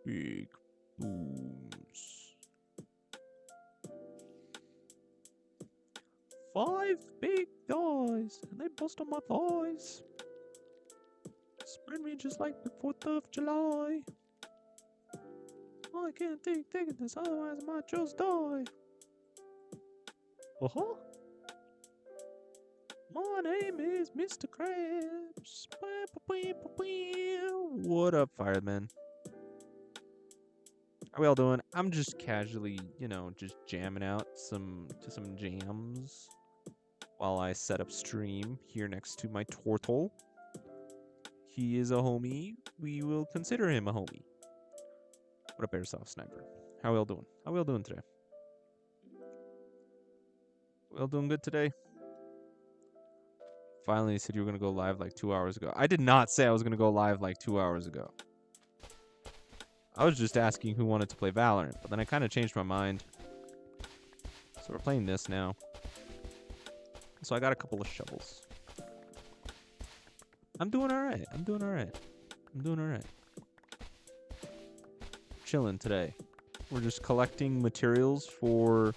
big booms. 5 big guys, and they bust on my thighs. Spread me just like the 4th of July. I can't take taking this, otherwise I might just die. Uh-huh. My name is Mr. Krabs. What up, firemen? How we all doing? I'm just casually, just jamming out some jams while I set up stream here next to my turtle. He is a homie. We will consider him a homie. What up, Airsoft Sniper? How we all doing? How we all doing today? We all doing good today? Finally said you were going to go live like 2 hours ago. I did not say I was going to go live like 2 hours ago. I was just asking who wanted to play Valorant, but then I kind of changed my mind. So we're playing this now. So I got a couple of shovels. I'm doing alright. I'm doing alright. Chilling today. We're just collecting materials for...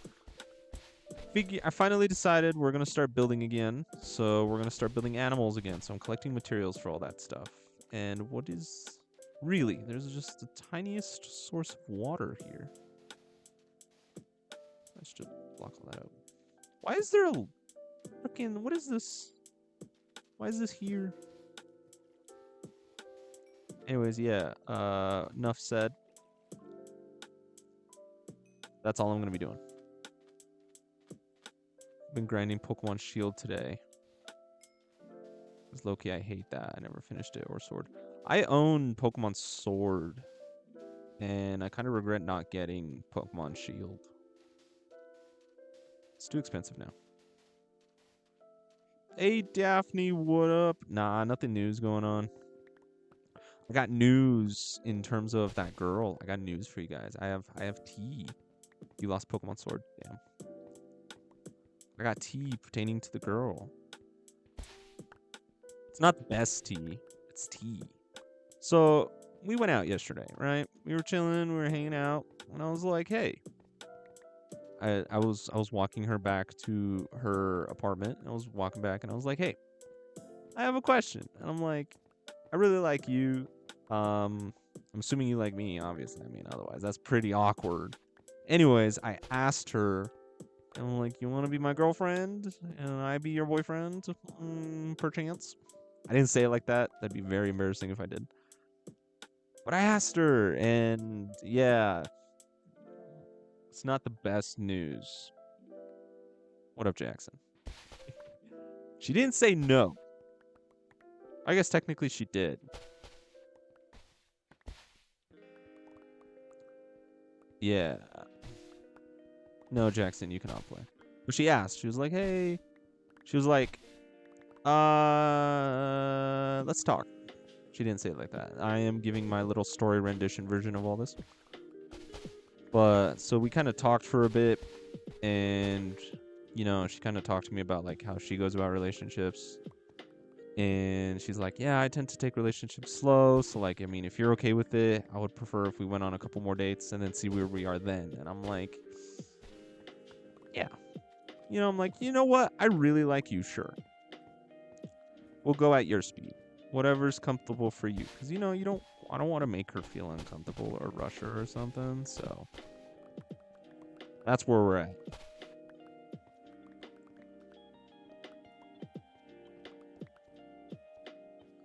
I finally decided we're going to start building again. So we're going to start building animals again. So I'm collecting materials for all that stuff. And what is... Really, there's just the tiniest source of water here. Let's just block all that out. Why is there a freaking... What is this? Why is this here? Anyways, yeah. Enough said. That's all I'm going to be doing. I've been grinding Pokemon Shield today. Because Loki, I hate that. I never finished it. Or Sword. I own Pokemon Sword. And I kind of regret not getting Pokemon Shield. It's too expensive now. Hey, Daphne, what up? Nah, nothing news going on. I got news in terms of that girl. I got news for you guys. I have tea. You lost Pokemon Sword. Damn. I got tea pertaining to the girl. It's not the best tea. It's tea. So we went out yesterday, right? We were chilling. We were hanging out, and I was like, "Hey." I was walking her back to her apartment. I was walking back, and I was like, "Hey, I have a question." And I'm like, "I really like you. I'm assuming you like me, obviously. I mean, otherwise that's pretty awkward." Anyways, I asked her, and I'm like, "You want to be my girlfriend, and I be your boyfriend, perchance?" I didn't say it like that. That'd be very embarrassing if I did. But I asked her, and yeah, it's not the best news. What up, Jackson? She didn't say no. I guess technically she did. Yeah. No, Jackson, you cannot play. But she asked. She was like, "Hey." She was like, let's talk." She didn't say it like that. I am giving my little story rendition version of all this. But so we kind of talked for a bit, and she kind of talked to me about like how she goes about relationships. And she's like, "Yeah, I tend to take relationships slow. So like, I mean, if you're okay with it, I would prefer if we went on a couple more dates and then see where we are then." And I'm like, "Yeah." I'm like, "You know what? I really like you, sure. We'll go at your speed. Whatever's comfortable for you." Because, I don't want to make her feel uncomfortable or rush her or something. So that's where we're at.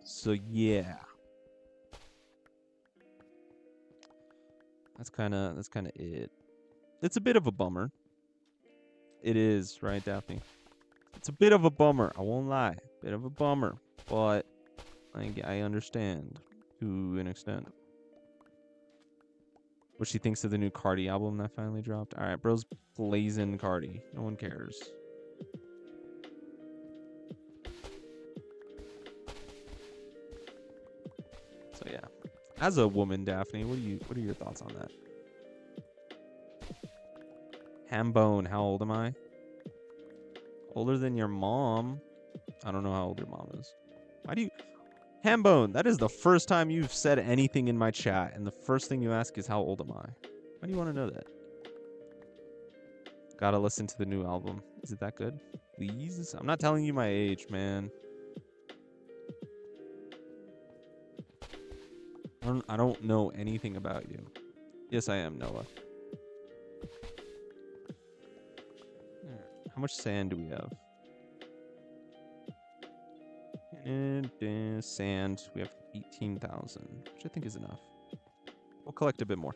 So yeah. That's kind of it. It's a bit of a bummer. It is, right, Daphne? It's a bit of a bummer. I won't lie. Bit of a bummer. But I understand to an extent. What she thinks of the new Cardi album that finally dropped. All right, bro's blazing Cardi. No one cares. So yeah. As a woman, Daphne, what are your thoughts on that? Hambone, how old am I? Older than your mom. I don't know how old your mom is. Why do you... Hambone, that is the first time you've said anything in my chat, and the first thing you ask is how old am I? Why do you want to know that? Gotta listen to the new album. Is it that good? Please? I'm not telling you my age, man. I don't know anything about you. Yes, I am, Noah. How much sand do we have? And sand, we have 18,000, which I think is enough. We'll collect a bit more.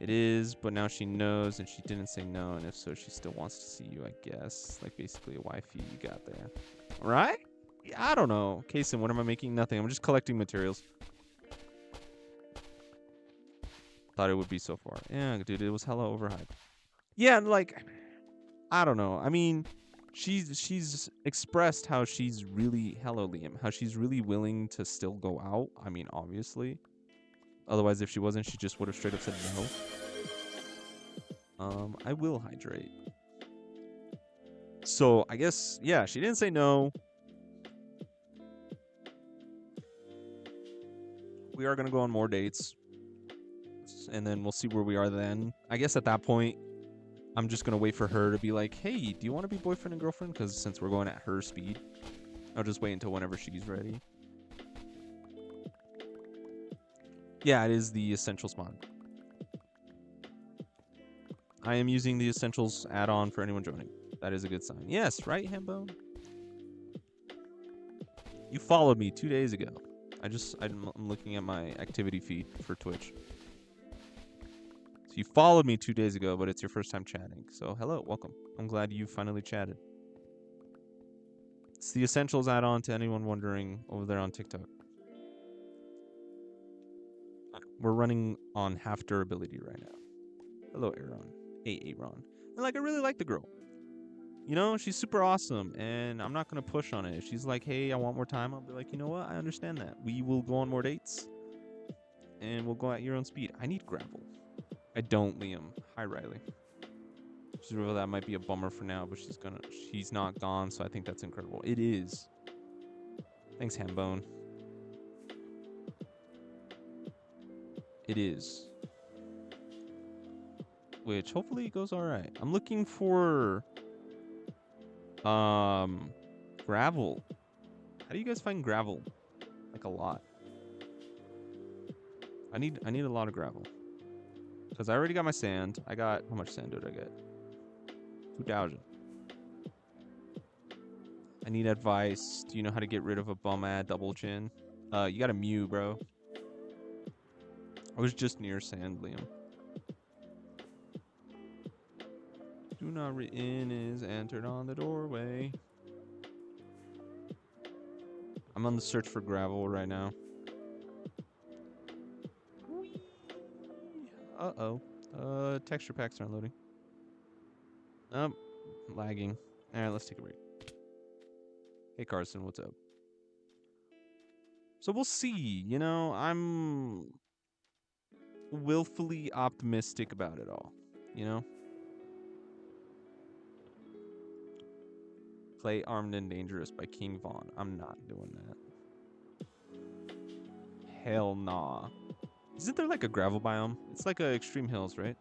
It is, but now she knows, and she didn't say no, and if so, she still wants to see you, I guess. Like, basically a wifey you got there. Right? Yeah, I don't know. Kason, what am I making? Nothing. I'm just collecting materials. Thought it would be so far. Yeah, dude, it was hella overhyped. Yeah, like, I don't know. I mean, she's expressed how she's really, hello, Liam, how she's really willing to still go out. I mean, obviously. Otherwise, if she wasn't, she just would have straight up said no. I will hydrate. So, I guess, yeah, she didn't say no. We are going to go on more dates. And then we'll see where we are then. I guess at that point, I'm just going to wait for her to be like, hey, do you want to be boyfriend and girlfriend? Because since we're going at her speed, I'll just wait until whenever she's ready. Yeah, it is the Essentials mod. I am using the Essentials add-on for anyone joining. That is a good sign. Yes, right, Hambone? You followed me 2 days ago. I'm looking at my activity feed for Twitch. So you followed me 2 days ago, but it's your first time chatting. So hello, welcome. I'm glad you finally chatted. It's the Essentials add-on to anyone wondering over there on TikTok. We're running on half durability right now. Hello, Aaron. Hey, Aaron. And like, I really like the girl. You know, she's super awesome, and I'm not going to push on it. If she's like, hey, I want more time, I'll be like, you know what? I understand that. We will go on more dates, and we'll go at your own speed. I need gravel. I don't, Liam. Hi, Riley. That might be a bummer for now, but she's not gone, so I think that's incredible. It is. Thanks, Hambone. It is. Which hopefully goes all right. I'm looking for gravel. How do you guys find gravel? Like a lot. I need a lot of gravel. Because I already got my sand. I got, how much sand did I get? 2,000. I need advice. Do you know how to get rid of a bum ad double chin? You got a Mew, bro. I was just near sand, Liam. Do not written is entered on the doorway. I'm on the search for gravel right now. Uh-oh. Texture packs aren't loading. Lagging. Alright, let's take a break. Hey, Carson, what's up? So we'll see. You know, I'm willfully optimistic about it all. You know? Play Armed and Dangerous by King Von. I'm not doing that. Hell nah. Isn't there like a gravel biome? It's like Extreme Hills, right?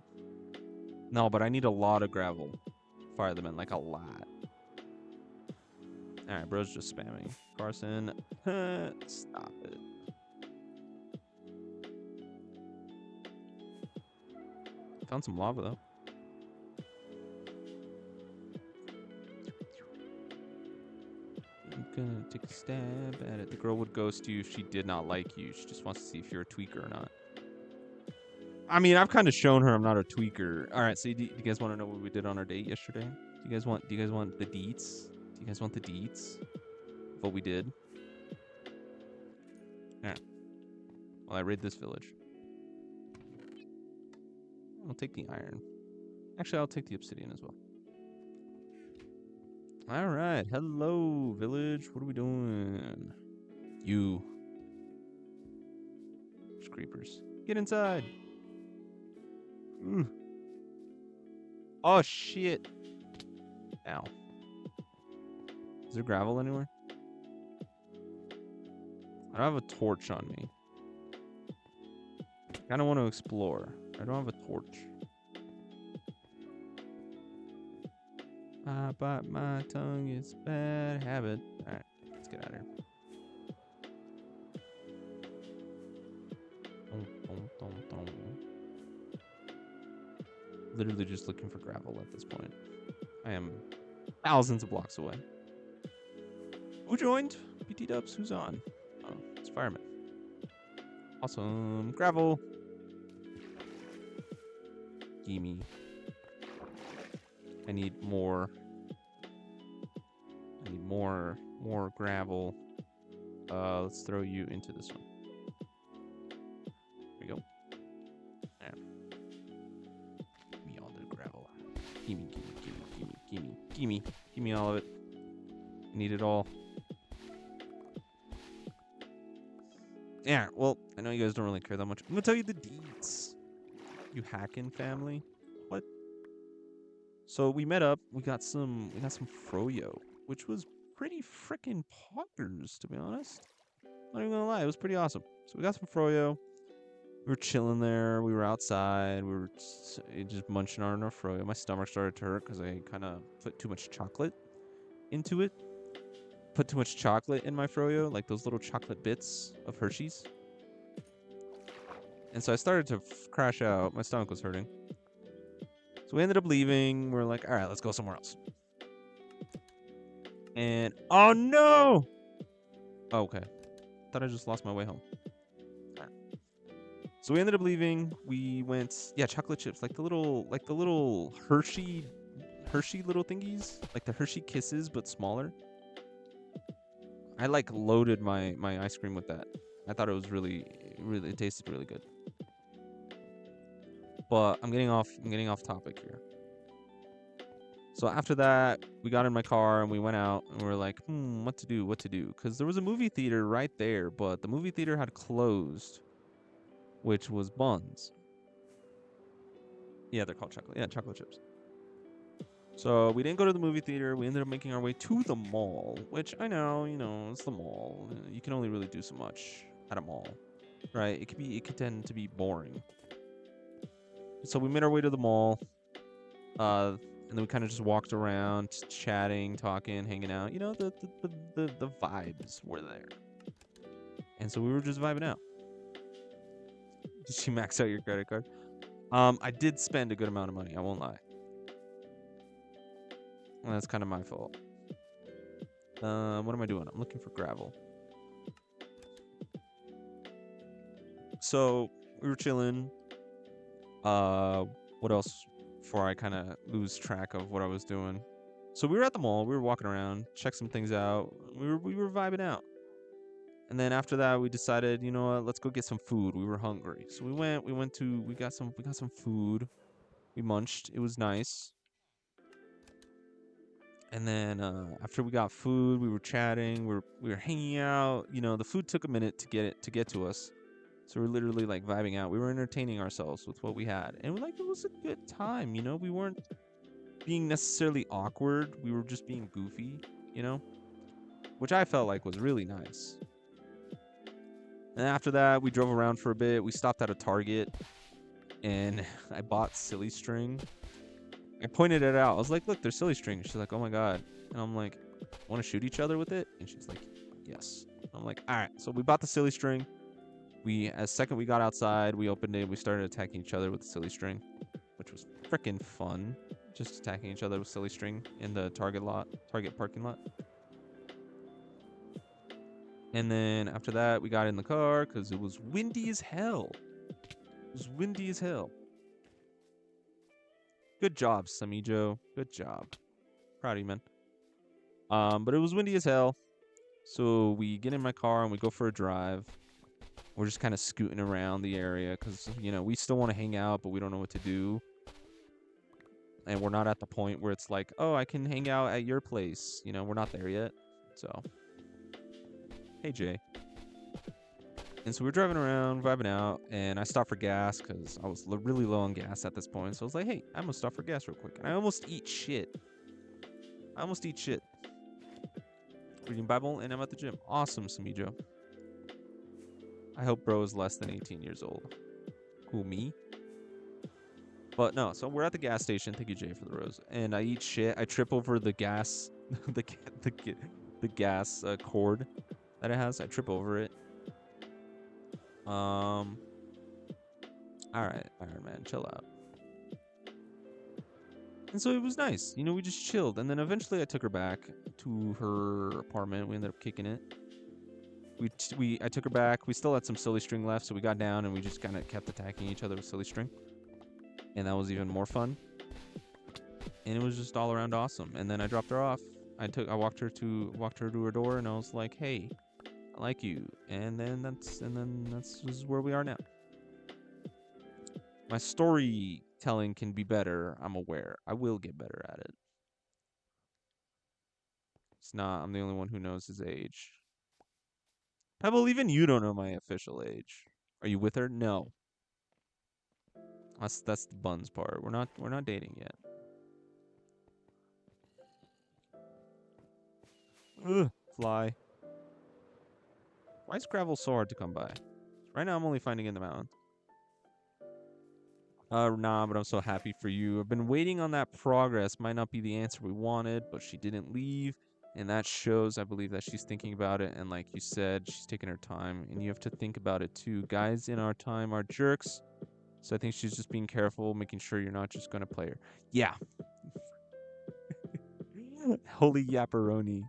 No, but I need a lot of gravel. Fire them in, like a lot. Alright, bro's just spamming. Carson, stop it. Found some lava, though. I'm gonna take a stab at it. The girl would ghost you if she did not like you. She just wants to see if you're a tweaker or not. I mean, I've kind of shown her I'm not a tweaker. All right, so do you guys want to know what we did on our date yesterday? Do you guys want the deets? Do you guys want the deets? What we did? All right. Well, I raid this village. I'll take the iron. Actually, I'll take the obsidian as well. All right. Hello, village. What are we doing? You. There's creepers. Get inside. Oh, shit. Ow. Is there gravel anywhere? I don't have a torch on me. I kind of want to explore. I don't have a torch. I bite my tongue. It's a bad habit. All right, let's get out of here. Literally just looking for gravel at this point. I am thousands of blocks away. Who joined? PT Dubs, who's on? Oh, it's Fireman. Awesome. Gravel. Gimme. I need more. I need more gravel. Let's throw you into this one. There we go. There. Give me all the gravel. Gimme. Give me all of it. I need it all. Yeah, well, I know you guys don't really care that much. I'm gonna tell you the deeds. You hacking family. What? So we met up, we got some froyo, which was pretty freaking poggers, to be honest. Not even gonna lie, it was pretty awesome. So we got some froyo. We were chilling there. We were outside. We were just munching on our froyo. My stomach started to hurt because I kind of put too much chocolate into it. Put too much chocolate in my froyo, like those little chocolate bits of Hershey's. And so I started to crash out. My stomach was hurting. So we ended up leaving. We're like, all right, let's go somewhere else. And oh no! Oh, okay. Thought I just lost my way home. All right. So we ended up leaving. We went, yeah, chocolate chips, like the little Hershey little thingies, like the Hershey Kisses, but smaller. I like loaded my ice cream with that. I thought it was it tasted really good. But I'm getting off topic here. So after that, we got in my car and we went out and we were like, what to do? Because there was a movie theater right there, but the movie theater had closed, which was Buns. Yeah, they're called chocolate chips. So we didn't go to the movie theater. We ended up making our way to the mall, which I know, it's the mall. You can only really do so much at a mall, right? It could tend to be boring. So we made our way to the mall. And then we kind of just walked around, chatting, talking, hanging out. The vibes were there. And so we were just vibing out. Did she max out your credit card? I did spend a good amount of money. I won't lie. Well, that's kind of my fault. What am I doing? I'm looking for gravel. So we were chilling. What else? Before I kind of lose track of what I was doing. So we were at the mall. We were walking around, checked some things out. We were vibing out. And then after that, we decided, you know what? Let's go get some food. We were hungry, so we got some food. We munched. It was nice. And then after we got food, we were chatting. We were hanging out. The food took a minute to get to us. So we're literally like vibing out. We were entertaining ourselves with what we had. And it was a good time, We weren't being necessarily awkward. We were just being goofy, Which I felt like was really nice. And after that, we drove around for a bit. We stopped at a Target. And I bought silly string. I pointed it out. I was like, look, there's silly string. She's like, oh my God. And I'm like, want to shoot each other with it? And she's like, yes. I'm like, all right. So we bought the silly string. Second we got outside, we opened it, we started attacking each other with the silly string, which was freaking fun. Just attacking each other with silly string in the Target parking lot. And then after that, we got in the car because it was windy as hell. Good job, Samijo. Good job. Proud of you, man. But it was windy as hell. So we get in my car and we go for a drive. We're just kind of scooting around the area because, we still want to hang out, but we don't know what to do. And we're not at the point where it's like, oh, I can hang out at your place. We're not there yet. So, hey, Jay. And so we were driving around, vibing out, and I stopped for gas because I was really low on gas at this point. So I was like, hey, I'm going to stop for gas real quick. And I almost eat shit. Reading Bible, and I'm at the gym. Awesome, Samijo. I hope bro is less than 18 years old. Who, me? But no, so we're at the gas station. Thank you, Jay, for the rose. And I eat shit. I trip over the gas, the gas cord that it has. I trip over it. All right, Iron Man, chill out. And so it was nice. You know, we just chilled. And then eventually I took her back to her apartment. We ended up kicking it. I took her back. We still had some silly string left, so we got down and we just kind of kept attacking each other with silly string. And that was even more fun. And it was just all around awesome. And then I dropped her off. I walked her to her door, and I was like, "Hey, I like you." And then that's this is where we are now. My storytelling can be better. I'm aware. I will get better at it. It's not. I'm the only one who knows his age. Pebble, even you don't know my official age. Are you with her? No. That's the buns part. We're not dating yet. Ugh, fly. Why is gravel so hard to come by? Right now I'm only finding in the mountains. Nah, but I'm so happy for you. I've been waiting on that progress. Might not be the answer we wanted, but she didn't leave. And that shows, I believe, that she's thinking about it. And like you said, she's taking her time. And you have to think about it too. Guys in our time are jerks. So I think she's just being careful, making sure you're not just going to play her. Yeah. Holy yapperoni.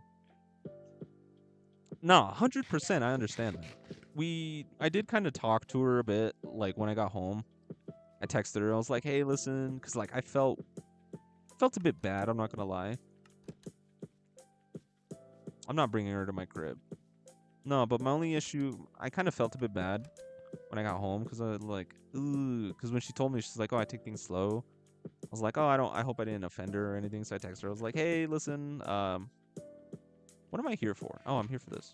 No, 100%. I understand that. I did kind of talk to her a bit, like when I got home. I texted her. I was like, "Hey, listen," because like I felt a bit bad. I'm not gonna lie. I'm not bringing her to my crib. No, but my only issue, I kind of felt a bit bad when I got home because I was like, ooh, because when she told me, she's like, "Oh, I take things slow." I was like, "Oh, I hope I didn't offend her or anything." So I texted her. I was like, "Hey, listen, what am I here for? Oh, I'm here for this.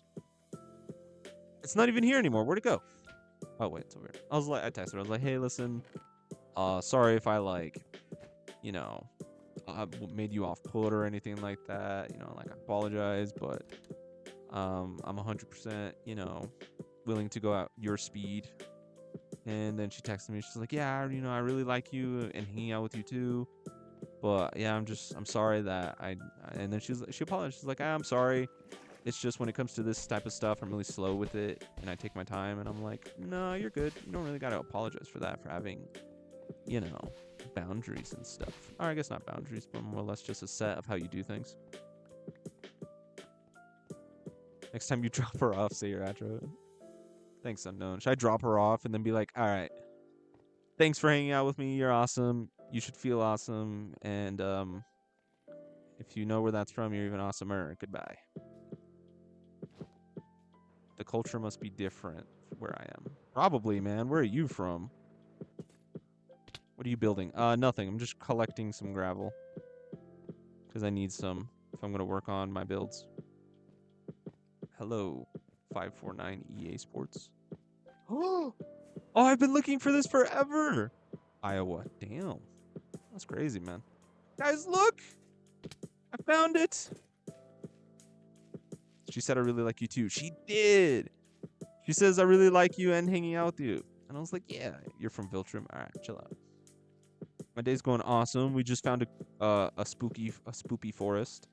It's not even here anymore. Where'd it go? Oh, wait, it's over here." I texted her. I was like, "Hey, listen, sorry if I like, you know, made you off put or anything like that. You know, like I apologize, but I'm 100%, you know, willing to go at your speed." And then she texted me. She's like, "Yeah, you know, I really like you and hanging out with you too. But yeah, I'm sorry that I." And then she apologized. She's like, "I'm sorry. It's just when it comes to this type of stuff, I'm really slow with it and I take my time." And I'm like, "No, you're good. You don't really got to apologize for that, for having, you know, boundaries and stuff." Or I guess not boundaries, but more or less just a set of how you do things. Next time you drop her off, say your address. Thanks, unknown. Should I drop her off and then be like, "All right, thanks for hanging out with me. You're awesome. You should feel awesome. And if you know where that's from, you're even awesomer. Goodbye." The culture must be different where I am. Probably, man. Where are you from? What are you building? Nothing. I'm just collecting some gravel. Because I need some if I'm going to work on my builds. Hello, 549 EA Sports. Oh, I've been looking for this forever. Iowa. Damn. That's crazy, man. Guys, look. I found it. She said, "I really like you too." She did. She says, "I really like you and hanging out with you." And I was like, "Yeah, you're from Viltrum. All right, chill out." My day's going awesome. We just found a spoopy forest.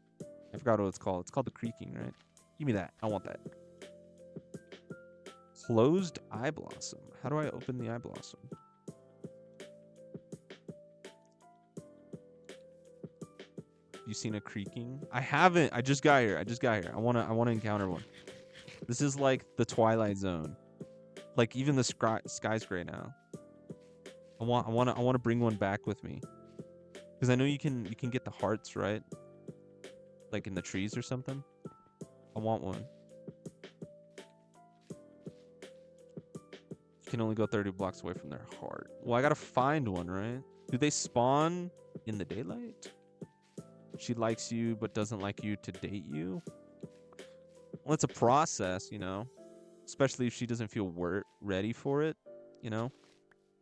I forgot what it's called. It's called the Creaking, right? Give me that. I want that. Closed eye blossom. How do I open the eye blossom? You seen a creaking? I haven't. I just got here. I wanna encounter one. This is like the Twilight Zone. Like even the sky's gray now. I wanna bring one back with me. Because I know you can get the hearts, right? Like in the trees or something. I want one. You can only go 30 blocks away from their heart. Well, I gotta find one, right? Do they spawn in the daylight? She likes you but doesn't like you to date you? Well, it's a process, you know. especially if she doesn't feel ready for it, you know?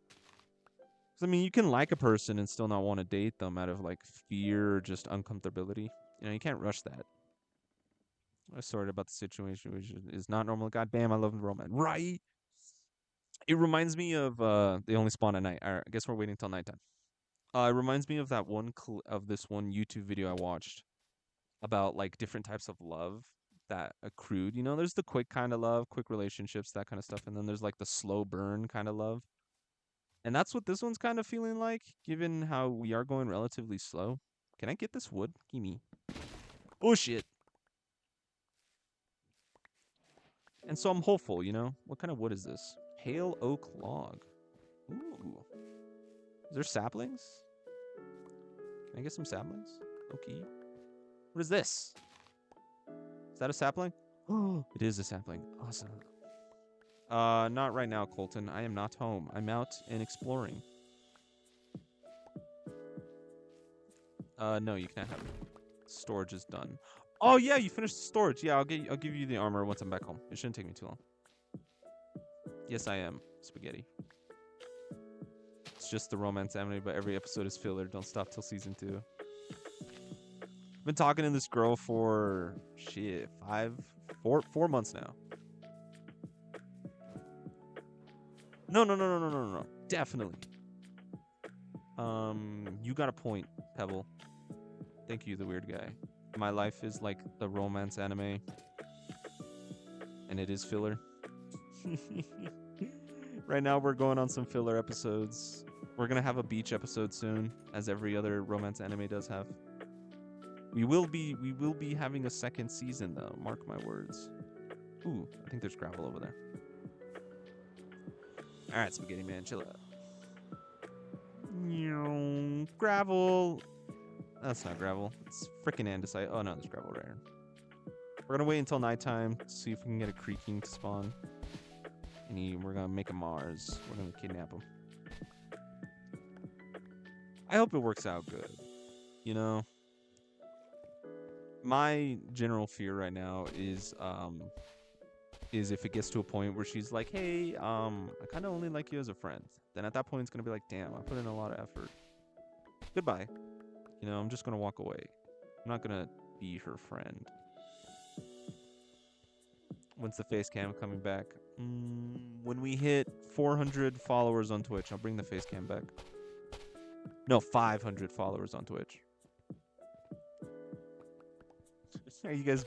'Cause, I mean, you can like a person and still not want to date them out of like fear or just uncomfortability. You know, you can't rush that. I'm sorry about the situation, which is not normal. God damn, I love the romance. Right? It reminds me of they only spawn at night. All right, I guess we're waiting till nighttime. It reminds me of that of this one YouTube video I watched about like different types of love that accrued. You know, there's the quick kind of love, quick relationships, that kind of stuff, and then there's like the slow burn kind of love. And that's what this one's kind of feeling like, given how we are going relatively slow. Can I get this wood? Gimme. Oh shit. And so I'm hopeful, you know? What kind of wood is this? Pale oak log. Ooh. Is there saplings? Can I get some saplings? Okay. What is this? Is that a sapling? Oh, it is a sapling. Awesome. Not right now, Colton. I am not home. I'm out and exploring. No, you can't have it. Storage is done. Oh yeah, you finished the storage. Yeah, I'll give you the armor once I'm back home. It shouldn't take me too long. Yes, I am. Spaghetti. It's just the romance anime, but every episode is filler. Don't stop till season 2. I've been talking to this girl for shit, 4 months now. No. Definitely. You got a point, Pebble. Thank you, the weird guy. My life is like the romance anime, and it is filler. Right now, we're going on some filler episodes. We're gonna have a beach episode soon, as every other romance anime does have. We will be having a second season though. Mark my words. Ooh, I think there's gravel over there. All right, Spaghetti Man, chill out. Gravel. That's not gravel. It's freaking andesite. Oh no, there's gravel right here. We're gonna wait until nighttime to see if we can get a creaking to spawn. And we're gonna make a Mars. We're gonna kidnap him. I hope it works out good. You know, my general fear right now is if it gets to a point where she's like, hey, I kind of only like you as a friend. Then at that point, it's gonna be like, damn, I put in a lot of effort. Goodbye. You know, I'm just gonna walk away. I'm not gonna be her friend. When's the face cam coming back? When we hit 400 followers on Twitch, I'll bring the face cam back. No, 500 followers on Twitch. Are you guys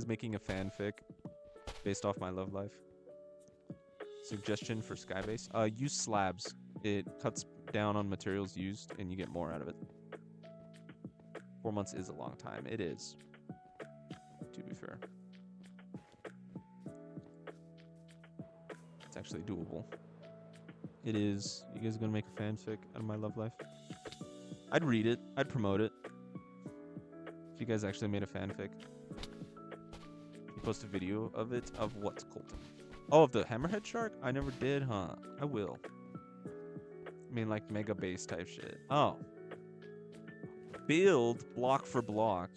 making a fanfic based off my love life? Suggestion for Skybase: use slabs. It cuts down on materials used, and you get more out of it. 4 months is a long time. It is, to be fair. It's actually doable. It is. You guys are gonna make a fanfic out of my love life? I'd read it. I'd promote it. If you guys actually made a fanfic. You post a video of it, of what's Colton? Oh, of the hammerhead shark? I never did, huh? I will. I mean, like mega base type shit. Oh. Build block for block.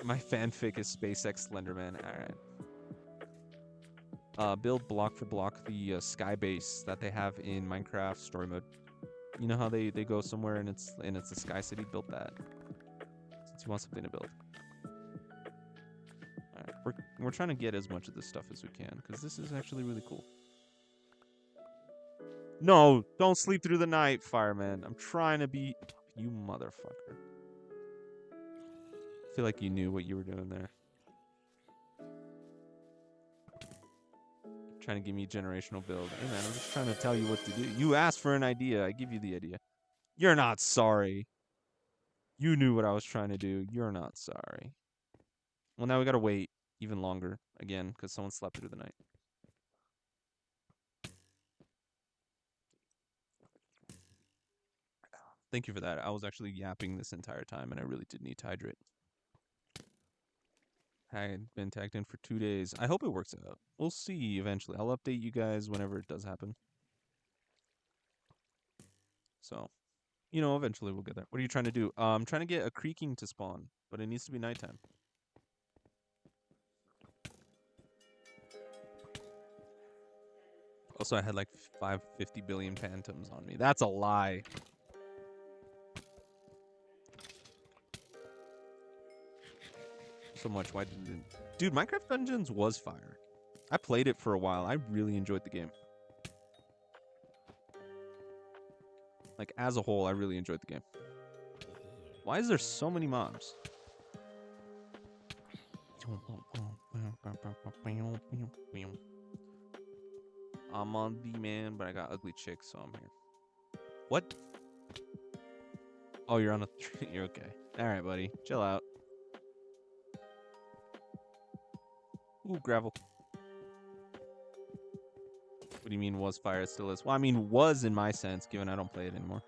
My fanfic is SpaceX Slenderman. Alright. Build block for block the sky base that they have in Minecraft story mode. You know how they go somewhere and it's a sky city? Build that. Since you want something to build. Alright, we're trying to get as much of this stuff as we can, because this is actually really cool. No, don't sleep through the night, fireman. I'm trying to be... You motherfucker. I feel like you knew what you were doing there. Trying to give me generational build. Hey man, I'm just trying to tell you what to do. You asked for an idea. I give you the idea. You're not sorry. You knew what I was trying to do. You're not sorry. Well, now we gotta wait even longer again because someone slept through the night. Thank you for that. I was actually yapping this entire time, and I really did need to hydrate. I had been tagged in for 2 days. I hope it works out. We'll see eventually. I'll update you guys whenever it does happen. So, you know, eventually we'll get there. What are you trying to do? I'm trying to get a creaking to spawn, but it needs to be nighttime. Also, I had like 550 billion phantoms on me. That's a lie. So much. Why didn't it? Dude, Minecraft Dungeons was fire. I played it for a while. I really enjoyed the game. Like, as a whole, I really enjoyed the game. Why is there so many mobs? I'm on the man, but I got ugly chicks, so I'm here. What? Oh, you're on a tree. You're okay. All right, buddy. Chill out. Ooh, gravel. What do you mean was fire? It still is. Well, I mean was in my sense, given I don't play it anymore.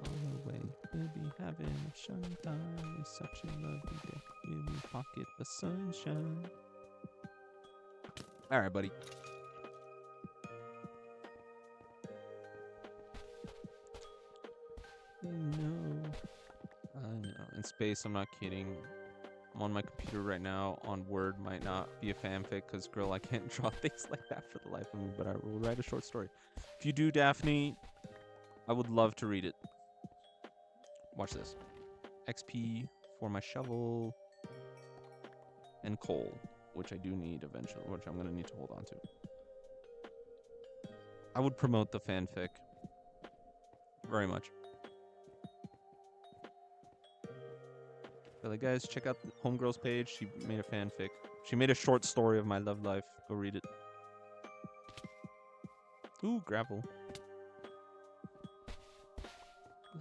On the way, we'll be having a showtime. It's such a lovely day. We'll be pocket the sunshine. All right, buddy. I know. In space, I'm not kidding. I'm on my computer right now on Word. Might not be a fanfic because, girl, I can't draw things like that for the life of me, but I will write a short story. If you do, Daphne, I would love to read it. Watch this. XP for my shovel and coal, which I do need eventually, which I'm going to need to hold on to. I would promote the fanfic very much. But like, guys, check out the Homegirl's page. She made a fanfic. She made a short story of my love life. Go read it. Ooh, gravel.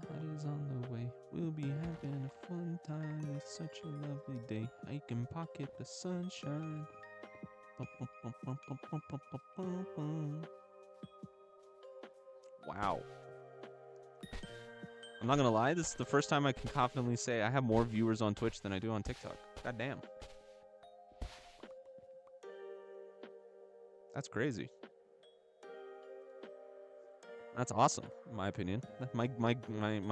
Light is on the way. We'll be having a fun time. It's such a lovely day. I can pocket the sunshine. Wow. I'm not gonna lie, this is the first time I can confidently say I have more viewers on Twitch than I do on TikTok. God damn. That's crazy. That's awesome, in my opinion. My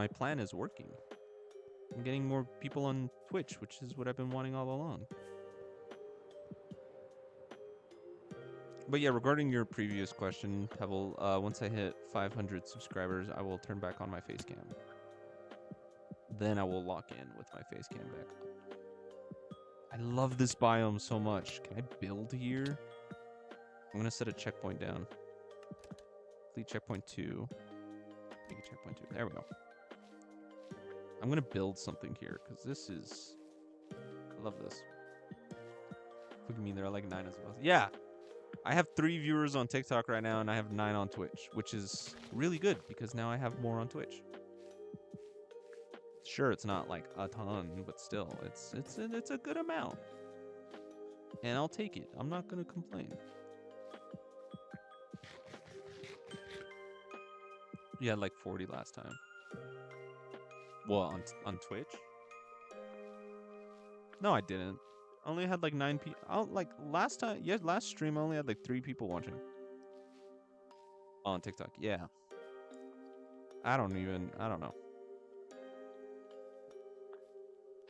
plan is working. I'm getting more people on Twitch, which is what I've been wanting all along. But yeah, regarding your previous question, Pebble, once I hit 500 subscribers, I will turn back on my face cam. Then I will lock in with my face cam back. I love this biome so much. Can I build here? I'm gonna set a checkpoint down. Complete checkpoint 2. Make a checkpoint 2. There we go. I'm gonna build something here because this is. I love this. Look at me, there are like 9 as well. Yeah, I have 3 viewers on TikTok right now, and I have 9 on Twitch, which is really good because now I have more on Twitch. Sure, it's not like a ton, but still, it's a good amount, and I'll take it. I'm not gonna complain. You had like 40 last time. Well, on Twitch? No, I didn't. I only had like 9 people. Like last time, yeah, last stream I only had like 3 people watching. On TikTok, yeah. I don't know.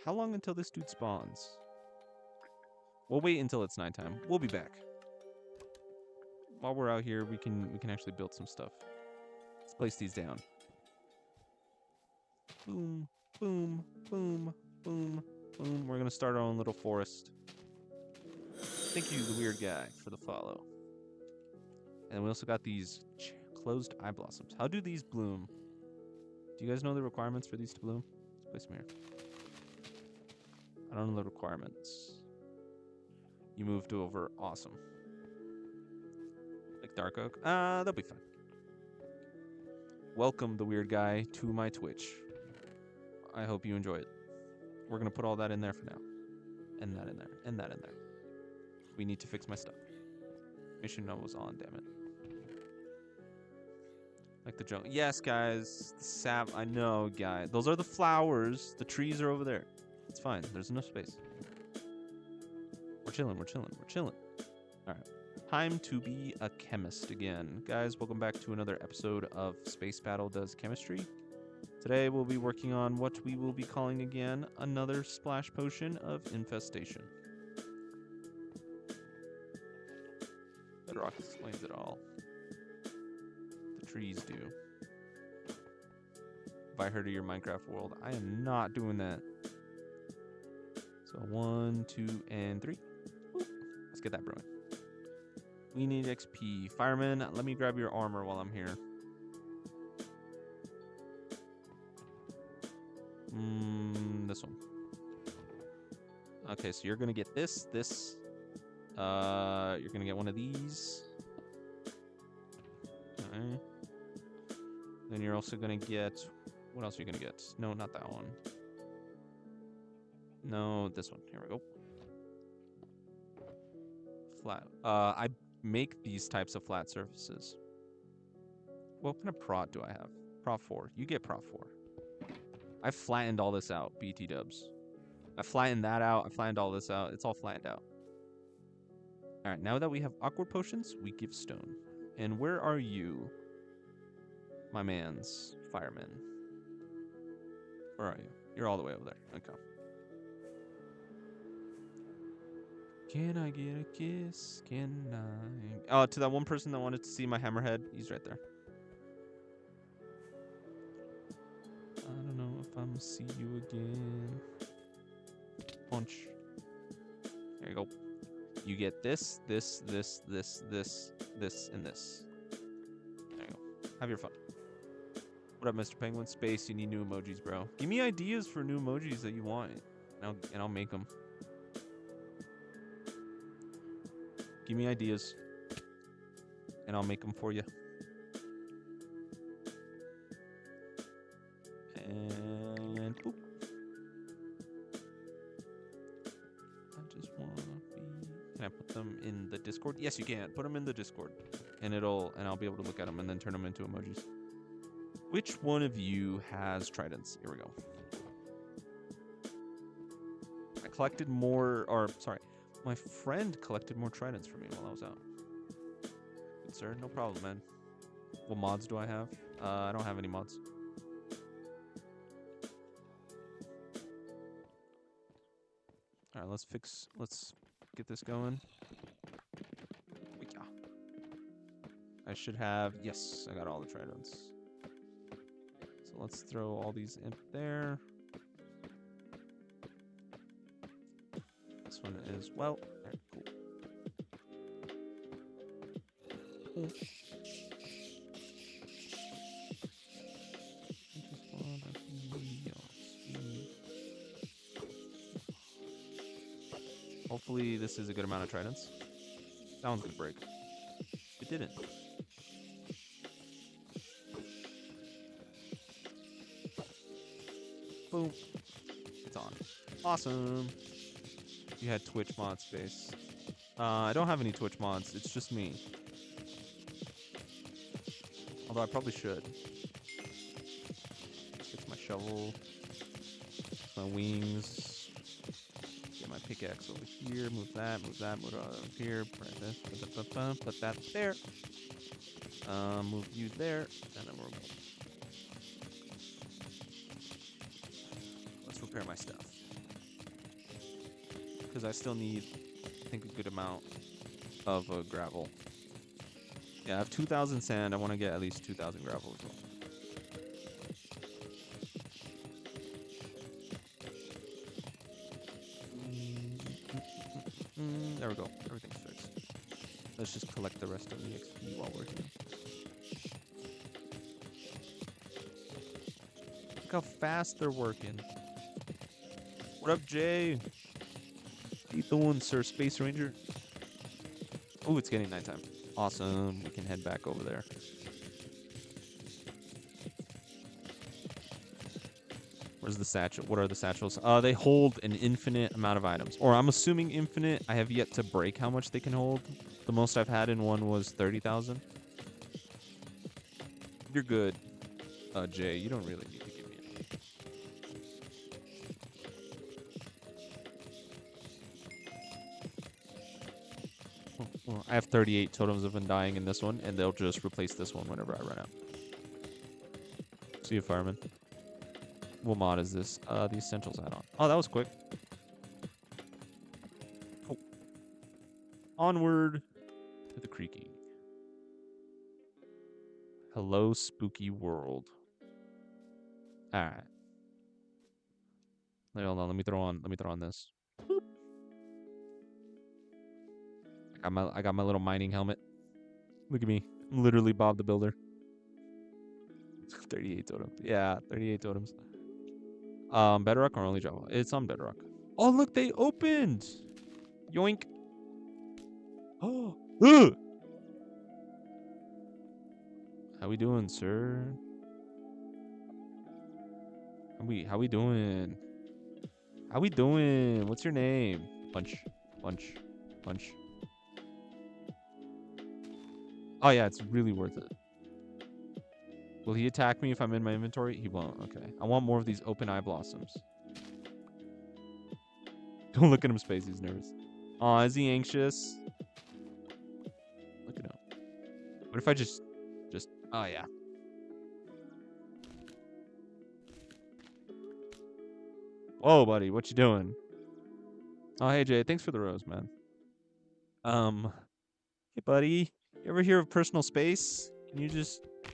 How long until this dude spawns? We'll wait until it's nighttime. We'll be back. While we're out here, we can actually build some stuff. Let's place these down. Boom, boom, boom, boom, boom. We're gonna start our own little forest. Thank you, the weird guy, for the follow. And we also got these closed eye blossoms. How do these bloom? Do you guys know the requirements for these to bloom? Let's place them here. I don't know the requirements. You moved over. Awesome. Like dark oak? They'll be fine. Welcome, the weird guy, to my Twitch. I hope you enjoy it. We're going to put all that in there for now. And that in there. And that in there. We need to fix my stuff. Mission note was on, damn it. Like the jungle. Yes, guys. The sap. I know, guys. Those are the flowers. The trees are over there. It's fine. There's enough space. We're chilling. We're chilling. We're chilling. All right. Time to be a chemist again. Guys, welcome back to another episode of Space Battle Does Chemistry. Today we'll be working on what we will be calling again another splash potion of infestation. Bedrock explains it all. trees do. Invite her to your Minecraft world. I am not doing that. So 1, 2, and 3. Ooh, let's get that brewing. We need XP. Fireman, let me grab your armor while I'm here. This one. Okay, so you're gonna get this. You're gonna get one of these. Okay. Then you're also gonna get. What else are you gonna get? No, not that one. No, this one. Here we go. Flat. I make these types of flat surfaces. What kind of prot do I have? Prot 4. You get prot 4. I flattened all this out, BT dubs. I flattened that out. I flattened all this out. It's all flattened out. All right, now that we have awkward potions, we give stone. And where are you, my man's fireman? Where are you? You're all the way over there. Okay. Can I get a kiss? Can I? Oh, to that one person that wanted to see my hammerhead, he's right there. I don't know if I'm gonna see you again. Punch. There you go. You get this, and this. There you go. Have your fun. What up, Mr. Penguin? Space, you need new emojis, bro. Give me ideas for new emojis that you want, and I'll make them. Give me ideas, and I'll make them for you. And boop. I just want to be. Can I put them in the Discord? Yes, you can. Put them in the Discord, and I'll be able to look at them and then turn them into emojis. Which one of you has tridents? Here we go. I collected more, or sorry, my friend collected more tridents for me while I was out. Good sir, no problem, man. What mods do I have? I don't have any mods. All right, let's get this going. I should have, yes, I got all the tridents. So let's throw all these in there. This one as well. All right, cool. Hopefully this is a good amount of tridents. That one's gonna break. It didn't. Boom. It's on. Awesome. You had Twitch mod space. I don't have any Twitch mods. It's just me. Although I probably should. Get my shovel. My wings. Get my pickaxe over here. Move that over here. Put that there. Move you there. And then we're good. Let's repair my stuff. Because I still need, I think, a good amount of gravel. Yeah, I have 2,000 sand. I want to get at least 2,000 gravel as well. There we go. Everything's fixed. Let's just collect the rest of the XP while we're here. Look how fast they're working. What up, Jay? How you doing, Sir Space Ranger? Oh, it's getting nighttime. Awesome. We can head back over there. Where's the satchel? What are the satchels? They hold an infinite amount of items. Or I'm assuming infinite. I have yet to break how much they can hold. The most I've had in one was 30,000. You're good, Jay. You don't really need to give me any. Well, I have 38 totems of undying in this one, and they'll just replace this one whenever I run out. See you, fireman. What mod is this? The Essentials add-on. Oh, that was quick. Cool. Onward to the creaking. Hello, spooky world. All right. Hold on. Let me throw on this. Boop. I got my little mining helmet. Look at me. I'm literally Bob the Builder. 38 totems. Yeah, 38 totems. Bedrock or only Java? It's on Bedrock. Oh, look, they opened. Yoink. Oh. How we doing, sir? How we doing? How we doing? What's your name? Punch. Oh yeah, it's really worth it. Will he attack me if I'm in my inventory? He won't. Okay. I want more of these open eye blossoms. Don't look at him, Space. He's nervous. Aw, is he anxious? Look at him. What if I just... Oh, yeah. Whoa, buddy. What you doing? Oh, hey, Jay. Thanks for the rose, man. Hey, buddy. You ever hear of personal space? Can you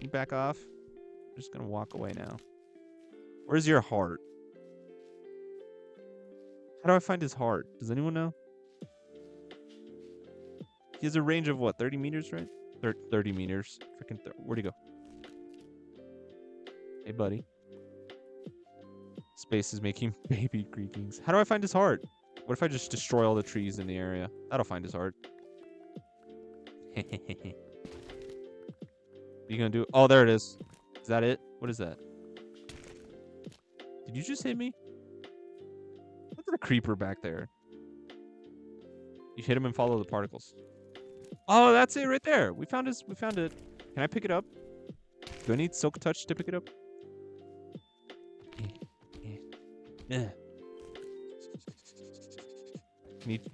back off? I'm just gonna walk away now. Where's your heart? How do I find his heart? Does anyone know? He has a range of what? 30 meters, right? 30 meters. Freaking where'd he go? Hey, buddy. Space is making baby creakings. How do I find his heart? What if I just destroy all the trees in the area? That'll find his heart. What are you gonna do? Oh, there it is. Is that it? What is that? Did you just hit me? Look at the creeper back there. You hit him and follow the particles. Oh, that's it right there. We found it. Can I pick it up? Do I need Silk Touch to pick it up? Yeah.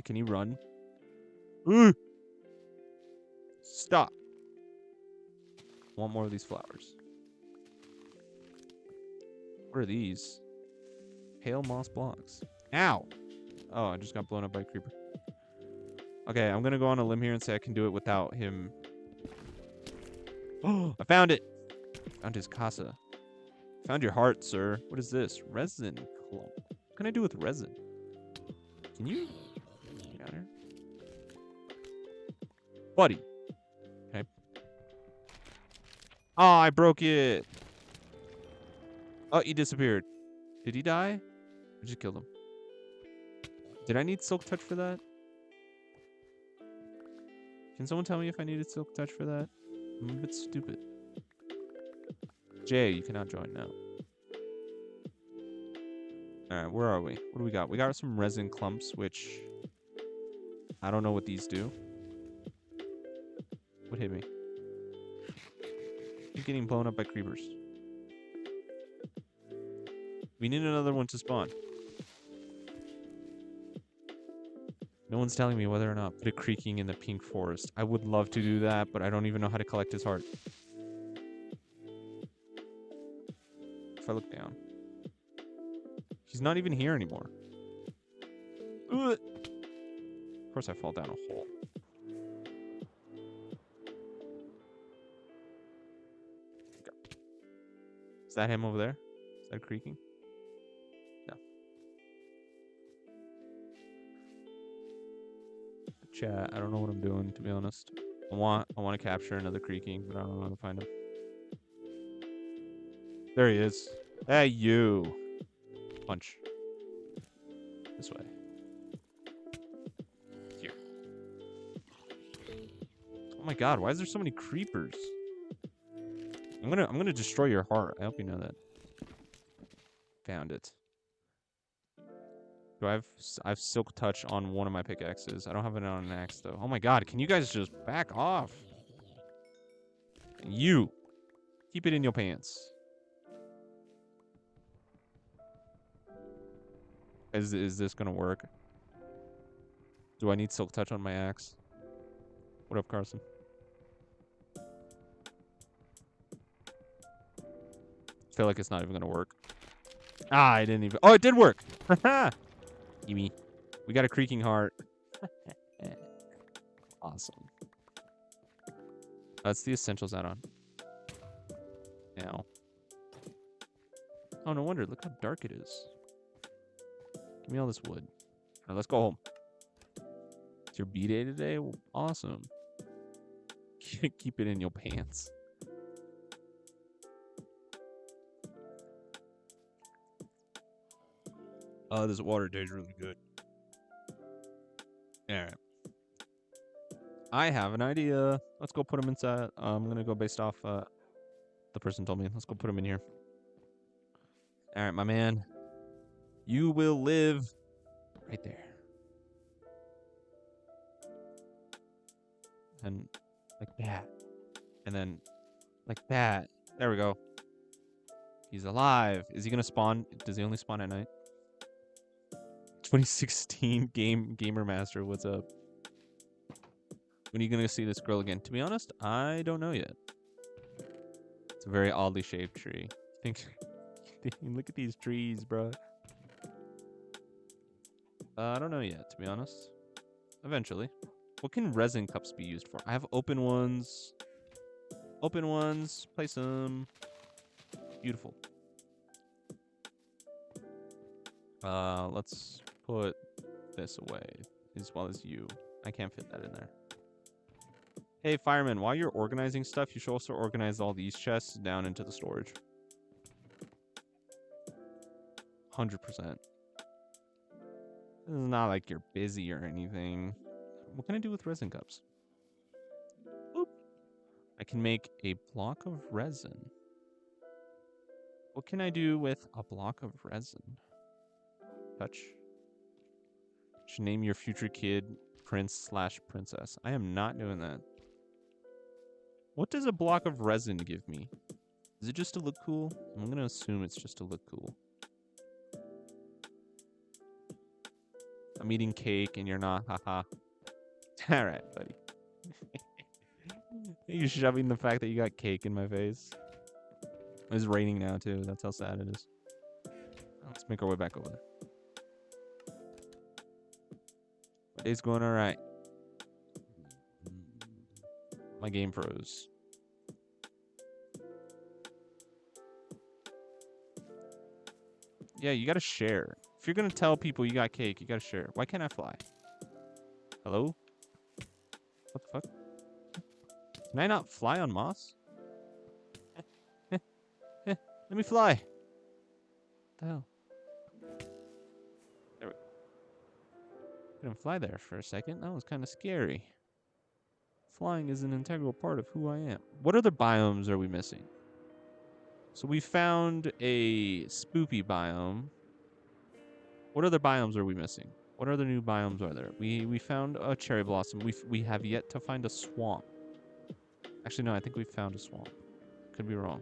Can you run? Stop. Want more of these flowers. What are these? Pale moss blocks. Ow! Oh, I just got blown up by a creeper. Okay, I'm gonna go on a limb here and say I can do it without him. Oh, I found it! Found his casa. Found your heart, sir. What is this? Resin clump. What can I do with resin? Can you get out here? Buddy. Okay. Oh, I broke it. Oh, he disappeared. Did he die? I just killed him. Did I need Silk Touch for that? Can someone tell me if I needed Silk Touch for that? I'm a bit stupid. Jay, you cannot join now. Alright, where are we? What do we got? We got some resin clumps, which... I don't know what these do. What hit me? Keep getting blown up by creepers. We need another one to spawn. No one's telling me whether or not put a creaking in the pink forest. I would love to do that, but I don't even know how to collect his heart. If I look down. He's not even here anymore. Ugh. Of course I fall down a hole. Okay. Is that him over there? Is that creaking? No. Chat, I don't know what I'm doing, to be honest. I want to capture another creaking, but I don't know how to find him. There he is. Hey, you. Punch. This way. Here. Oh my god, why is there so many creepers? I'm gonna destroy your heart. I hope you know that. Found it. Do I have Silk Touch on one of my pickaxes? I don't have it on an axe though. Oh my god, can you guys just back off? You keep it in your pants. Is this gonna work? Do I need Silk Touch on my axe? What up, Carson? I feel like it's not even gonna work. Ah, I didn't even. Oh, it did work. Haha. Gimme. We got a creaking heart. Awesome. That's the essentials add-on. now. Oh, no wonder. Look how dark it is. Give me all this wood. All right, let's go home. It's your B-day today? Well, awesome. Keep it in your pants. Oh, this water tastes really good. All right. I have an idea. Let's go put them inside. I'm going to go based off the person told me. Let's go put them in here. All right, my man. You will live right there. And like that. And then like that. There we go. He's alive. Is he going to spawn? Does he only spawn at night? 2016 Gamer Master, what's up? When are you going to see this girl again? To be honest, I don't know yet. It's a very oddly shaped tree. Look at these trees, bro. I don't know yet, to be honest. Eventually. What can resin cups be used for? I have open ones. Open ones. Place them. Beautiful. Let's put this away as well as you. I can't fit that in there. Hey, fireman, while you're organizing stuff, you should also organize all these chests down into the storage. 100%. This is not like you're busy or anything. What can I do with resin cups? Oop. I can make a block of resin. What can I do with a block of resin? Touch. Should name your future kid Prince/Princess. I am not doing that. What does a block of resin give me? Is it just to look cool? I'm going to assume it's just to look cool. I'm eating cake and you're not. Haha. All right, buddy. You're shoving the fact that you got cake in my face. It's raining now, too. That's how sad it is. Let's make our way back over there. My day's going all right. My game froze. Yeah, you gotta share. If you're gonna tell people you got cake, you gotta share. Why can't I fly? Hello? What the fuck? Can I not fly on moss? Let me fly. What the hell? There we go. Couldn't fly there for a second. That was kind of scary. Flying is an integral part of who I am. What other biomes are we missing? So we found a spoopy biome. What other biomes are we missing? What other new biomes are there? We found a cherry blossom. We have yet to find a swamp. Actually, no, I think we found a swamp. Could be wrong.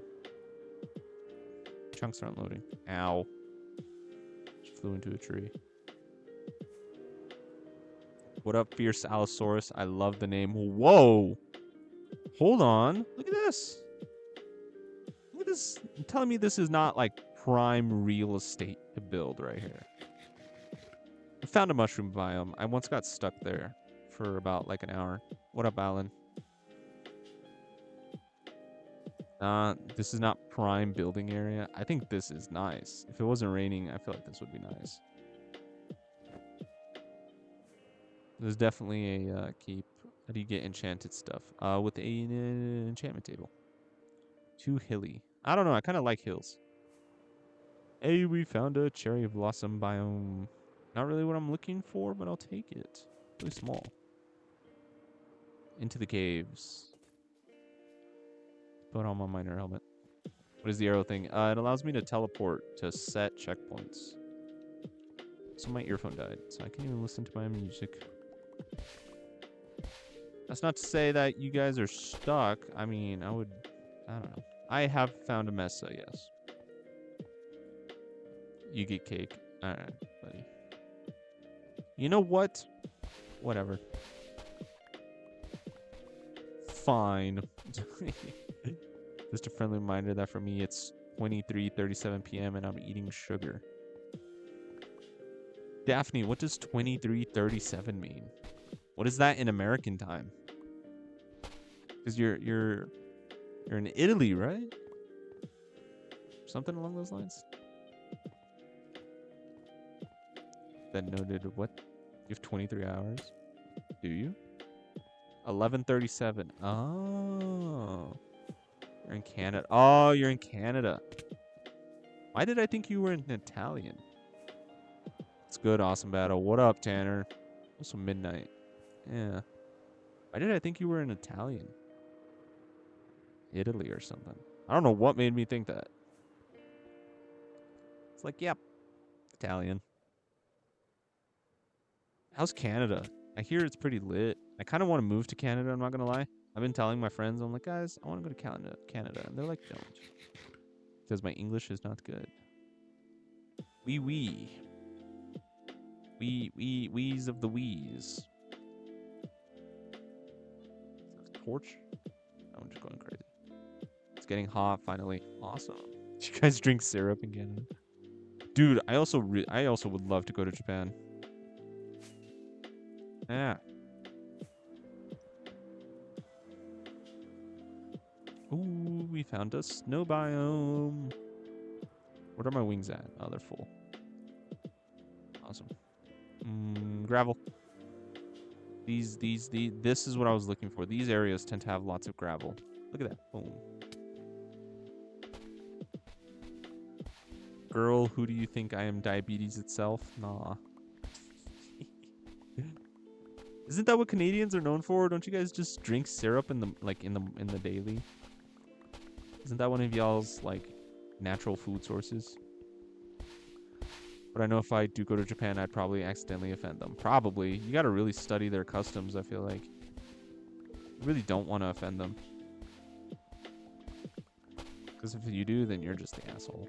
Chunks aren't loading. Ow. Just flew into a tree. What up, Fierce Allosaurus? I love the name. Whoa! Hold on. Look at this. Look at this. You're telling me this is not like prime real estate to build right here. I found a mushroom biome. I once got stuck there for about like an hour. What up, Alan? This is not prime building area. I think this is nice. If it wasn't raining, I feel like this would be nice. There's definitely a keep. How do you get enchanted stuff? With an enchantment table. Too hilly. I don't know. I kind of like hills. Hey, we found a cherry blossom biome. Not really what I'm looking for, but I'll take it. Really small. Into the caves. Put on my miner helmet. What is the arrow thing? It allows me to teleport to set checkpoints. So my earphone died, so I can't even listen to my music. That's not to say that you guys are stuck. I mean, I don't know. I have found a mesa, yes. You get cake. Alright, buddy. You know what? Whatever. Fine. Just a friendly reminder that for me it's 23:37 p.m. and I'm eating sugar. Daphne, what does 23:37 mean? What is that in American time? Because you're in Italy, right? something along those lines. Then noted what? You have 23 hours. Do you? 11:37. Oh. You're in Canada. Oh, you're in Canada. Why did I think you were in Italian? It's good, awesome battle. What up, Tanner? Also midnight. Yeah. Why did I think you were in Italian? Italy or something. I don't know what made me think that. It's like, yep, Italian. How's Canada? I hear it's pretty lit. I kind of want to move to Canada, I'm not going to lie. I've been telling my friends, I'm like, guys, I want to go to Canada. And they're like, don't. Because my English is not good. Wee. Wees of the wheeze. Torch? I'm just going crazy. It's getting hot finally. Awesome. Do you guys drink syrup in Canada? Dude, I also would love to go to Japan. Yeah. Ooh, we found a snow biome. What are my wings at? Oh, they're full. Awesome. Gravel. This is what I was looking for. These areas tend to have lots of gravel. Look at that. Boom. Girl, who do you think I am? Diabetes itself? Nah. Isn't that what Canadians are known for? Don't you guys just drink syrup in the daily? Isn't that one of y'all's like natural food sources? But I know if I do go to Japan, I'd probably accidentally offend them. Probably. You gotta really study their customs, I feel like. You really don't want to offend them. Because if you do, then you're just the asshole.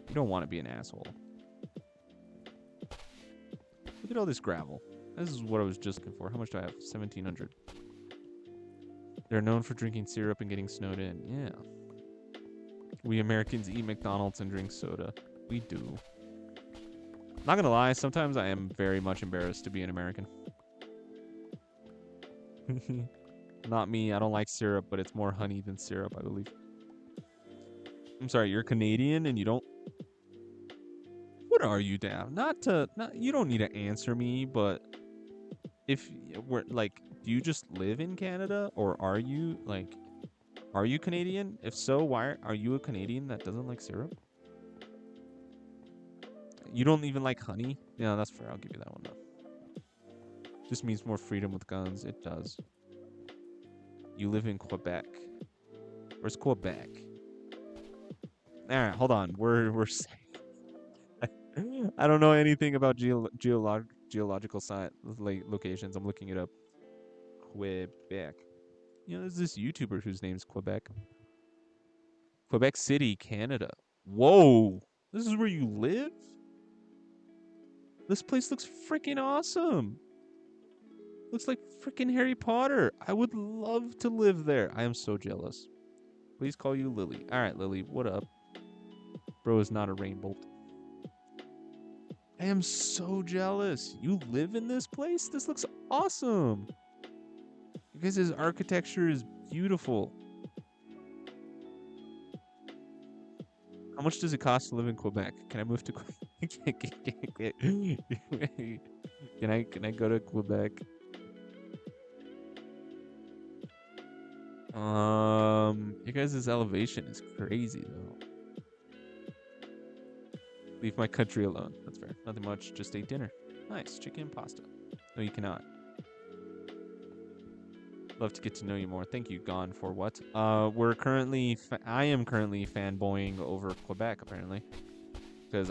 You don't want to be an asshole. Look at all this gravel. This is what I was just looking for. How much do I have? 1,700. They're known for drinking syrup and getting snowed in. Yeah. We Americans eat McDonald's and drink soda. We do. Not gonna lie, sometimes I am very much embarrassed to be an American. Not me, I don't like syrup, but it's more honey than syrup, I believe. I'm sorry, you're Canadian and you don't... What are you, Dan? You don't need to answer me, but if we're like, do you just live in Canada, or are you Canadian? If so, why are you a Canadian that doesn't like syrup? You don't even like honey? Yeah, that's fair. I'll give you that one, though. Just means more freedom with guns. It does. You live in Quebec. Where's Quebec? All right, hold on. We're I don't know anything about geological locations. I'm looking it up. Quebec. You know, there's this YouTuber whose name's Quebec. Quebec City, Canada. Whoa! This is where you live? This place looks freaking awesome. Looks like freaking Harry Potter. I would love to live there. I am so jealous. Please call you Lily. All right, Lily, what up? Bro is not a rainbow. I am so jealous. You live in this place? This looks awesome. You guys' architecture is beautiful. How much does it cost to live in Quebec? Can I move to Quebec? Can I go to Quebec? You guys' elevation is crazy though. Leave my country alone. That's fair. Nothing much. Just ate dinner. Nice. Chicken and pasta. No, you cannot. Love to get to know you more. Thank you, Gone, for what? I am currently fanboying over Quebec, apparently. Because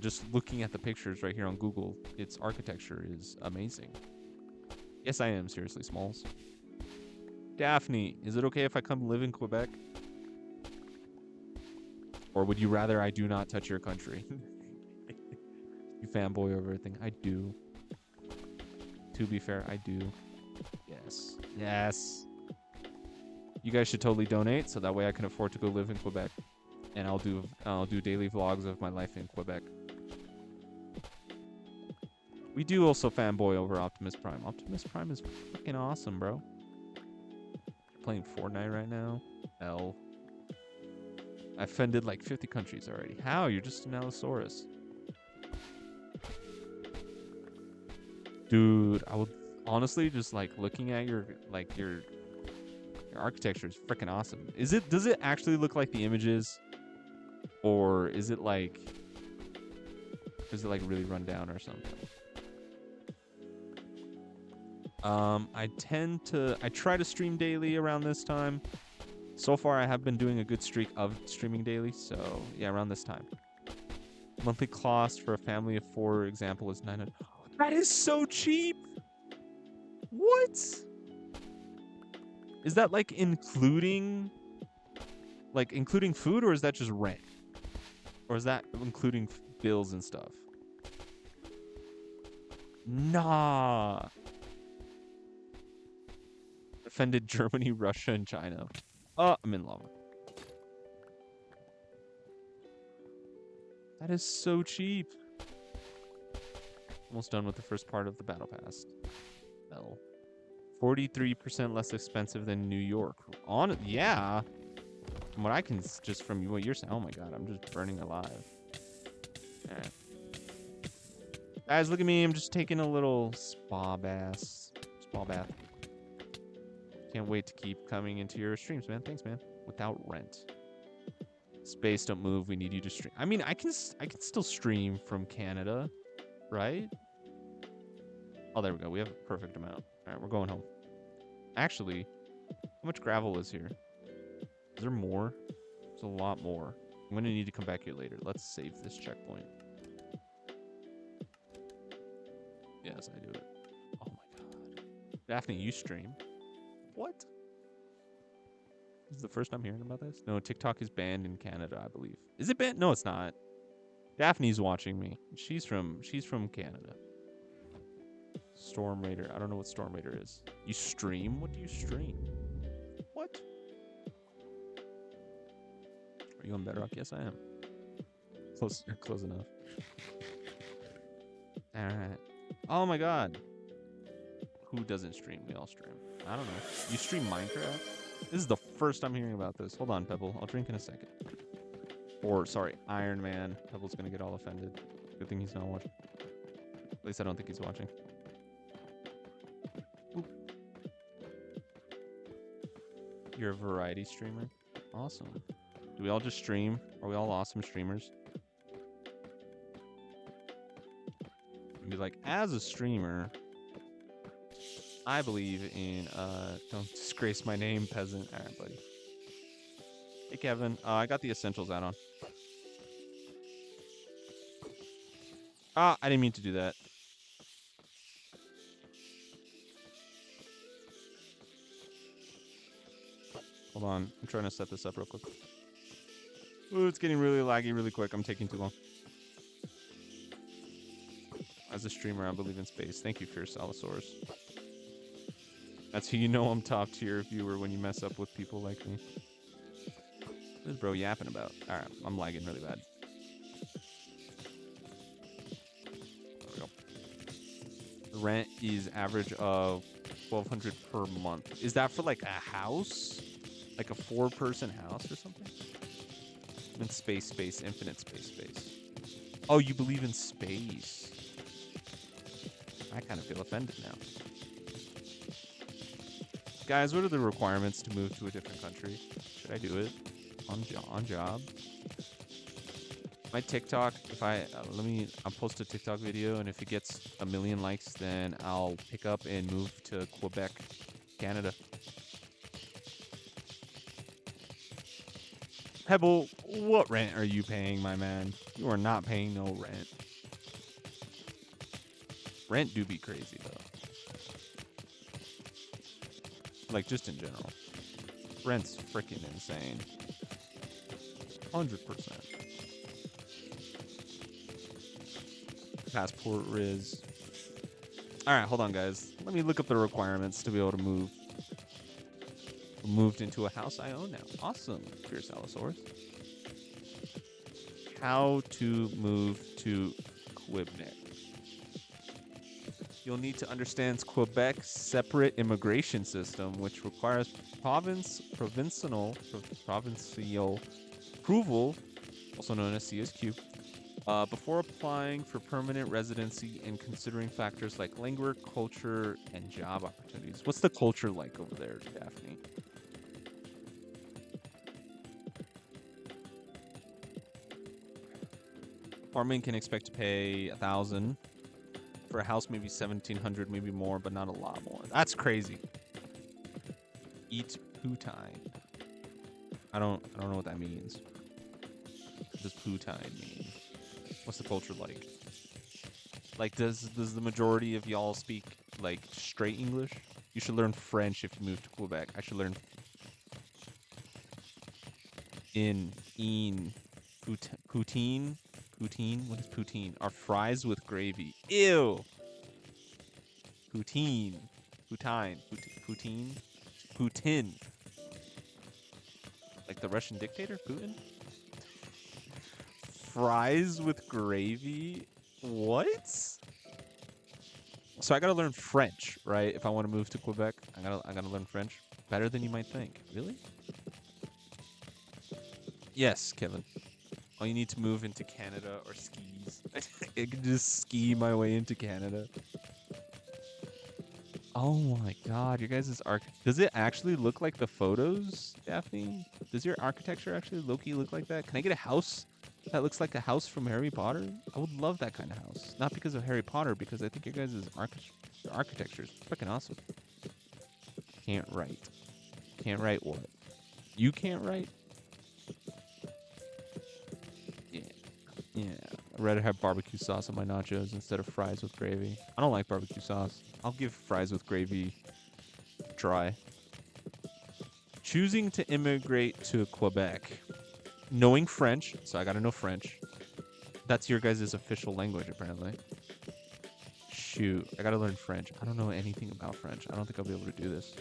just looking at the pictures right here on Google, its architecture is amazing. Yes, I am. Seriously, Smalls. Daphne, is it okay if I come live in Quebec? Or would you rather I do not touch your country? You fanboy over everything. I do. To be fair, I do. Yes. Yes. You guys should totally donate, so that way I can afford to go live in Quebec. And I'll do daily vlogs of my life in Quebec. We do also fanboy over Optimus Prime. Optimus Prime is fucking awesome, bro. You're playing Fortnite right now? L. I offended like 50 countries already. How? You're just an Allosaurus. Dude, I would honestly just like looking at your architecture is freaking awesome. Does it actually look like the images? Or is it like really run down or something? I try to stream daily around this time. So far, I have been doing a good streak of streaming daily. So yeah, around this time. Monthly cost for a family of 4, example, is 900. That is so cheap. What? Is that like including food, or is that just rent? Or is that including bills and stuff? Nah. Offended Germany, Russia, and China. I'm in lava. That is so cheap. Almost done with the first part of the battle pass. Well, 43% less expensive than New York. Yeah. From what I can just from what you're saying. Oh my god, I'm just burning alive. Alright. Guys, look at me. I'm just taking a little spa bath. Can't wait to keep coming into your streams, man. Thanks, man. Without rent. Space, don't move. We need you to stream. I mean, I can still stream from Canada, right? Oh, there we go. We have a perfect amount. All right, we're going home. Actually, how much gravel is here? Is there more? There's a lot more. I'm going to need to come back here later. Let's save this checkpoint. Yes, I do it. Oh my god. Daphne, you stream. What? This is the first time hearing about this? No, TikTok is banned in Canada, I believe. Is it banned? No, it's not. Daphne's watching me. She's from Canada. Storm Raider. I don't know what Storm Raider is. You stream? What do you stream? What? Are you on Bedrock? Yes, I am. Close enough. All right. Oh my god. Who doesn't stream? We all stream. I don't know. You stream Minecraft? This is the first I'm hearing about this. Hold on, Pebble. I'll drink in a second. Or, sorry, Iron Man. Pebble's gonna get all offended. Good thing he's not watching. At least I don't think he's watching. Oop. You're a variety streamer? Awesome. Do we all just stream? Are we all awesome streamers? Be like, as a streamer, I believe in don't disgrace my name, peasant. All right, buddy. Hey, Kevin. I got the essentials add-on. I didn't mean to do that. Hold on. I'm trying to set this up real quick. Ooh, it's getting really laggy really quick. I'm taking too long. As a streamer, I believe in space. Thank you, Fierce Allosaurus. That's who you know I'm top tier viewer when you mess up with people like me. What is bro yapping about? Alright, I'm lagging really bad. There we go. The rent is average of $1,200 per month. Is that for like a house? Like a 4-person house or something? In space, infinite space. Oh, you believe in space. I kind of feel offended now. Guys, what are the requirements to move to a different country? Should I do it on job? My TikTok, if I'll post a TikTok video, and if it gets 1 million likes, then I'll pick up and move to Quebec, Canada. Pebble, what rent are you paying, my man? You are not paying no rent. Rent do be crazy, though. Like, just in general. Rent's freaking insane. 100%. Passport Riz. Alright, hold on, guys. Let me look up the requirements to be able to move. Moved into a house I own now. Awesome, Fierce Allosaurus. How to move to Quebec. You'll need to understand Quebec's separate immigration system, which requires provincial approval, also known as CSQ, before applying for permanent residency and considering factors like language, culture, and job opportunities. What's the culture like over there, Daphne? Apartment can expect to pay 1,000 for a house, maybe 1,700, maybe more, but not a lot more. That's crazy. Eat poutine. I don't know what that means. What does poutine mean? What's the culture like? Like, does the majority of y'all speak like straight English? You should learn French if you move to Quebec. I should learn in poutine. Poutine. What is poutine? Are fries with gravy? Ew. Poutine. Poutine. Poutine. Putin. Like the Russian dictator, Putin. Fries with gravy. What? So I gotta learn French, right? If I want to move to Quebec, I gotta learn French. Better than you might think. Really? Yes, Kevin. Oh, you need to move into Canada or skis. I can just ski my way into Canada. Oh my god, your guys' arc. Does it actually look like the photos, Daphne? Does your architecture actually Loki look like that? Can I get a house that looks like a house from Harry Potter? I would love that kind of house. Not because of Harry Potter, because I think your guys' architecture is freaking awesome. Can't write. Can't write what? You can't write? Yeah. Yeah. I'd rather have barbecue sauce on my nachos instead of fries with gravy. I don't like barbecue sauce. I'll give fries with gravy try. Choosing to immigrate to Quebec. Knowing French, so I gotta know French. That's your guys' official language, apparently. Shoot, I gotta learn French. I don't know anything about French. I don't think I'll be able to do this.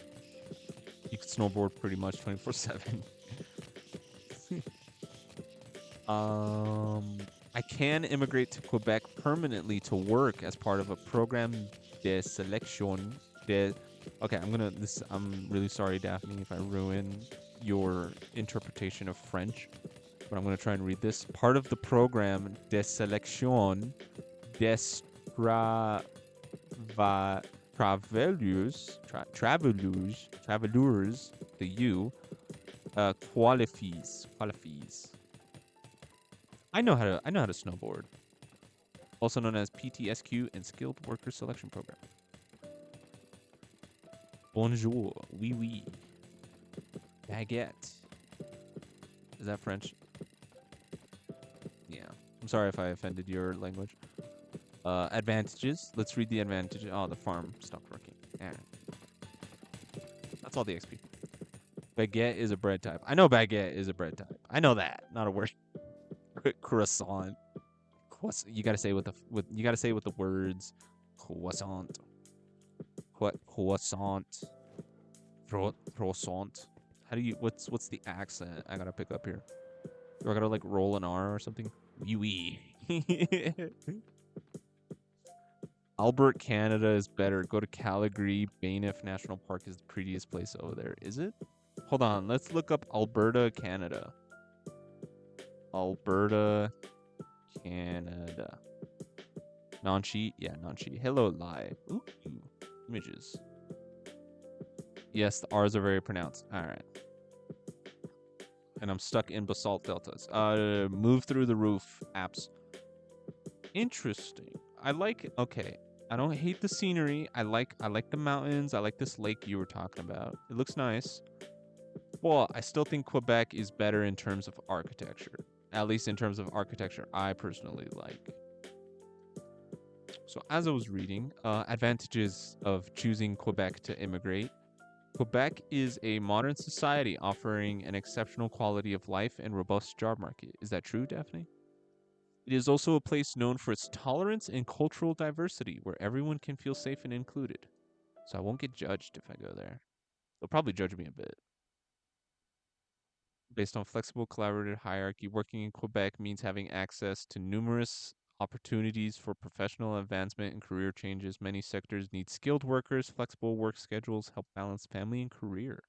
You can snowboard pretty much 24/7. I can immigrate to Quebec permanently to work as part of a program de sélection. Okay, I'm really sorry, Daphne, if I ruin your interpretation of French, but I'm gonna try and read this. Part of the program de sélection des travelers, the U, qualifies. I know how to snowboard, also known as PTSQ and Skilled Worker Selection Program. Bonjour, oui oui, baguette. Is that French? Yeah. I'm sorry if I offended your language. Advantages. Let's read the advantages. Oh, the farm stopped working. Yeah. That's all the XP. Baguette is a bread type. I know baguette is a bread type. I know that. Not a word. Croissant. You gotta say you gotta say with the words croissant. Croissant. Croissant. How do you what's the accent I gotta pick up here? Do I gotta like roll an R or something? Oui oui. Albert, Canada is better. Go to Calgary. Banff National Park is the prettiest place over there. Is it? Hold on. Let's look up Alberta, Canada. Alberta, Canada. Non-cheat? Yeah, non-cheat. Hello, live. Ooh, images. Yes, the R's are very pronounced. All right. And I'm stuck in basalt deltas. Move through the roof apps. Interesting. Okay. I don't hate the scenery. I like the mountains. I like this lake you were talking about. It looks nice. Well, I still think Quebec is better in terms of architecture. At least in terms of architecture I personally like. So as I was reading, advantages of choosing Quebec to immigrate. Quebec is a modern society offering an exceptional quality of life and robust job market. Is that true, Daphne? It is also a place known for its tolerance and cultural diversity, where everyone can feel safe and included. So I won't get judged if I go there. They'll probably judge me a bit. Based on flexible collaborative hierarchy, working in Quebec means having access to numerous opportunities for professional advancement and career changes. Many sectors need skilled workers, flexible work schedules help balance family and career.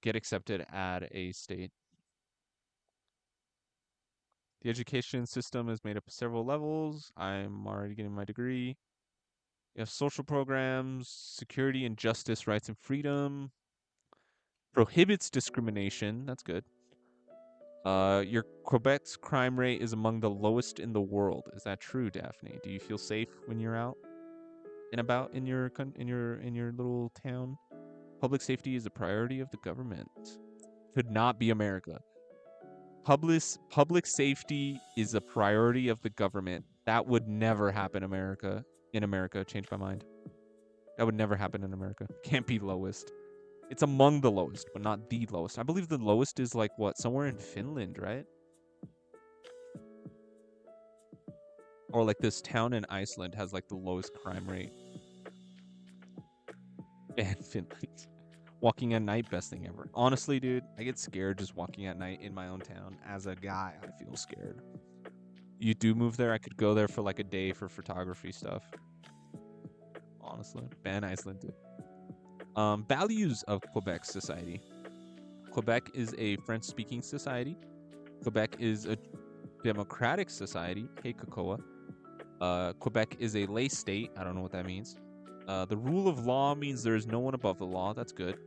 Get accepted at a state. The education system is made up of several levels. I'm already getting my degree. You have social programs, security and justice, rights and freedom. Prohibits discrimination. That's good. Your Quebec's crime rate is among the lowest in the world. Is that true, Daphne? Do you feel safe when you're out and about in your in your little town? Public safety is a priority of the government. Could not be America. Public safety is a priority of the government. That would never happen America in America. Change my mind. That would never happen in America. Can't be lowest. It's among the lowest, but not the lowest. I believe the lowest is like what? Somewhere in Finland, right? Or like this town in Iceland has like the lowest crime rate. And Finland. Walking at night, best thing ever. Honestly, dude, I get scared just walking at night in my own town. As a guy, I feel scared. You do move there, I could go there for like a day for photography stuff. Honestly, ban Iceland, dude. Values of Quebec society. Quebec is a French-speaking society. Quebec is a democratic society. Hey, Cocoa. Quebec is a lay state. I don't know what that means. The rule of law means there is no one above the law. That's good.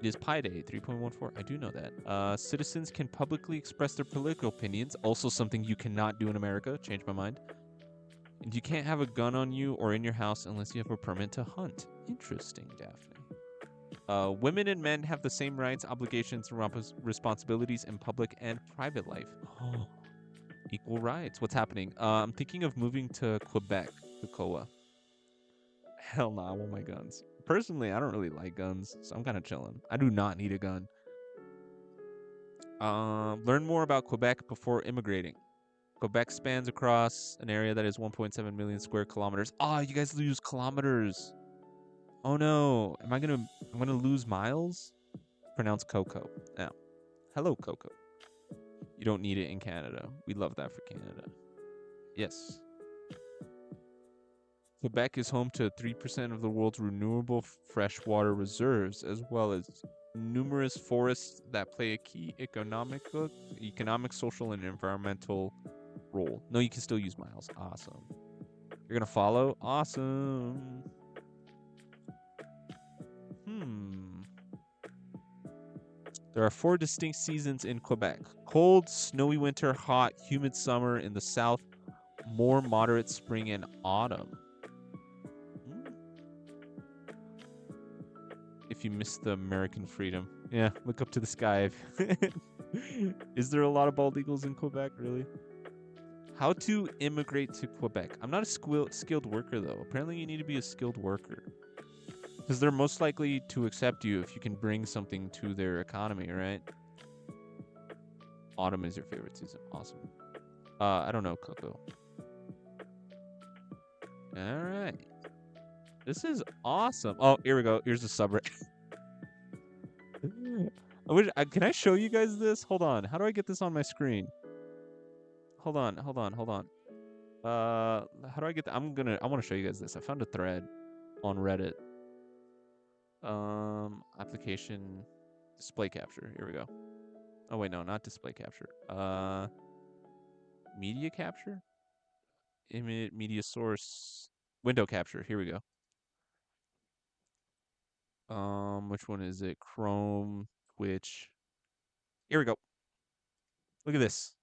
It is Pi Day 3.14. I do know that. Citizens can publicly express their political opinions. Also something you cannot do in America. Change my mind. And you can't have a gun on you or in your house unless you have a permit to hunt. Interesting, Daphne. Women and men have the same rights, obligations, and responsibilities in public and private life. Oh, equal rights. What's happening? I'm thinking of moving to Quebec, Cocoa. Hell nah, I want my guns. Personally, I don't really like guns, so I'm kind of chilling. I do not need a gun. Learn more about Quebec before immigrating. Quebec spans across an area that is 1.7 million square kilometers. Ah, you guys lose kilometers. Oh no, I'm gonna lose miles? Pronounce Coco. Now, hello, Coco. You don't need it in Canada. We love that for Canada. Yes. Quebec is home to 3% of the world's renewable freshwater reserves, as well as numerous forests that play a key economic, social, and environmental role. No, you can still use miles. Awesome. You're gonna follow? Awesome. There are 4 distinct seasons in Quebec. Cold, snowy winter, hot, humid summer in the south, more moderate spring and autumn. If you miss the American freedom. Yeah, look up to the sky. Is there a lot of bald eagles in Quebec, really? How to immigrate to Quebec. I'm not a skilled worker, though. Apparently, you need to be a skilled worker. Because they're most likely to accept you if you can bring something to their economy, right? Autumn is your favorite season. Awesome. I don't know, Coco. All right. This is awesome. Oh, here we go. Here's the subreddit. Can I show you guys this? Hold on. How do I get this on my screen? Hold on. How do I get I want to show you guys this. I found a thread on Reddit. Application display capture. Here we go. Oh wait, no, not display capture. Media capture? Image media source window capture. Here we go. Which one is it? Chrome, Twitch. Here we go. Look at this.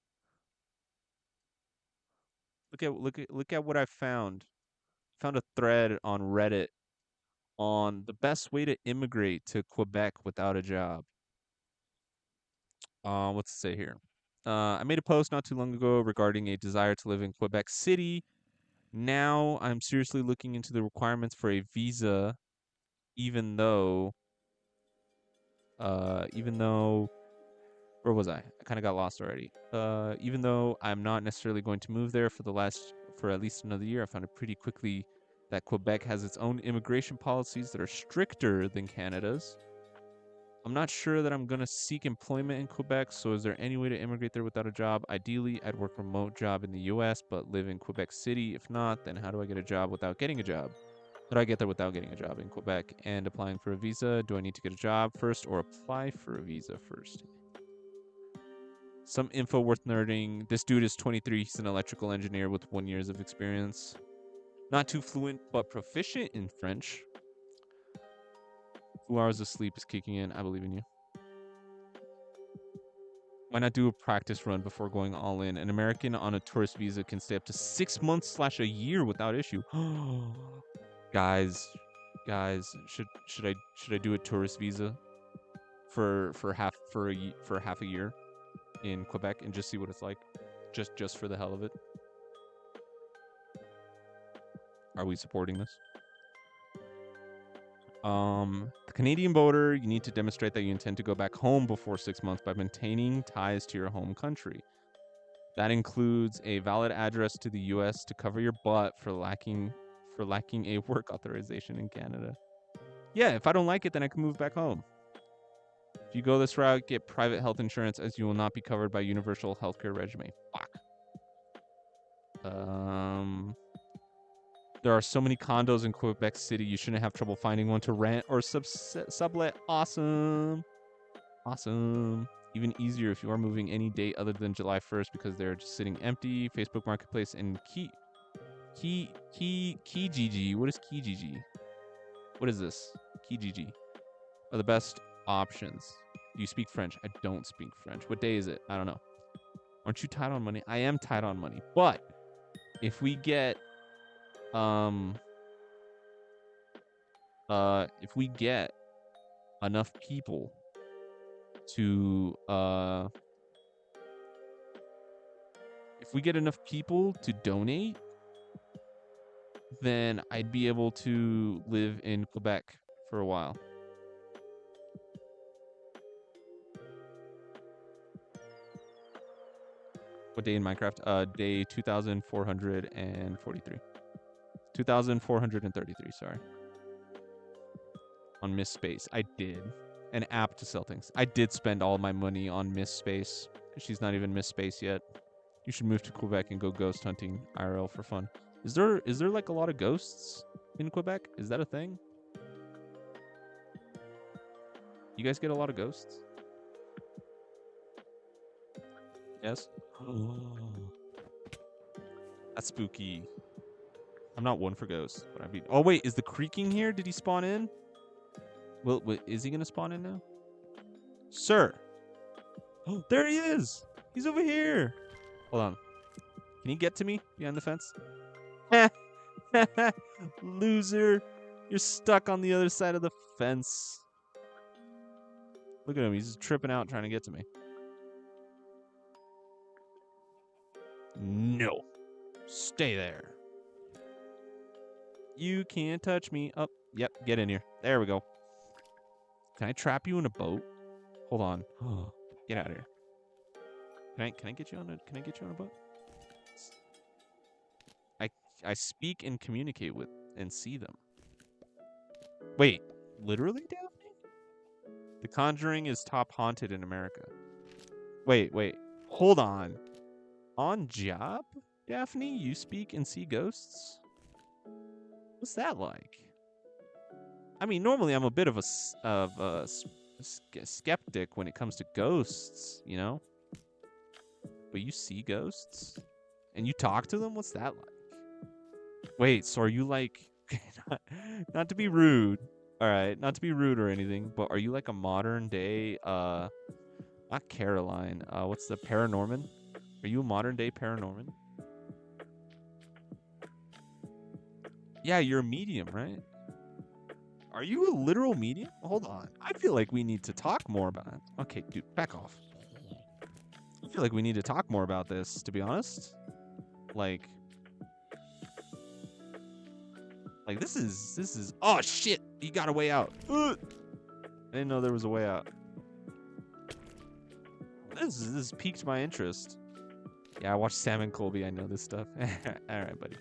Look at what I found. Found a thread on Reddit on the best way to immigrate to Quebec without a job. What's it say here? I made a post not too long ago regarding a desire to live in Quebec City. Now I'm seriously looking into the requirements for a visa, even though, where was I? I kind of got lost already. Even though I'm not necessarily going to move there for at least another year, I found it pretty quickly that Quebec has its own immigration policies that are stricter than Canada's. I'm not sure that I'm going to seek employment in Quebec, so is there any way to immigrate there without a job? Ideally, I'd work a remote job in the US, but live in Quebec City. If not, then how do I get a job without getting a job? How do I get there without getting a job in Quebec and applying for a visa? Do I need to get a job first or apply for a visa first? Some info worth nerding. This dude is 23. He's an electrical engineer with 1 year of experience. Not too fluent, but proficient in French. 2 hours of sleep is kicking in. I believe in you. Why not do a practice run before going all in? An American on a tourist visa can stay up to 6 months / a year without issue. Guys, should I do a tourist visa for half a year in Quebec and just see what it's like, just for the hell of it? Are we supporting this? The Canadian border, you need to demonstrate that you intend to go back home before 6 months by maintaining ties to your home country. That includes a valid address to the U.S. to cover your butt for lacking a work authorization in Canada. Yeah, if I don't like it, then I can move back home. If you go this route, get private health insurance, as you will not be covered by universal healthcare regime. Fuck. There are so many condos in Quebec City, you shouldn't have trouble finding one to rent or sublet. Awesome. Awesome. Even easier if you are moving any date other than July 1st because they're just sitting empty. Facebook Marketplace and Kijiji. What is Kijiji? What is this? Kijiji are the best options. Do you speak French? I don't speak French. What day is it? I don't know. Aren't you tight on money? I am tight on money. But if we get enough people to donate, then I'd be able to live in Quebec for a while. What day in Minecraft? Day 2443. 2433, sorry. On Miss Space. I did. An app to sell things. I did spend all my money on Miss Space. She's not even Miss Space yet. You should move to Quebec and go ghost hunting IRL for fun. Is there like a lot of ghosts in Quebec? Is that a thing? You guys get a lot of ghosts? Yes? That's spooky. I'm not one for ghosts, but I'd be... Oh, wait, is the creaking here? Did he spawn in? Well, wait, is he going to spawn in now? Sir! Oh, there he is! He's over here! Hold on. Can he get to me behind the fence? Loser! You're stuck on the other side of the fence. Look at him. He's just tripping out trying to get to me. No. Stay there. You can't touch me. Oh, yep. Get in here. There we go. Can I trap you in a boat? Hold on. Get out of here. Can I get you on a boat? I speak and communicate with and see them. Wait, literally, Daphne? The Conjuring is top haunted in America. Wait. Hold on. On job, Daphne, you speak and see ghosts? What's that like? I mean, normally I'm a bit of a skeptic when it comes to ghosts, you know? But you see ghosts? And you talk to them? What's that like? Wait, so are you like... not to be rude, alright? Not to be rude or anything, but are you like a modern day, not Caroline, what's the Paranorman? Are you a modern day Paranorman? Yeah, you're a medium, right? Are you a literal medium? Hold on. I feel like we need to talk more about it. Okay, dude, back off. I feel like we need to talk more about this, to be honest. Like this is oh shit, you got a way out. I didn't know there was a way out. This piqued my interest. Yeah, I watched Sam and Colby. I know this stuff. All right, buddy.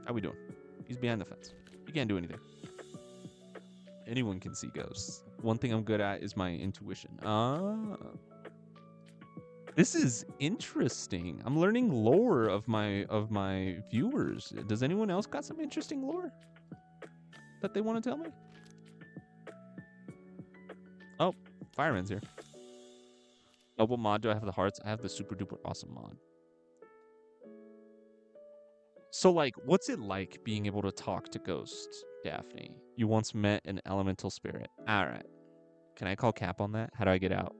How we doing? He's behind the fence. You can't do anything. Anyone can see ghosts. One thing I'm good at is my intuition. This is interesting. I'm learning lore of my viewers. Does anyone else got some interesting lore that they want to tell me? Oh, Fireman's here. Double mod, do I have the hearts? I have the super duper awesome mod. So, like, what's it like being able to talk to ghosts, Daphne? You once met an elemental spirit. All right. Can I call cap on that? How do I get out?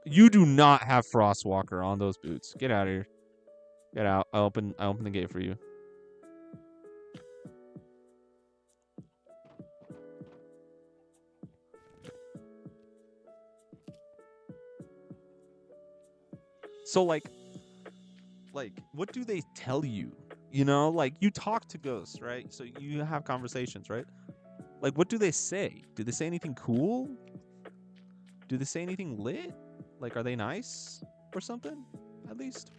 You do not have Frostwalker on those boots. Get out of here. Get out. I open the gate for you. So like what do they tell you? You know, like you talk to ghosts, right? So you have conversations, right? Like what do they say? Do they say anything cool? Do they say anything lit? Like are they nice or something? At least.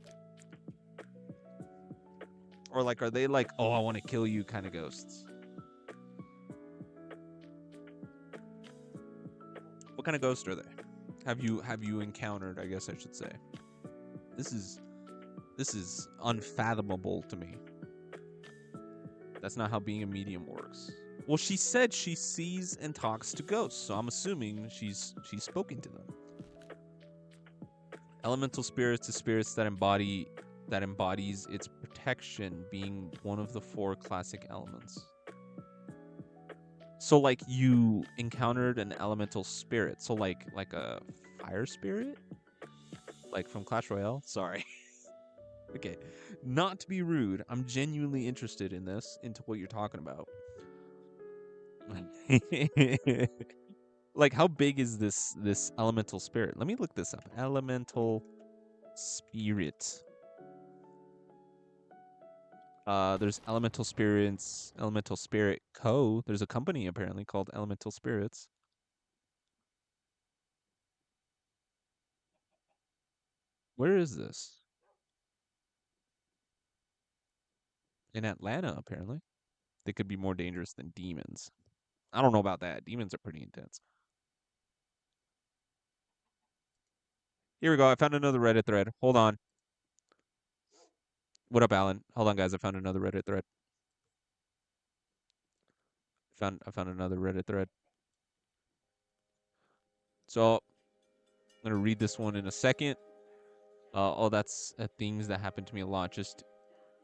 Or like are they like, "Oh, I want to kill you" kind of ghosts? What kind of ghost are they? Have you encountered, I guess I should say. This is unfathomable to me. That's not how being a medium works. Well, she said she sees and talks to ghosts, so I'm assuming she's spoken to them. Elemental spirits is spirits that embodies its protection, being one of the 4 classic elements. So like you encountered an elemental spirit, so like a fire spirit? Like from Clash Royale? Sorry. Okay. Not to be rude, I'm genuinely interested in this, into what you're talking about. Like how big is this elemental spirit? Let me look this up. Elemental spirit. There's Elemental Spirits, Elemental Spirit Co. There's a company apparently called Elemental Spirits. Where is this? In Atlanta, apparently. They could be more dangerous than demons. I don't know about that. Demons are pretty intense. Here we go. I found another Reddit thread. Hold on. What up, Alan? Hold on, guys. I found another Reddit thread. I found another Reddit thread. So I'm gonna read this one in a second. Oh, that's things that happen to me a lot. Just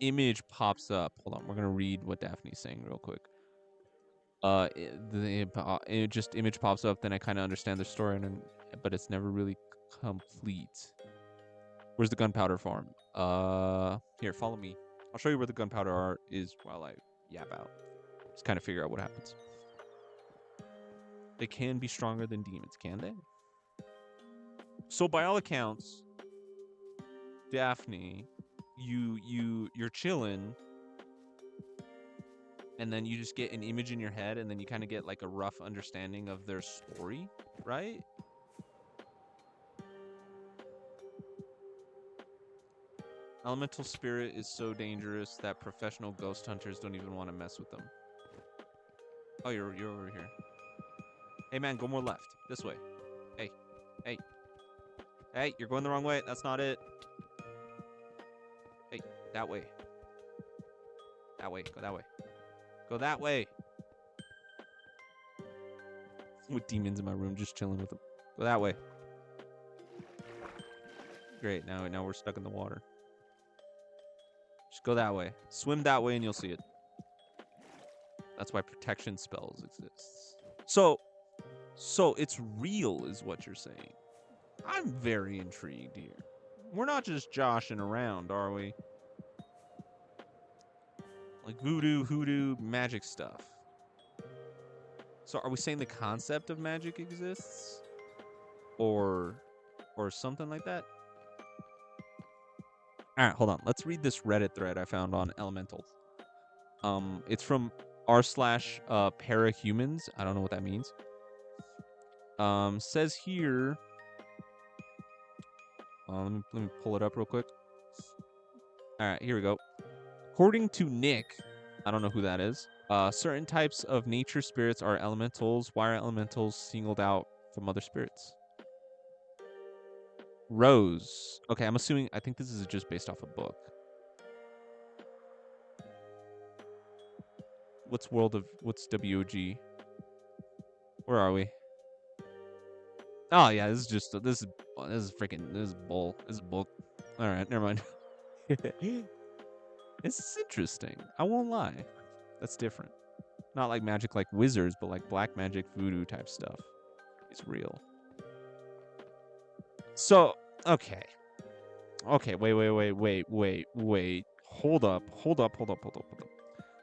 image pops up. Hold on. We're gonna read what Daphne's saying real quick. It just image pops up. Then I kind of understand the story, but it's never really complete. Where's the gunpowder farm? Here, follow me. I'll show you where the gunpowder is while I yap out. Just kind of figure out what happens. They can be stronger than demons, can they? So by all accounts, Daphne, you're chilling, and then you just get an image in your head, and then you kind of get like a rough understanding of their story, right? Elemental spirit is so dangerous that professional ghost hunters don't even want to mess with them. Oh, you're over here. Hey man, go more left. This way. Hey. Hey. Hey, you're going the wrong way. That's not it. Hey, that way. That way. Go that way. Go that way. With demons in my room, just chilling with them. Go that way. Great. Now we're stuck in the water. Just go that way. Swim that way and you'll see it. That's why protection spells exist. So it's real is what you're saying. I'm very intrigued here. We're not just joshing around, are we? Like voodoo, hoodoo, magic stuff. So are we saying the concept of magic exists? Or something like that? All right, hold on. Let's read this Reddit thread I found on Elemental. It's from r/parahumans. I don't know what that means. Says here. Let me pull it up real quick. All right, here we go. According to Nick, I don't know who that is. Certain types of nature spirits are elementals. Why are elementals singled out from other spirits? Rose. Okay, I'm assuming. I think this is just based off a book. what's WOG? Where are we? Oh yeah, this is freaking this is bull. This is book. All right, never mind. This is interesting. I won't lie. That's different. Not like magic like wizards, but like black magic voodoo type stuff. It's real. So, okay. Okay, wait. Hold up.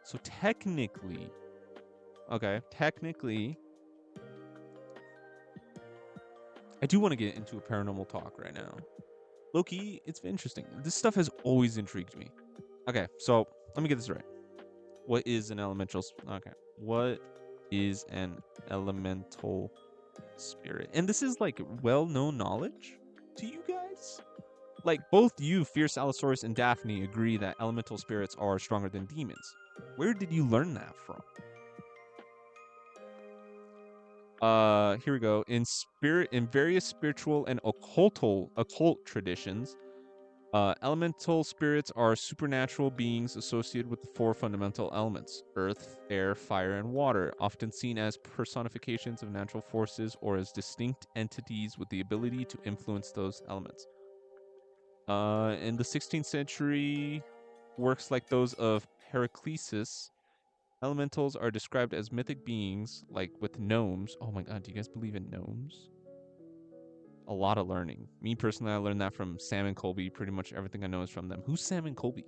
So technically, I do want to get into a paranormal talk right now. Loki, it's interesting. This stuff has always intrigued me. Okay, so let me get this right. What is an elemental? Okay, what is an elemental spirit? And this is like well-known knowledge to you guys. Like both you, Fierce Allosaurus, and Daphne agree that elemental spirits are stronger than demons. Where did you learn that from? Here we go. In various spiritual and occult traditions, elemental spirits are supernatural beings associated with the four fundamental elements: earth, air, fire, and water, often seen as personifications of natural forces or as distinct entities with the ability to influence those elements. In the 16th century, works like those of Heraclitus, elementals are described as mythic beings, like with gnomes. Oh my god, do you guys believe in gnomes? A lot of learning. Me personally, I learned that from Sam and Colby. Pretty much everything I know is from them. Who's Sam and Colby?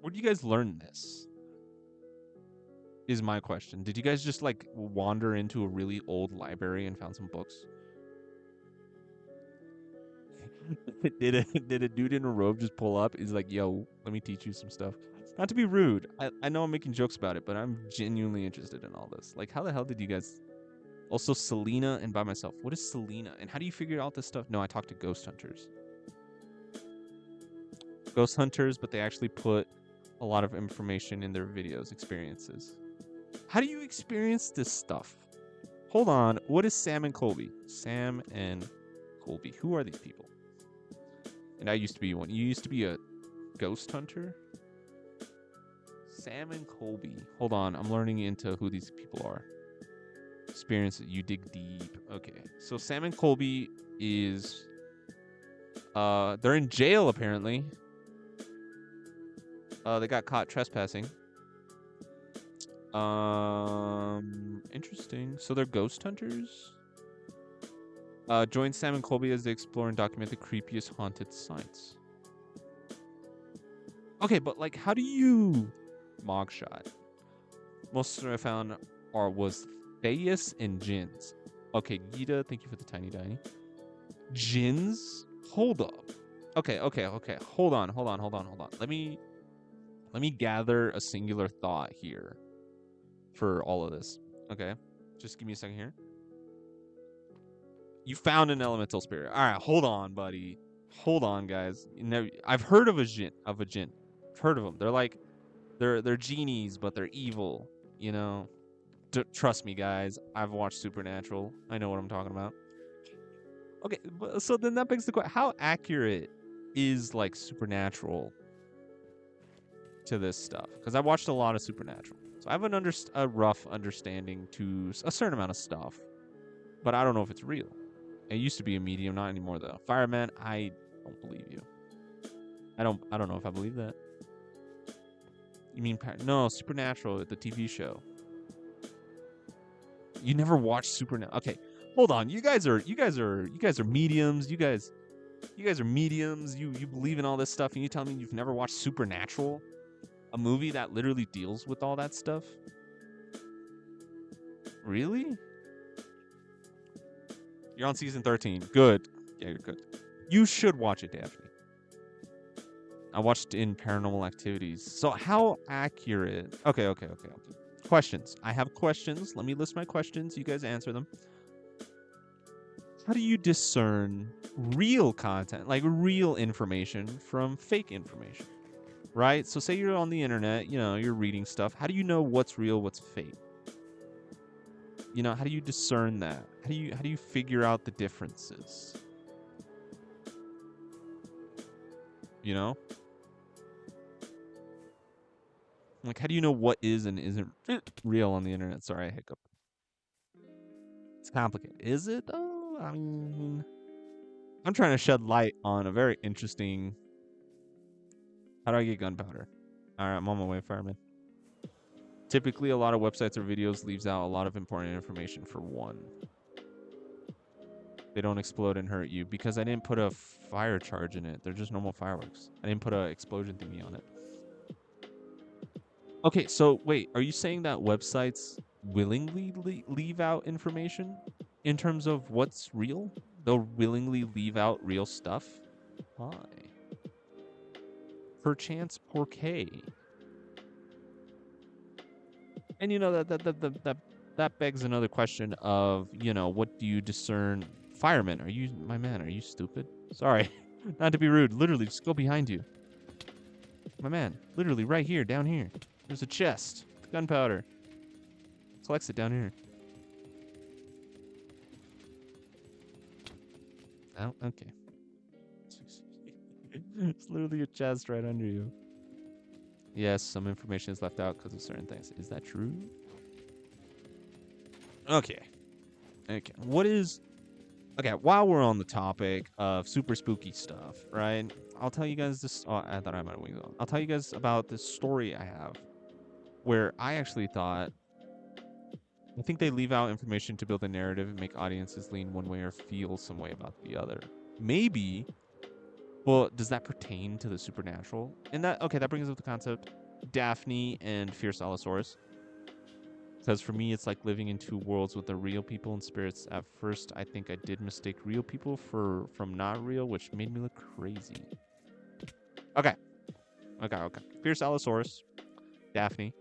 Where do you guys learn this? Is my question. Did you guys just like wander into a really old library and found some books? did a dude in a robe just pull up? He's like, yo, let me teach you some stuff. Not to be rude. I know I'm making jokes about it, but I'm genuinely interested in all this. Like, how the hell did you guys... Also, Selena and By Myself. What is Selena? And how do you figure out this stuff? No, I talked to ghost hunters. Ghost hunters, but they actually put a lot of information in their videos, experiences. How do you experience this stuff? Hold on. What is Sam and Colby? Sam and Colby. Who are these people? And I used to be one. You used to be a ghost hunter? Sam and Colby. Hold on. I'm learning into who these people are. Experience it. You dig deep. Okay. So Sam and Colby is... they're in jail, apparently. They got caught trespassing. Interesting. So they're ghost hunters? Join Sam and Colby as they explore and document the creepiest haunted sites. Okay, but like, how do you... Mogshot. Most I found was Thais and Jins. Okay, Gita, thank you for the tiny diny. Jins? Hold up. Okay. Hold on. Let me gather a singular thought here for all of this. Okay, just give me a second here. You found an elemental spirit. All right, hold on, buddy. Hold on, guys. I've heard of a jinn. I've heard of them. They're like, they're genies, but they're evil. You know. Trust me, guys. I've watched Supernatural. I know what I'm talking about. Okay, so then that begs the question: how accurate is like Supernatural to this stuff? Because I watched a lot of Supernatural, so I have a rough understanding to a certain amount of stuff, but I don't know if it's real. It used to be a medium, not anymore though. Fireman, I don't believe you. I don't know if I believe that. You mean no Supernatural, the TV show? You never watched Supernatural? Okay, hold on. You guys are mediums. You guys are mediums. You believe in all this stuff, and you tell me you've never watched Supernatural, a movie that literally deals with all that stuff? Really? You're on season 13. Good. Yeah, you're good. You should watch it, Daphne. I watched in Paranormal Activities. So how accurate? Okay. Questions. I have questions. Let me list my questions. You guys answer them. How do you discern real content, like real information, from fake information? Right? So say you're on the internet, you're reading stuff. How do you know what's real, what's fake? How do you discern that? How do you figure out the differences? Like, how do you know what is and isn't real on the internet? Sorry, I hiccup. It's complicated. Is it though? I mean, I'm trying to shed light on a very interesting. How do I get gunpowder? All right, I'm on my way, fireman. Typically, a lot of websites or videos leaves out a lot of important information for one. They don't explode and hurt you because I didn't put a fire charge in it. They're just normal fireworks. I didn't put a explosion thingy on it. Okay, so wait, are you saying that websites willingly leave out information in terms of what's real? They'll willingly leave out real stuff? Why? Perchance Porqué. And you know that begs another question of, you know, what do you discern? Firemen, are you, my man, are you stupid? Sorry, not to be rude. Literally, just go behind you. My man, literally right here, down here. There's a chest. Gunpowder. Collects it down here. Oh, okay. It's literally a chest right under you. Yes, some information is left out because of certain things. Is that true? Okay. Okay. What is... Okay, while we're on the topic of super spooky stuff, right? I'll tell you guys this... Oh, I thought I might have wings on. I'll tell you guys about this story I have where I actually thought... I think they leave out information to build a narrative and make audiences lean one way or feel some way about the other. Maybe... Well, does that pertain to the supernatural? And that... Okay, that brings up the concept. Daphne and Fierce Allosaurus. Because for me, it's like living in two worlds with the real people and spirits. At first, I think I did mistake real people from not real, which made me look crazy. Okay. Fierce Allosaurus, Daphne.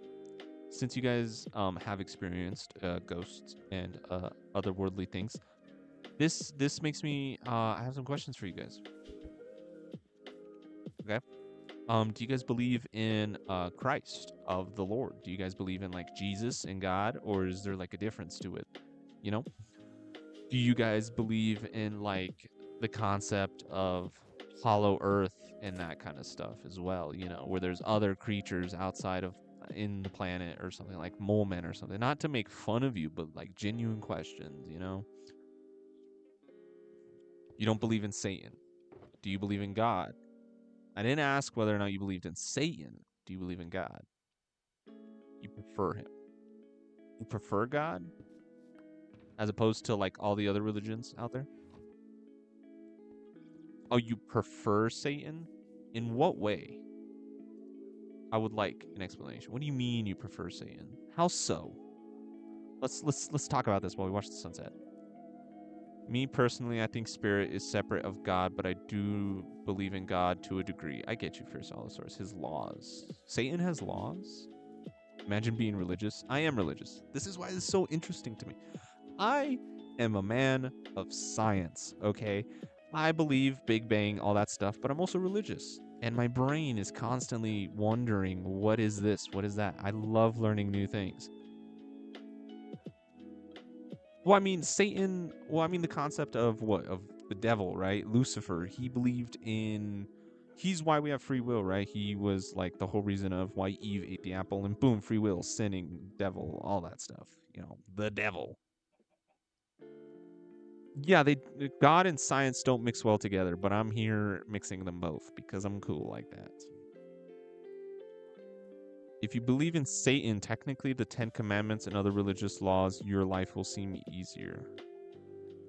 Since you guys have experienced ghosts and otherworldly things, this makes me I have some questions for you guys. Okay. Do you guys believe in Christ of the Lord? Do you guys believe in like Jesus and God, or is there like a difference to it? You know? Do you guys believe in like the concept of hollow earth and that kind of stuff as well, you know, where there's other creatures outside of in the planet or something like mole men or something? Not to make fun of you, but like genuine questions, you know? You don't believe in Satan. Do you believe in God? I didn't ask whether or not you believed in Satan. Do you believe in God? You prefer him. You prefer God as opposed to like all the other religions out there? Oh, you prefer Satan? In what way? I would like an explanation. What do you mean you prefer Satan? How so? Let's talk about this while we watch the sunset. Me personally, I think spirit is separate of God, but I do believe in God to a degree. I get you, Fierce Allosaurus. His laws. Satan has laws? Imagine being religious. I am religious. This is why this is so interesting to me. I am a man of science, okay? I believe Big Bang, all that stuff, but I'm also religious. And my brain is constantly wondering, what is this? What is that? I love learning new things. Well, I mean, Satan, well, I mean, the concept of what? Of the devil, right? Lucifer, he believed in, he's why we have free will, right? He was like the whole reason of why Eve ate the apple and boom, free will, sinning, devil, all that stuff. You know, the devil. Yeah, God and science don't mix well together, but I'm here mixing them both because I'm cool like that. If you believe in Satan, technically the 10 Commandments and other religious laws, your life will seem easier.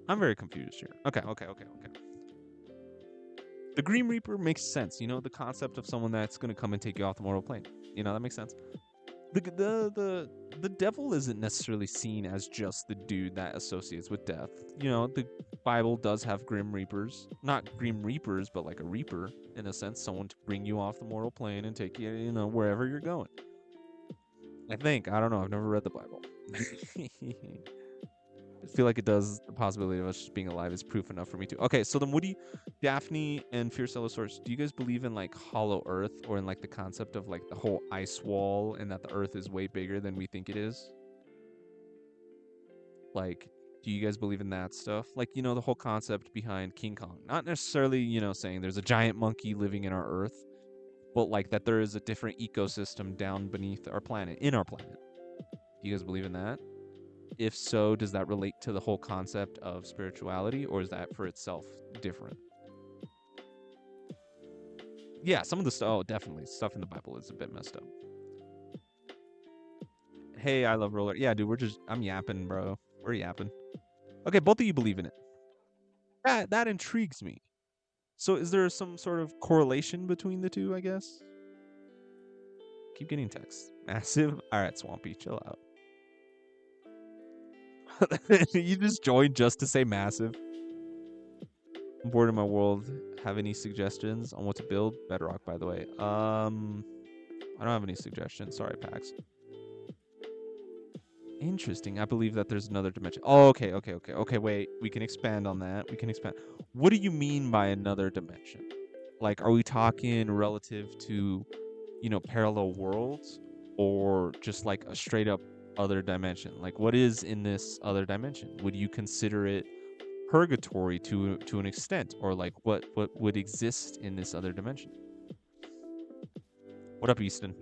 I'm very confused here. Okay. The Grim Reaper makes sense. You know, the concept of someone that's going to come and take you off the mortal plane. You know, that makes sense. The devil isn't necessarily seen as just the dude that associates with death. You know, the Bible does have Grim Reapers. Not Grim Reapers, but like a Reaper, in a sense. Someone to bring you off the mortal plane and take you, you know, wherever you're going. I think. I don't know. I've never read the Bible. I feel like it does. The possibility of us just being alive is proof enough for me to. Okay, so then Woody, Daphne, and Fierce Allosaurus, do you guys believe in like hollow earth or in like the concept of like the whole ice wall and that the earth is way bigger than we think it is? Like, do you guys believe in that stuff? Like, you know, the whole concept behind King Kong. Not necessarily, you know, saying there's a giant monkey living in our earth, but like that there is a different ecosystem down beneath our planet, in our planet. Do you guys believe in that? If so, does that relate to the whole concept of spirituality, or is that for itself different? Yeah, some of the stuff, oh, definitely. Stuff in the Bible is a bit messed up. Hey, I love roller. Yeah, dude, I'm yapping, bro. We're yapping. Okay, both of you believe in it. That intrigues me. So is there some sort of correlation between the two, I guess? Keep getting texts. Massive? Alright, Swampy, chill out. You just joined just to say massive. I'm bored in my world. Have any suggestions on what to build? Bedrock, by the way. I don't have any suggestions. Sorry, Pax. Interesting. I believe that there's another dimension. Oh, okay. Okay, wait. We can expand on that. We can expand. What do you mean by another dimension? Like, are we talking relative to, parallel worlds, or just like a straight up other dimension? Like, what is in this other dimension? Would you consider it purgatory to an extent, or like what would exist in this other dimension? What up, Easton?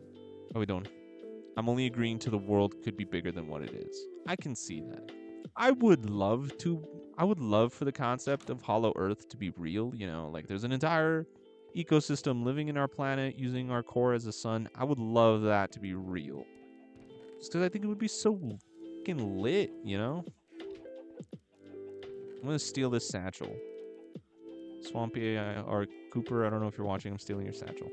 How we doing? I'm only agreeing to the world could be bigger than what it is. I can see that. I would love for the concept of Hollow Earth to be real, like there's an entire ecosystem living in our planet using our core as a sun. I would love that to be real. Just because I think it would be so fucking lit, I'm gonna steal this satchel. Swampy or Cooper, I don't know if you're watching, I'm stealing your satchel.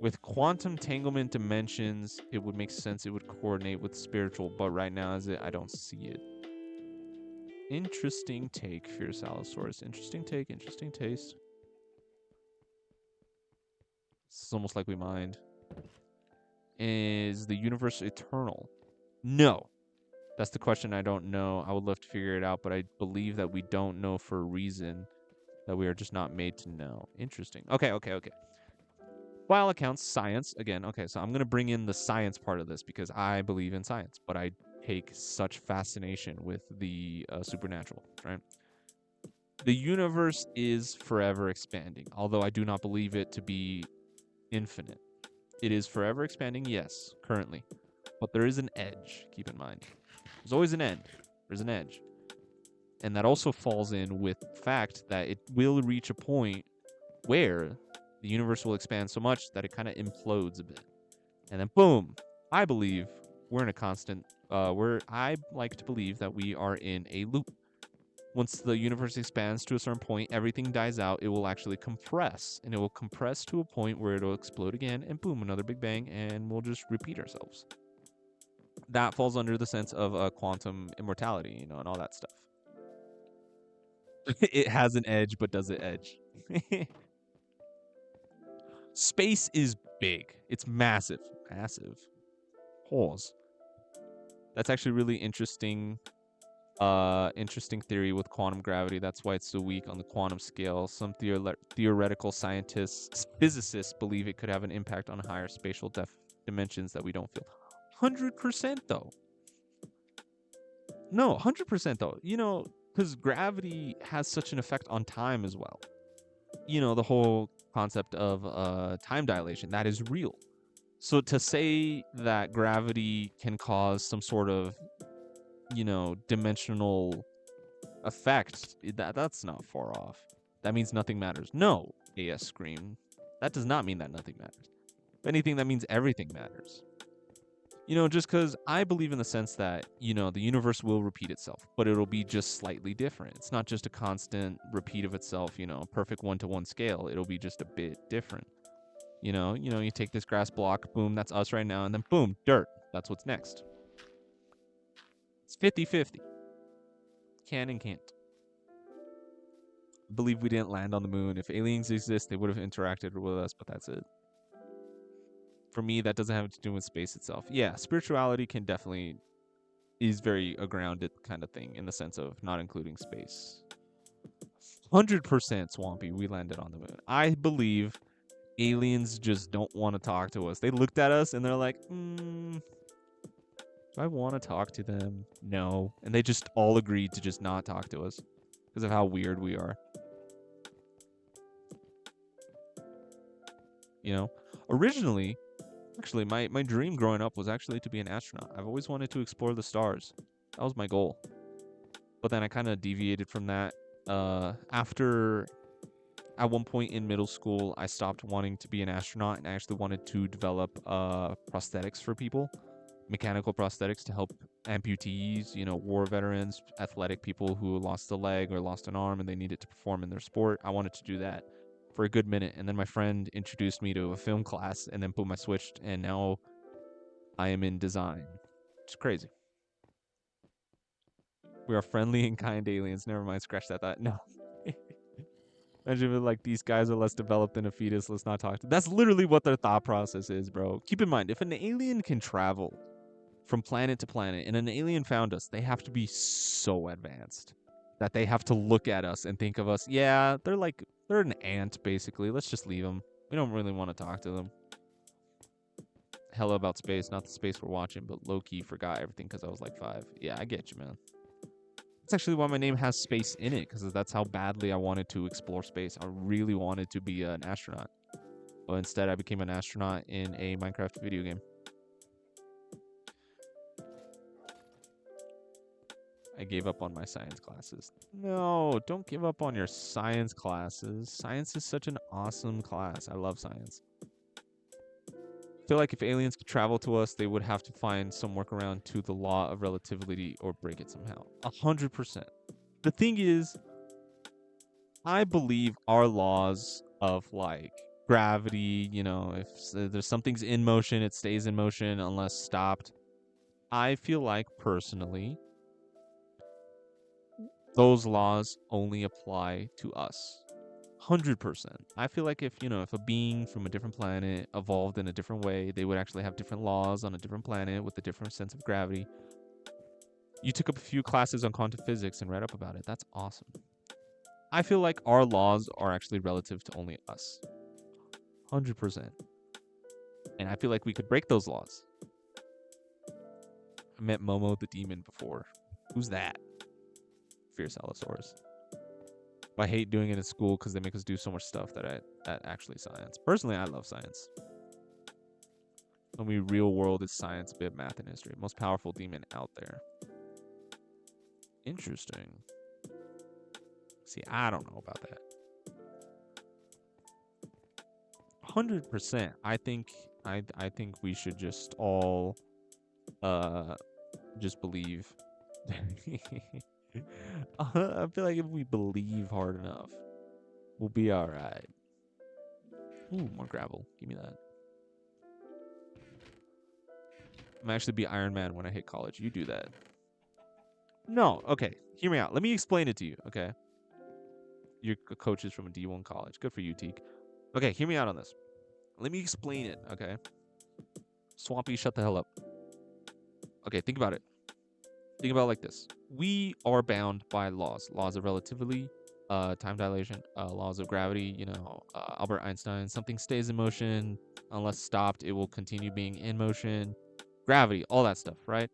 With quantum tanglement dimensions, it would make sense it would coordinate with spiritual, but right now I don't see it. Interesting take, Fierce Allosaurus. Interesting take, interesting taste. It's almost like we mind. Is the universe eternal? No. That's the question I don't know. I would love to figure it out, but I believe that we don't know for a reason, that we are just not made to know. Interesting. Okay. By all accounts, science. Again, okay, so I'm going to bring in the science part of this because I believe in science, but I take such fascination with the supernatural, right? The universe is forever expanding, although I do not believe it to be infinite. It is forever expanding, yes, currently. But there is an edge, keep in mind. There's always an end. There's an edge. And that also falls in with the fact that it will reach a point where the universe will expand so much that it kind of implodes a bit. And then boom, I believe we're in a constant, I like to believe that we are in a loop. Once the universe expands to a certain point, everything dies out, it will actually compress. And it will compress to a point where it'll explode again, and boom, another big bang, and we'll just repeat ourselves. That falls under the sense of quantum immortality, and all that stuff. It has an edge, but does it edge? Space is big. It's massive. Massive. Pause. That's actually really interesting. Interesting theory with quantum gravity. That's why it's so weak on the quantum scale. Some theoretical scientists, physicists believe it could have an impact on higher spatial dimensions that we don't feel. 100% though. No, 100% though. Because gravity has such an effect on time as well. The whole concept of time dilation, that is real. So to say that gravity can cause some sort of, dimensional effect, that's not far off. That means nothing matters. No, AS Scream. That does not mean that nothing matters. If anything, that means everything matters. Just because I believe in the sense that, the universe will repeat itself, but it'll be just slightly different. It's not just a constant repeat of itself, perfect 1-to-1 scale. It'll be just a bit different. You take this grass block, boom, that's us right now, and then boom, dirt. That's what's next. It's 50-50. Can and can't. I believe we didn't land on the moon. If aliens exist, they would have interacted with us, but that's it. For me, that doesn't have to do with space itself. Yeah, spirituality is very a grounded kind of thing in the sense of not including space. 100% Swampy, we landed on the moon. I believe aliens just don't want to talk to us. They looked at us and they're like, do I want to talk to them? No. And they just all agreed to just not talk to us because of how weird we are. You know, originally, actually, my dream growing up was actually to be an astronaut. I've always wanted to explore the stars. That was my goal. But then I kind of deviated from that. After at one point in middle school, I stopped wanting to be an astronaut and I actually wanted to develop prosthetics for people, mechanical prosthetics to help amputees, war veterans, athletic people who lost a leg or lost an arm and they needed to perform in their sport. I wanted to do that for a good minute. And then my friend introduced me to a film class and then boom, I switched and now I am in design. It's crazy. We are friendly and kind aliens. Never mind, scratch that thought. No. Imagine if like these guys are less developed than a fetus. Let's not talk to. That's literally what their thought process is, bro. Keep in mind, if an alien can travel from planet to planet and an alien found us, they have to be so advanced that they have to look at us and think of us. Yeah, they're an ant basically. Let's just leave them. We don't really want to talk to them. Hella about space, not the space we're watching, but low key forgot everything because I was like 5. Yeah, I get you, man. That's actually why my name has space in it, because that's how badly I wanted to explore space. I really wanted to be an astronaut. But instead, I became an astronaut in a Minecraft video game. I gave up on my science classes. No, don't give up on your science classes. Science is such an awesome class. I love science. I feel like if aliens could travel to us, they would have to find some workaround to the law of relativity or break it somehow. 100%. The thing is, I believe our laws of like gravity, if there's something's in motion, it stays in motion unless stopped. I feel like personally, those laws only apply to us. 100%. I feel like if a being from a different planet evolved in a different way, they would actually have different laws on a different planet with a different sense of gravity. You took up a few classes on quantum physics and read up about it. That's awesome. I feel like our laws are actually relative to only us. 100%. And I feel like we could break those laws. I met Momo the demon before. Who's that? Fierce Allosaurus. I hate doing it in school because they make us do so much stuff that actually science. Personally, I love science. Only real world is science, bit, math, and history. Most powerful demon out there. Interesting. See, I don't know about that. 100%. I think we should just all just believe. I feel like if we believe hard enough, we'll be all right. Ooh, more gravel. Give me that. I'm actually be Iron Man when I hit college. You do that. No, okay. Hear me out. Let me explain it to you, okay? Your coach is from a D1 college. Good for you, Teak. Okay, hear me out on this. Let me explain it, okay? Swampy, shut the hell up. Okay, think about it. Think about it like this. We are bound by laws. Laws of relativity, time dilation, laws of gravity, Albert Einstein. Something stays in motion. Unless stopped, it will continue being in motion. Gravity, all that stuff, right?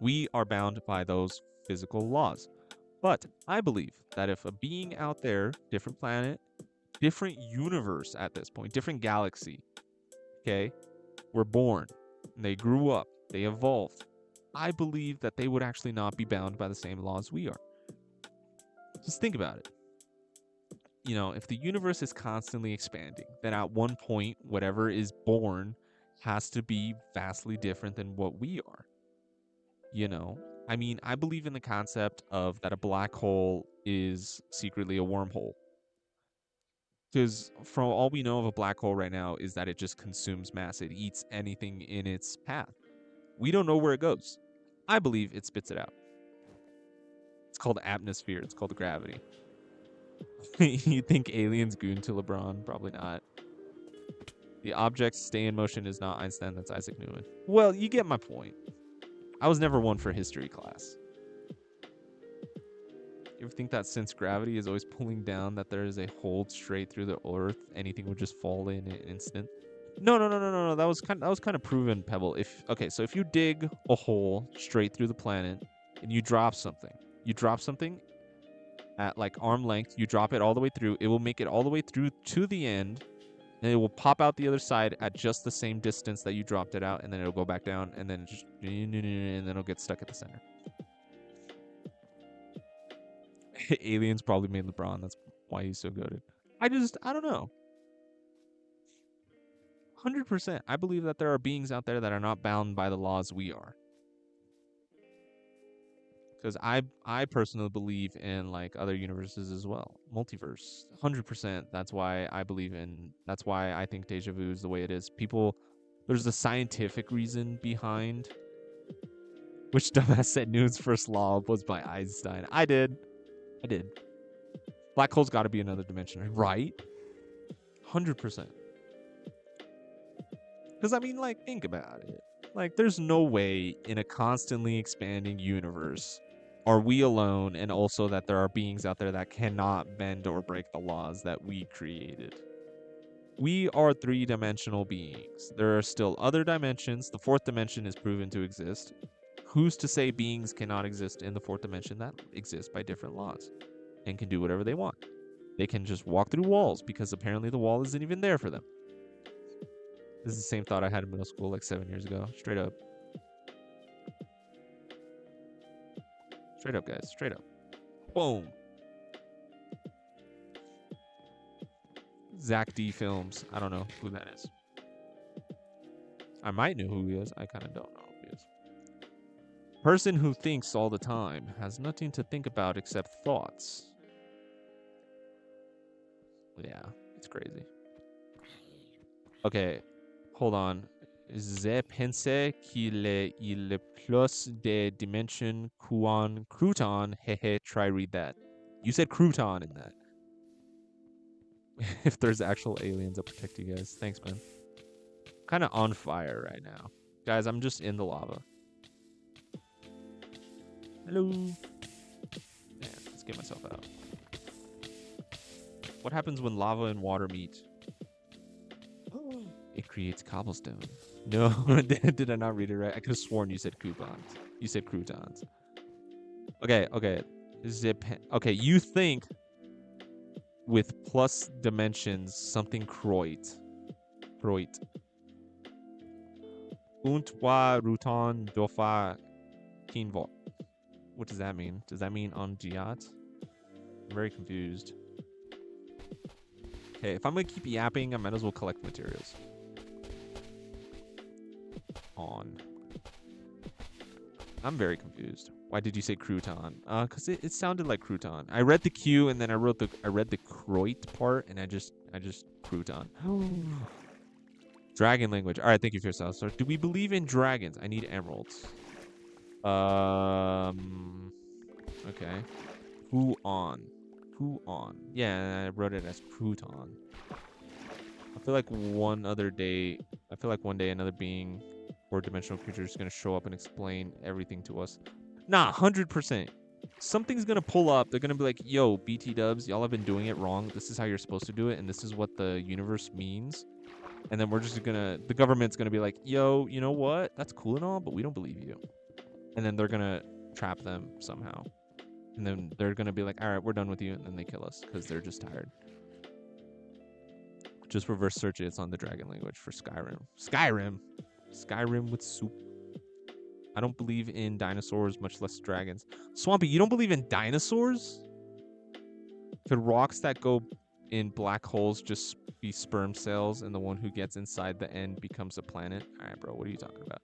We are bound by those physical laws. But I believe that if a being out there, different planet, different universe at this point, different galaxy, okay, were born, and they grew up, they evolved, I believe that they would actually not be bound by the same laws we are. Just think about it. If the universe is constantly expanding, then at one point, whatever is born has to be vastly different than what we are. I believe in the concept of that a black hole is secretly a wormhole. Because from all we know of a black hole right now is that it just consumes mass. It eats anything in its path. We don't know where it goes. I believe it spits it out. It's called atmosphere. It's called gravity. You think aliens goon to LeBron? Probably not. The objects stay in motion is not Einstein. That's Isaac Newton. Well, you get my point. I was never one for history class. You ever think that since gravity is always pulling down, that there is a hole straight through the earth, anything would just fall in an instant? No. That was kind of proven, Pebble. So if you dig a hole straight through the planet and you drop something at like arm length, you drop it all the way through, it will make it all the way through to the end, And it will pop out the other side at just the same distance that you dropped it out, and then it'll go back down, and then and then it'll get stuck at the center. Aliens probably made LeBron. That's why he's so goated. I don't know. 100%. I believe that there are beings out there that are not bound by the laws we are. Because I personally believe in like other universes as well. Multiverse. 100%. That's why I think deja vu is the way it is. There's a scientific reason behind which dumbass said Newton's first law was by Einstein. I did. Black hole's got to be another dimension, right? 100%. Because, I mean, like, think about it. Like, there's no way in a constantly expanding universe are we alone, and also that there are beings out there that cannot bend or break the laws that we created. We are three-dimensional beings. There are still other dimensions. The fourth dimension is proven to exist. Who's to say beings cannot exist in the fourth dimension that exist by different laws and can do whatever they want? They can just walk through walls because apparently the wall isn't even there for them. This is the same thought I had in middle school like 7 years ago. Straight up. Straight up, guys. Straight up. Boom. Zach D Films. I don't know who that is. I might know who he is. I kind of don't know who he is. Person who thinks all the time has nothing to think about except thoughts. Yeah, it's crazy. Okay, hold on. Je pense qu'il il plus de dimension qu'un crouton. Hehe, try read that. You said crouton in that. If there's actual aliens that protect you guys. Thanks, man. Kind of on fire right now. Guys, I'm just in the lava. Hello. Man, let's get myself out. What happens when lava and water meet? It creates cobblestone. No, did I not read it right? I could have sworn you said coupons. You said croutons. Okay. Okay, you think with plus dimensions something Kreut. Und wa ruton dofa kinvo. What does that mean? Does that mean on Giat? I'm very confused. Okay, if I'm gonna keep yapping, I might as well collect materials. On. I'm very confused. Why did you say crouton? Cause it sounded like crouton. I read the Q and then I read the Kreut part and I just crouton. Dragon language. All right, thank you for your south. So, do we believe in dragons? I need emeralds. Okay. Who on? Yeah, I wrote it as crouton. I feel like one day another being or dimensional creature is gonna show up and explain everything to us. Nah, 100%. Something's gonna pull up. They're gonna be like, "Yo, BT Dubs, y'all have been doing it wrong. This is how you're supposed to do it, and this is what the universe means." And then the government's gonna be like, "Yo, you know what? That's cool and all, but we don't believe you." And then they're gonna trap them somehow. And then they're gonna be like, "All right, we're done with you," and then they kill us because they're just tired. Just reverse search it. It's on the dragon language for Skyrim. Skyrim with soup. I don't believe in dinosaurs, much less dragons. Swampy, you don't believe in dinosaurs? Could rocks that go in black holes just be sperm cells and the one who gets inside the end becomes a planet? All right, bro, what are you talking about?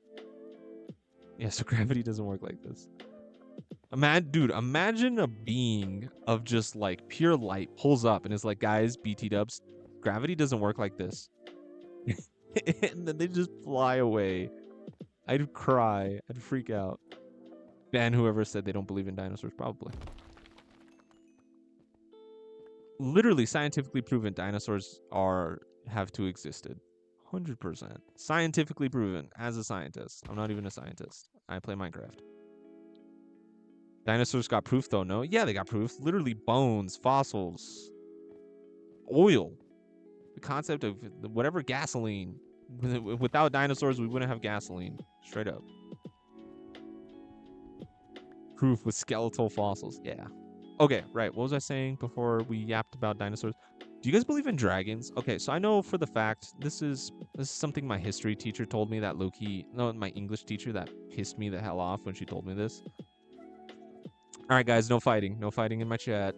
Yeah, so gravity doesn't work like this. Imagine a being of just like pure light pulls up and is like, "Guys, BT Dubs, gravity doesn't work like this." And then they just fly away. I'd cry. I'd freak out. Ban whoever said they don't believe in dinosaurs, probably. Literally scientifically proven dinosaurs have to existed. 100%. Scientifically proven as a scientist. I'm not even a scientist. I play Minecraft. Dinosaurs got proof though, no? Yeah, they got proof. Literally bones, fossils, oil. The concept of whatever gasoline. Without dinosaurs, we wouldn't have gasoline. Straight up. Proof with skeletal fossils. Yeah. Okay, right. What was I saying before we yapped about dinosaurs? Do you guys believe in dragons? Okay, so I know for the fact this is something my history teacher told me that low-key, no, my English teacher that pissed me the hell off when she told me this. All right, guys, no fighting. No fighting in my chat.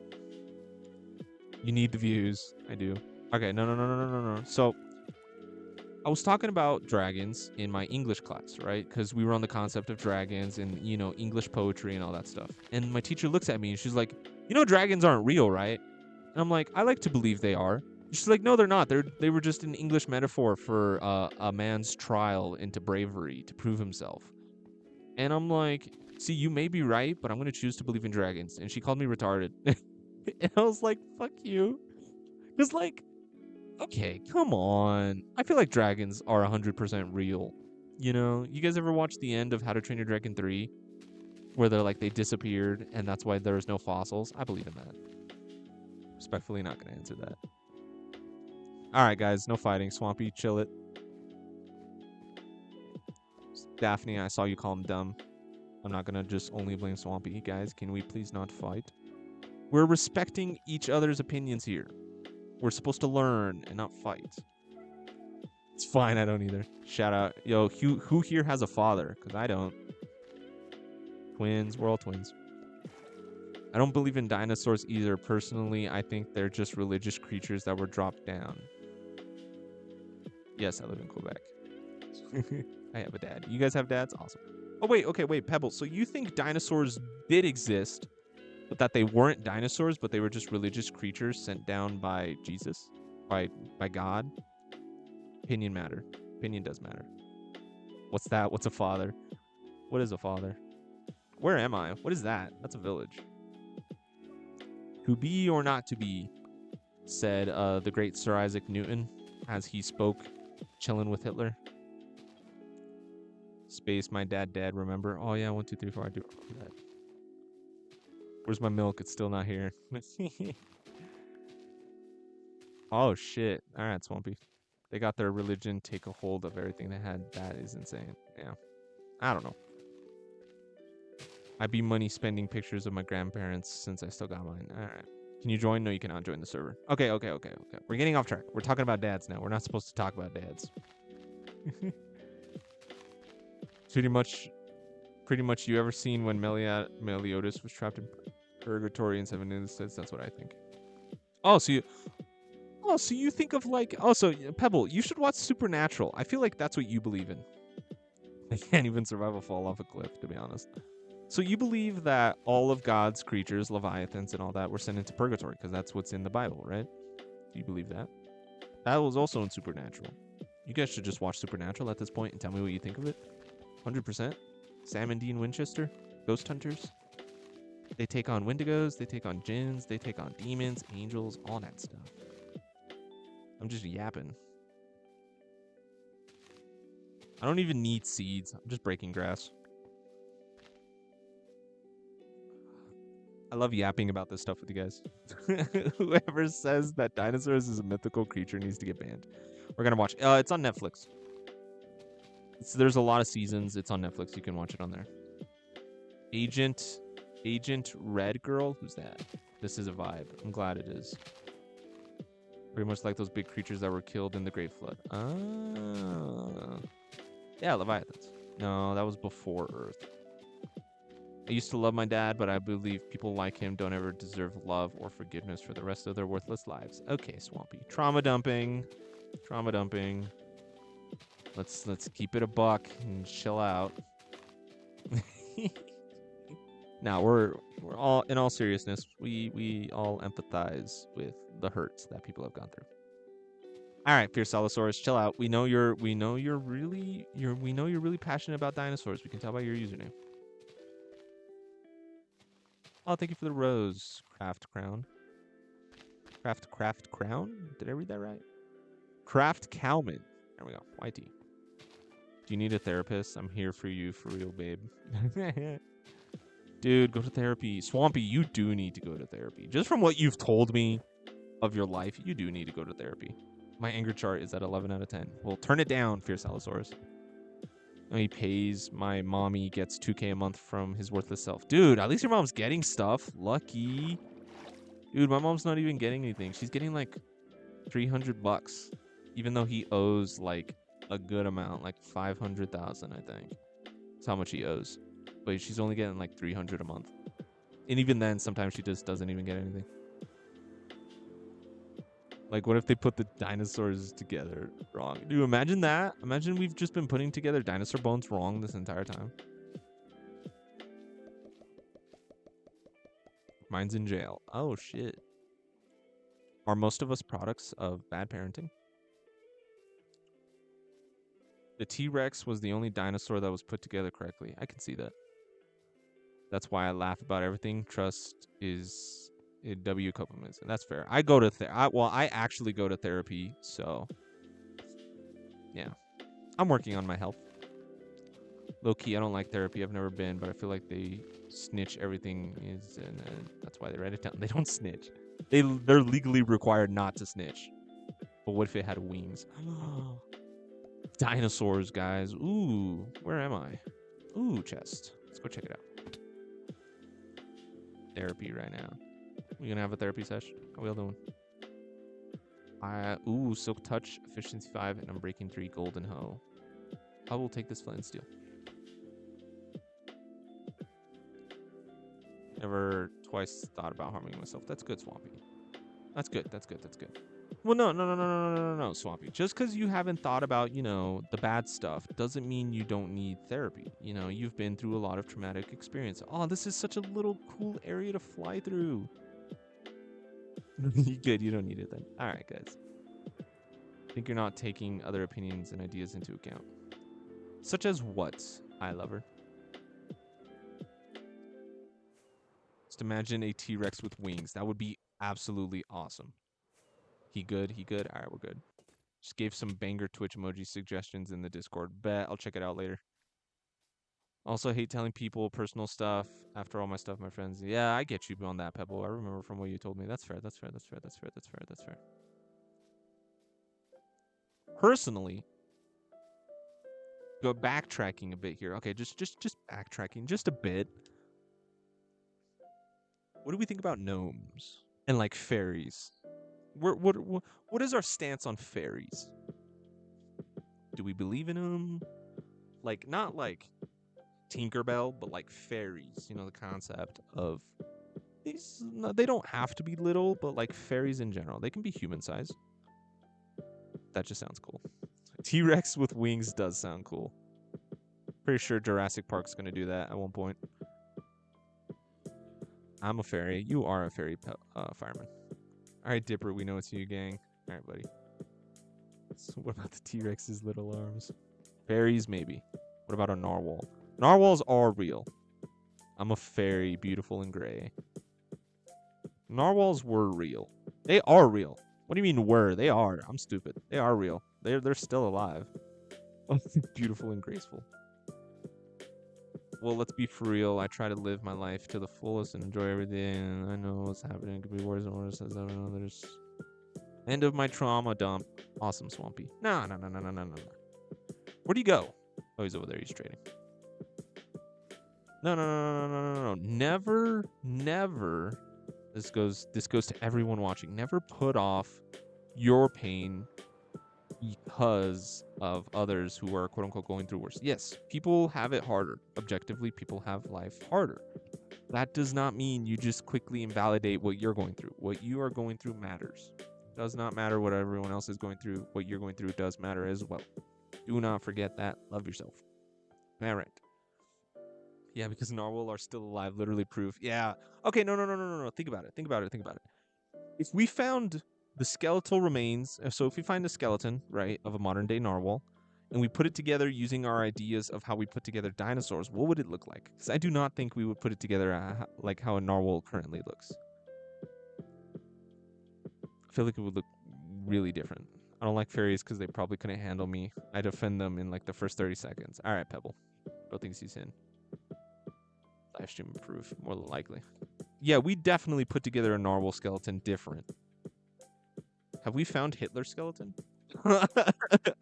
You need the views. I do. Okay, no. So I was talking about dragons in my English class, right? Because we were on the concept of dragons and, you know, English poetry and all that stuff. And my teacher looks at me and she's like, you know, dragons aren't real, right? And I'm like, I like to believe they are. She's like, no, they're not. They were just an English metaphor for a man's trial into bravery to prove himself. And I'm like, see, you may be right, but I'm going to choose to believe in dragons. And she called me retarded. And I was like, fuck you. Because, like, okay, come on. I feel like dragons are 100% real. You know, you guys ever watch the end of How to Train Your Dragon 3? Where they're like, they disappeared, and that's why there's no fossils? I believe in that. Respectfully not going to answer that. Alright, guys, no fighting. Swampy, chill it. Daphne, I saw you call him dumb. I'm not going to just only blame Swampy. Guys, can we please not fight? We're respecting each other's opinions here. We're supposed to learn and not fight. It's fine, I don't either. Shout out. Yo, who here has a father? Because I don't. Twins, we're all twins. I don't believe in dinosaurs either. Personally, I think they're just religious creatures that were dropped down. Yes, I live in Quebec. I have a dad. You guys have dads? Awesome. Oh, wait, Pebble. So you think dinosaurs did exist, but that they weren't dinosaurs, but they were just religious creatures sent down by Jesus? By God? Opinion matter. Opinion does matter. What's that? What's a father? What is a father? Where am I? What is that? That's a village. To be or not to be, said the great Sir Isaac Newton as he spoke, chilling with Hitler. Space, my dad, remember? Oh, yeah, 1, 2, 3, 4, I do remember that. Where's my milk? It's still not here. Oh, shit. All right, Swampy. They got their religion take a hold of everything they had. That is insane. Yeah. I don't know. I be money spending pictures of my grandparents since I still got mine. All right. Can you join? No, you cannot join the server. Okay. We're getting off track. We're talking about dads now. We're not supposed to talk about dads. Pretty much you ever seen when Meliodas was trapped in purgatory in 7 instances? That's what I think. So you think of like, Pebble, you should watch Supernatural. I feel like that's what you believe in. I can't even survive a fall off a cliff, to be honest. So you believe that all of God's creatures, Leviathans and all that, were sent into purgatory because that's what's in the Bible, right? Do you believe that? That was also in Supernatural. You guys should just watch Supernatural at this point and tell me what you think of it. 100%. Sam and Dean Winchester, Ghost Hunters. They take on Wendigos, they take on jinns, they take on demons, angels, all that stuff. I'm just yapping. I don't even need seeds. I'm just breaking grass. I love yapping about this stuff with you guys. Whoever says that dinosaurs is a mythical creature needs to get banned. We're gonna watch. It's on Netflix. There's a lot of seasons. It's on Netflix. You can watch it on there. Agent Red Girl. Who's that? This is a vibe. I'm glad it is. Pretty much like those big creatures that were killed in the Great Flood. Yeah, Leviathans. No, that was before Earth. I used to love my dad, but I believe people like him don't ever deserve love or forgiveness for the rest of their worthless lives. Okay, Swampy. Trauma dumping. Let's keep it a buck and chill out. Now we're all, in all seriousness, we all empathize with the hurts that people have gone through. All right, Fierce Allosaurus, chill out. We know you're really passionate about dinosaurs. We can tell by your username. Oh, thank you for the rose, Craft Crown. Craft Crown? Did I read that right? Craft Cowman. There we go. YT. Do you need a therapist? I'm here for you, for real, babe. Dude, go to therapy. Swampy, you do need to go to therapy. Just from what you've told me of your life, you do need to go to therapy. My anger chart is at 11 out of 10. Well, turn it down, Fierce Allosaurus. He pays. My mommy gets 2K a month from his worthless self. Dude, at least your mom's getting stuff. Lucky. Dude, my mom's not even getting anything. She's getting like $300, even though he owes like a good amount, like 500,000, I think. That's how much he owes. But she's only getting like 300 a month. And even then, sometimes she just doesn't even get anything. Like, what if they put the dinosaurs together wrong? Dude, imagine that. Imagine we've just been putting together dinosaur bones wrong this entire time. Mine's in jail. Oh, shit. Are most of us products of bad parenting? The T-Rex was the only dinosaur that was put together correctly. I can see that. That's why I laugh about everything. Trust is a W compliments. And that's fair. I go to I actually go to therapy, so yeah. I'm working on my health. Low key, I don't like therapy. I've never been, but I feel like they snitch everything is, and that's why they write it down. They don't snitch. They're legally required not to snitch. But what if it had wings? Dinosaurs, guys. Ooh, where am I? Ooh, chest. Let's go check it out. Therapy right now. We gonna have a therapy session? How we all doing? Ooh, Silk Touch, Efficiency 5, and I'm breaking 3, Golden Hoe. I will take this flint and steel. Never twice thought about harming myself. That's good, Swampy. That's good. That's good. That's good. Well, no, Swampy. Just because you haven't thought about, the bad stuff doesn't mean you don't need therapy. You've been through a lot of traumatic experience. Oh, this is such a little cool area to fly through. Good. You don't need it then. All right, guys. I think you're not taking other opinions and ideas into account. Such as what, I lover? Just imagine a T-Rex with wings. That would be absolutely awesome. He good? He good? All right, we're good. Just gave some banger Twitch emoji suggestions in the Discord. Bet I'll check it out later. Also, hate telling people personal stuff after all my stuff, my friends. Yeah, I get you on that, Pebble. I remember from what you told me. That's fair. That's fair. That's fair. That's fair. That's fair. That's fair. Personally, go backtracking a bit here. Okay, just backtracking just a bit. What do we think about gnomes and like fairies? What is our stance on fairies? Do we believe in them? Like, not like Tinkerbell, but like fairies. The concept of these. No, they don't have to be little, but like fairies in general, they can be human size. That just sounds cool. T-Rex with wings does sound cool. Pretty sure Jurassic Park's gonna do that at one point. I'm a fairy. You are a fairy fireman. All right, Dipper, we know it's you, gang. All right, buddy. So what about the T-Rex's little arms? Fairies, maybe. What about a narwhal? Narwhals are real. I'm a fairy, beautiful and gray. Narwhals were real. They are real. What do you mean were? They are. I'm stupid. They are real. They're still alive. Beautiful and graceful. Well, let's be for real. I try to live my life to the fullest and enjoy everything. I know what's happening. It could be worse and worse as others. End of my trauma dump. Awesome, Swampy. No. Where'd he go? Oh, he's over there. He's trading. No. Never. This goes to everyone watching. Never put off your pain because of others who are quote unquote going through worse. Yes, people have it harder. Objectively, people have life harder. That does not mean you just quickly invalidate what you're going through. What you are going through matters. It does not matter what everyone else is going through. What you're going through does matter as well. Do not forget that. Love yourself. All right. Yeah, because narwhal are still alive. Literally proof. Yeah. Okay. No. Think about it. If we found the skeletal remains, so if we find a skeleton, right, of a modern day narwhal, and we put it together using our ideas of how we put together dinosaurs, what would it look like? Because I do not think we would put it together like how a narwhal currently looks. I feel like it would look really different. I don't like fairies because they probably couldn't handle me. I'd offend them in like the first 30 seconds. All right, Pebble. Bro thinks he's in. Live stream proof, more than likely. Yeah, we definitely put together a narwhal skeleton different. Have we found Hitler's skeleton?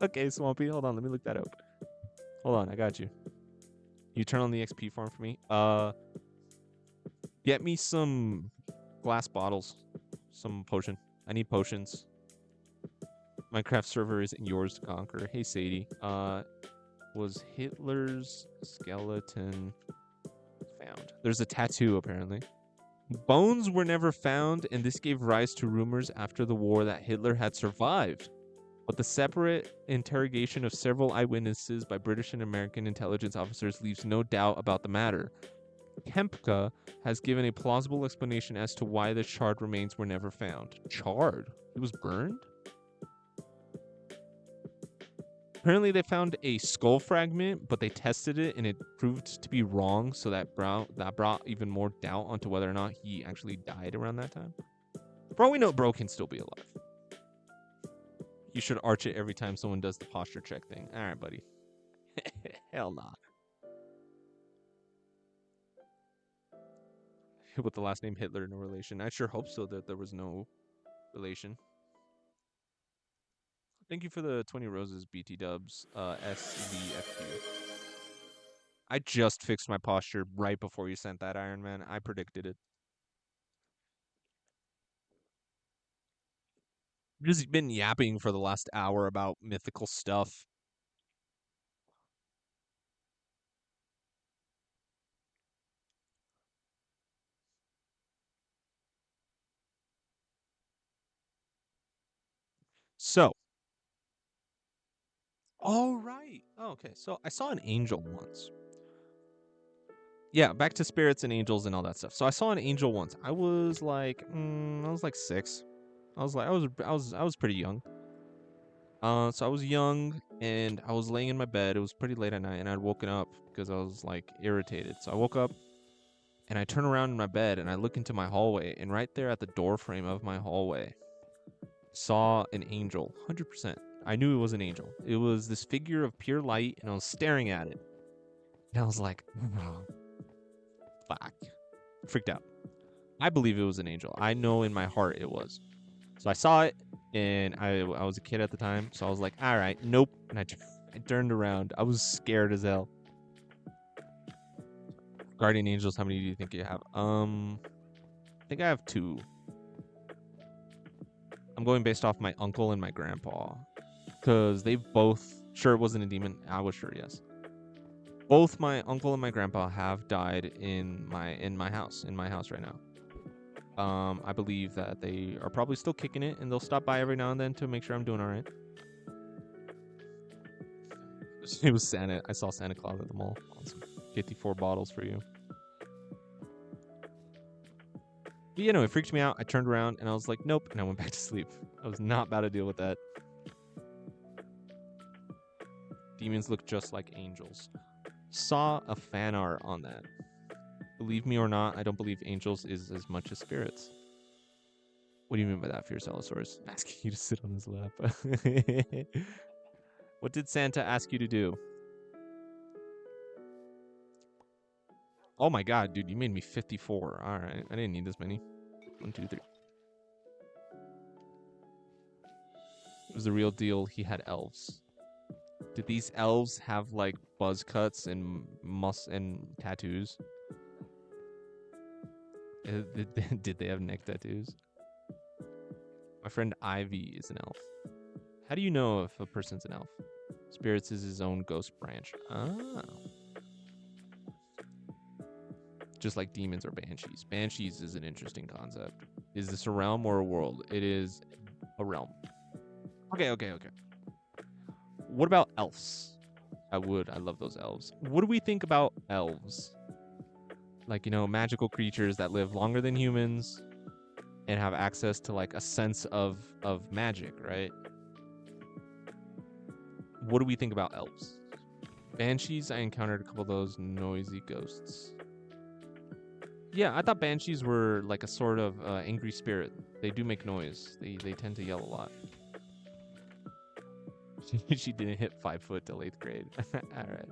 Okay, Swampy, hold on. Let me look that up. Hold on, I got you. You turn on the XP farm for me? Get me some glass bottles. Some potion. I need potions. Minecraft server isn't yours to conquer. Hey Sadie. Was Hitler's skeleton found? There's a tattoo apparently. Bones were never found, and this gave rise to rumors after the war that Hitler had survived. But the separate interrogation of several eyewitnesses by British and American intelligence officers leaves no doubt about the matter. Kempka has given a plausible explanation as to why the charred remains were never found. Charred? It was burned? Apparently, they found a skull fragment, but they tested it and it proved to be wrong. So that brought even more doubt onto whether or not he actually died around that time. For all we know, bro can still be alive. You should arch it every time someone does the posture check thing. All right, buddy. Hell nah. With the last name Hitler, no relation. I sure hope so that there was no relation. Thank you for the 20 roses, BT dubs, SVFQ. I just fixed my posture right before you sent that, Iron Man. I predicted it. Just been yapping for the last hour about mythical stuff. So, all right. Oh, okay. So I saw an angel once. Yeah, back to spirits and angels and all that stuff. So I saw an angel once. I was like 6. I was pretty young. So I was young and I was laying in my bed. It was pretty late at night and I'd woken up because I was like irritated. So I woke up and I turn around in my bed and I look into my hallway, and right there at the door frame of my hallway saw an angel. 100%. I knew it was an angel. It was this figure of pure light and I was staring at it. And I was like, oh, fuck. Freaked out. I believe it was an angel. I know in my heart it was. So I saw it, and I was a kid at the time, so I was like, all right, nope. And I turned around. I was scared as hell. Guardian angels, how many do you think you have? I think I have 2. I'm going based off my uncle and my grandpa, because they both, sure it wasn't a demon. I was sure, yes. Both my uncle and my grandpa have died in my house right now. I believe that they are probably still kicking it, and they'll stop by every now and then to make sure I'm doing all right. It was Santa. I saw Santa Claus at the mall. Awesome. 54 bottles for you. But, you know, it freaked me out. I turned around and I was like, nope. And I went back to sleep. I was not about to deal with that. Demons look just like angels. Saw a fan art on that. Believe me or not, I don't believe angels is as much as spirits. What do you mean by that, Fierce Allosaurus? Asking you to sit on his lap. What did Santa ask you to do? Oh my god, dude, you made me 54. All right, I didn't need this many. 1, 2, 3. It was the real deal. He had elves. Did these elves have like buzz cuts and tattoos? Did they have neck tattoos? My friend Ivy is an elf. How do you know if a person's an elf? Spirits is his own ghost branch. Oh. Just like demons or banshees. Banshees is an interesting concept. Is this a realm or a world? It is a realm. Okay. What about elves? I love those elves. What do we think about elves? Like, you know, magical creatures that live longer than humans and have access to like a sense of magic, right? What do we think about elves? Banshees, I encountered a couple of those noisy ghosts. Yeah, I thought banshees were like a sort of angry spirit. They do make noise. They tend to yell a lot. She didn't hit 5 foot till 8th grade. All right.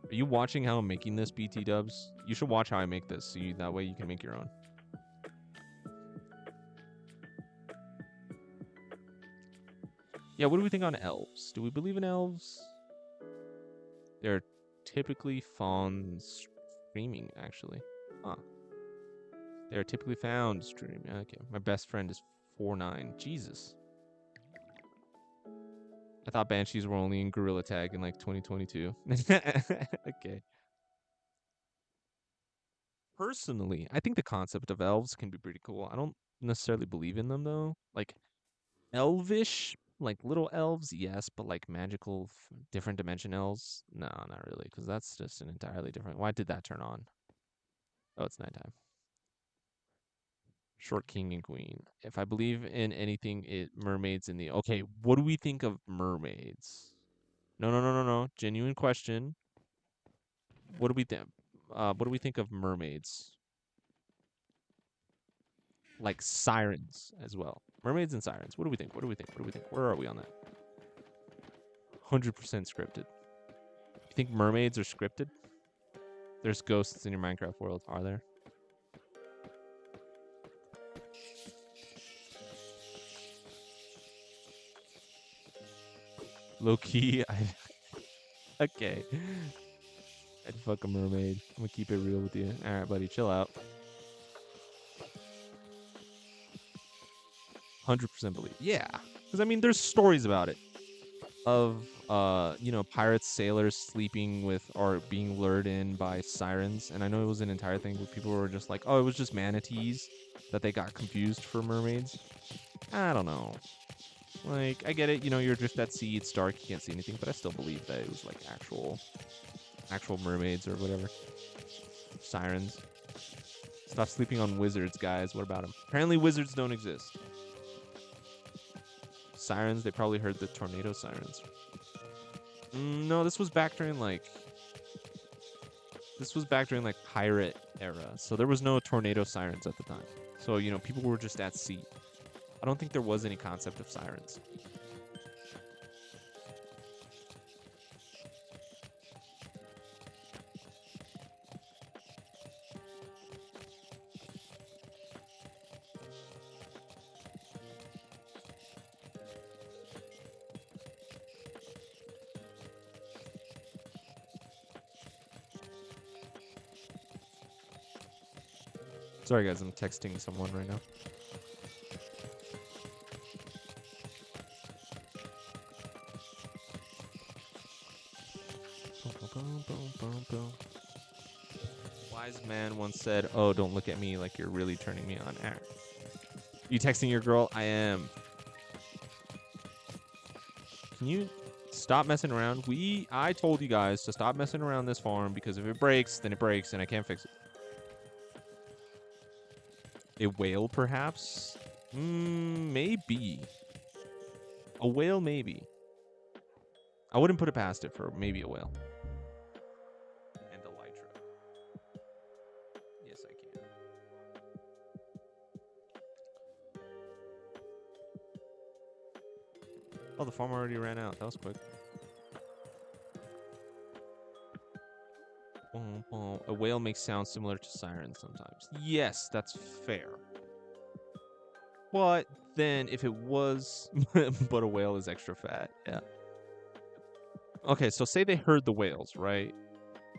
Are you watching how I'm making this, BT dubs? You should watch how I make this, so that way you can make your own. Yeah, what do we think on elves? Do we believe in elves? They're typically found streaming, actually. Huh. They're typically found streaming. Okay, my best friend is 4-9. Jesus. I thought Banshees were only in Gorilla Tag in like 2022. Okay. Personally, I think the concept of elves can be pretty cool. I don't necessarily believe in them though. Like elvish, like little elves, yes, but like magical, different dimension elves, no, not really, because that's just an entirely different. Why did that turn on? Oh, it's nighttime. Short king and queen. If I believe in anything, it mermaids in the. Okay, what do we think of mermaids? No, no, no, no, no. Genuine question. What do we think? What do we think of mermaids? Like sirens as well. Mermaids and sirens. What do we think? What do we think? What do we think? Where are we on that? 100% scripted. You think mermaids are scripted? There's ghosts in your Minecraft world, are there? Low key, okay. I'd fuck a mermaid. I'm gonna keep it real with you. All right, buddy, chill out. 100% believe. Yeah, because I mean, there's stories about it of pirates, sailors sleeping with or being lured in by sirens, and I know it was an entire thing where people were just like, oh, it was just manatees that they got confused for mermaids. I don't know. Like, I get it, you're just at sea, it's dark, you can't see anything, but I still believe that it was like actual mermaids or whatever. Sirens. Stop sleeping on wizards, guys. What about them? Apparently wizards don't exist. Sirens, they probably heard the tornado sirens. No, this was back during like pirate era. So there was no tornado sirens at the time. So, people were just at sea. I don't think there was any concept of sirens. Sorry, guys, I'm texting someone right now. Wise man once said, "Oh, don't look at me like you're really turning me on." You texting your girl? I am. Can you stop messing around? I told you guys to stop messing around this farm because if it breaks, then it breaks and I can't fix it. A whale, perhaps? Maybe. A whale, maybe. I wouldn't put it past it for maybe a whale. And elytra. Yes, I can. Oh, the farm already ran out. That was quick. A whale makes sounds similar to sirens sometimes. Yes, that's fair. But then if it was, but a whale is extra fat. Yeah. Okay, so say they heard the whales, right?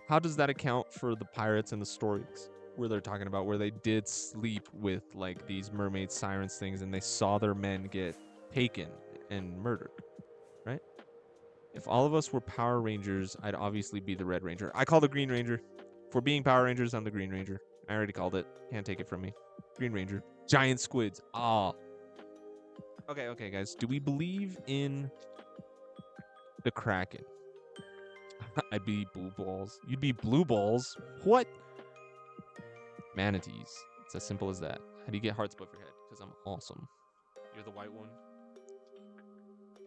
How does that account for the pirates and the stories where they're talking about where they did sleep with like these mermaid sirens things and they saw their men get taken and murdered, right? If all of us were Power Rangers, I'd obviously be the Red Ranger. I call the Green Ranger. For being Power Rangers, I'm the Green Ranger. I already called it. Can't take it from me. Green Ranger. Giant squids. Ah. Okay, guys. Do we believe in the Kraken? I'd be blue balls. You'd be blue balls? What? Manatees. It's as simple as that. How do you get hearts above your head? Because I'm awesome. You're the white one.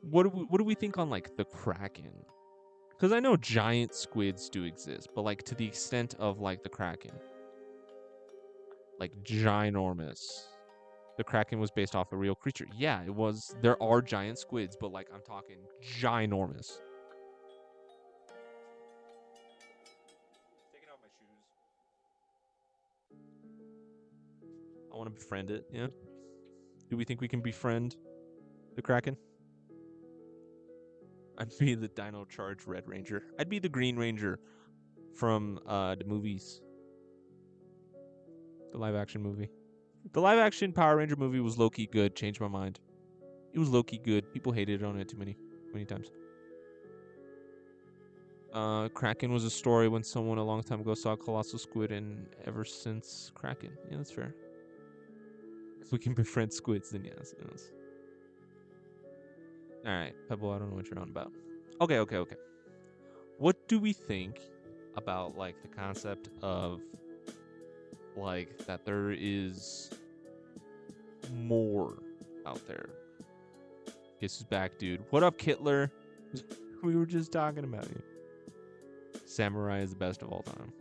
What do we think on like the Kraken? Because I know giant squids do exist, but like to the extent of like the Kraken, like ginormous. The Kraken was based off a real creature. Yeah, it was. There are giant squids, but like I'm talking ginormous. Taking out my shoes. I want to befriend it. Yeah. Do we think we can befriend the Kraken? I'd be the Dino Charge Red Ranger. I'd be the Green Ranger from the movies, the live action movie. The live action Power Ranger movie was low key good. Changed my mind. It was low key good. People hated on it too many times. Kraken was a story when someone a long time ago saw a colossal squid, and ever since Kraken. Yeah, that's fair. If we can befriend squids, then yes. All right, Pebble. I don't know what you're on about. Okay. What do we think about like the concept of like that there is more out there? Guess who's back, dude? What up, Kittler? We were just talking about you. Samurai is the best of all time.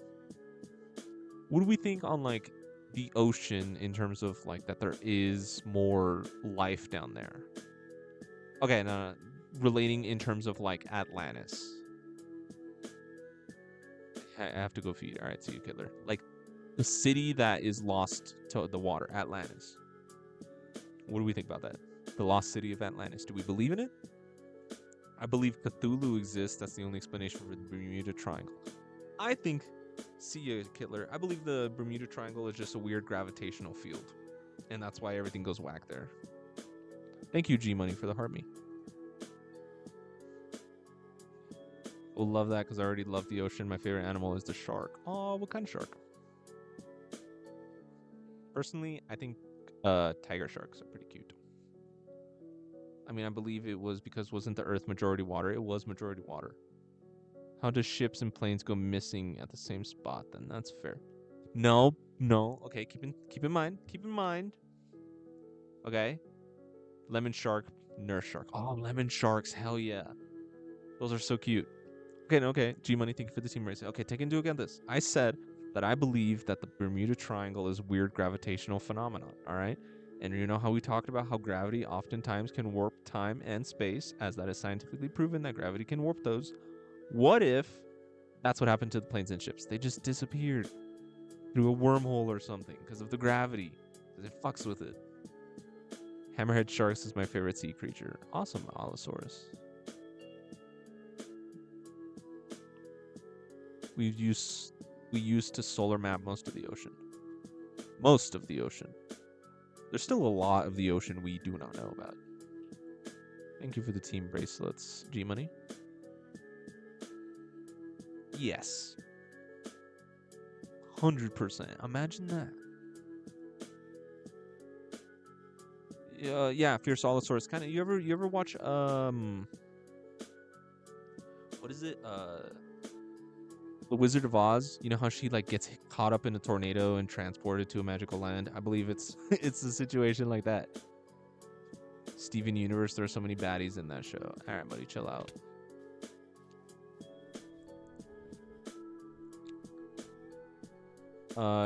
What do we think on like the ocean in terms of like that there is more life down there? Okay, no, relating in terms of like Atlantis. I have to go feed. All right, see you, Kittler. Like the city that is lost to the water, Atlantis. What do we think about that? The lost city of Atlantis. Do we believe in it? I believe Cthulhu exists. That's the only explanation for the Bermuda Triangle. I think, see you, Kittler. I believe the Bermuda Triangle is just a weird gravitational field, and that's why everything goes whack there. Thank you, G Money, for the heart me. We'll love that because I already love the ocean. My favorite animal is the shark. Oh, what kind of shark? Personally, I think tiger sharks are pretty cute. I mean, I believe it was because wasn't the Earth majority water? It was majority water. How does ships and planes go missing at the same spot? Then that's fair. No. Okay, keep in mind. Okay, lemon shark, nurse shark. Oh, lemon sharks, hell yeah, those are so cute. Okay. G Money, thank you for the team race. Okay, take into account this. I said that I believe that the Bermuda Triangle is a weird gravitational phenomenon. All right. And you know how we talked about how gravity oftentimes can warp time and space, as that is scientifically proven that gravity can warp those. What if that's what happened to the planes and ships? They just disappeared through a wormhole or something because of the gravity, because it fucks with it. Hammerhead sharks is my favorite sea creature. Awesome, Allosaurus. We used to solar map most of the ocean. Most of the ocean. There's still a lot of the ocean we do not know about. Thank you for the team bracelets, G Money. Yes. 100%. Imagine that. Yeah, Fierce Allosaurus. Kind of. You ever watch what is it? The Wizard of Oz. You know how she like gets caught up in a tornado and transported to a magical land? I believe it's it's a situation like that. Steven Universe. There are so many baddies in that show. All right, buddy, chill out.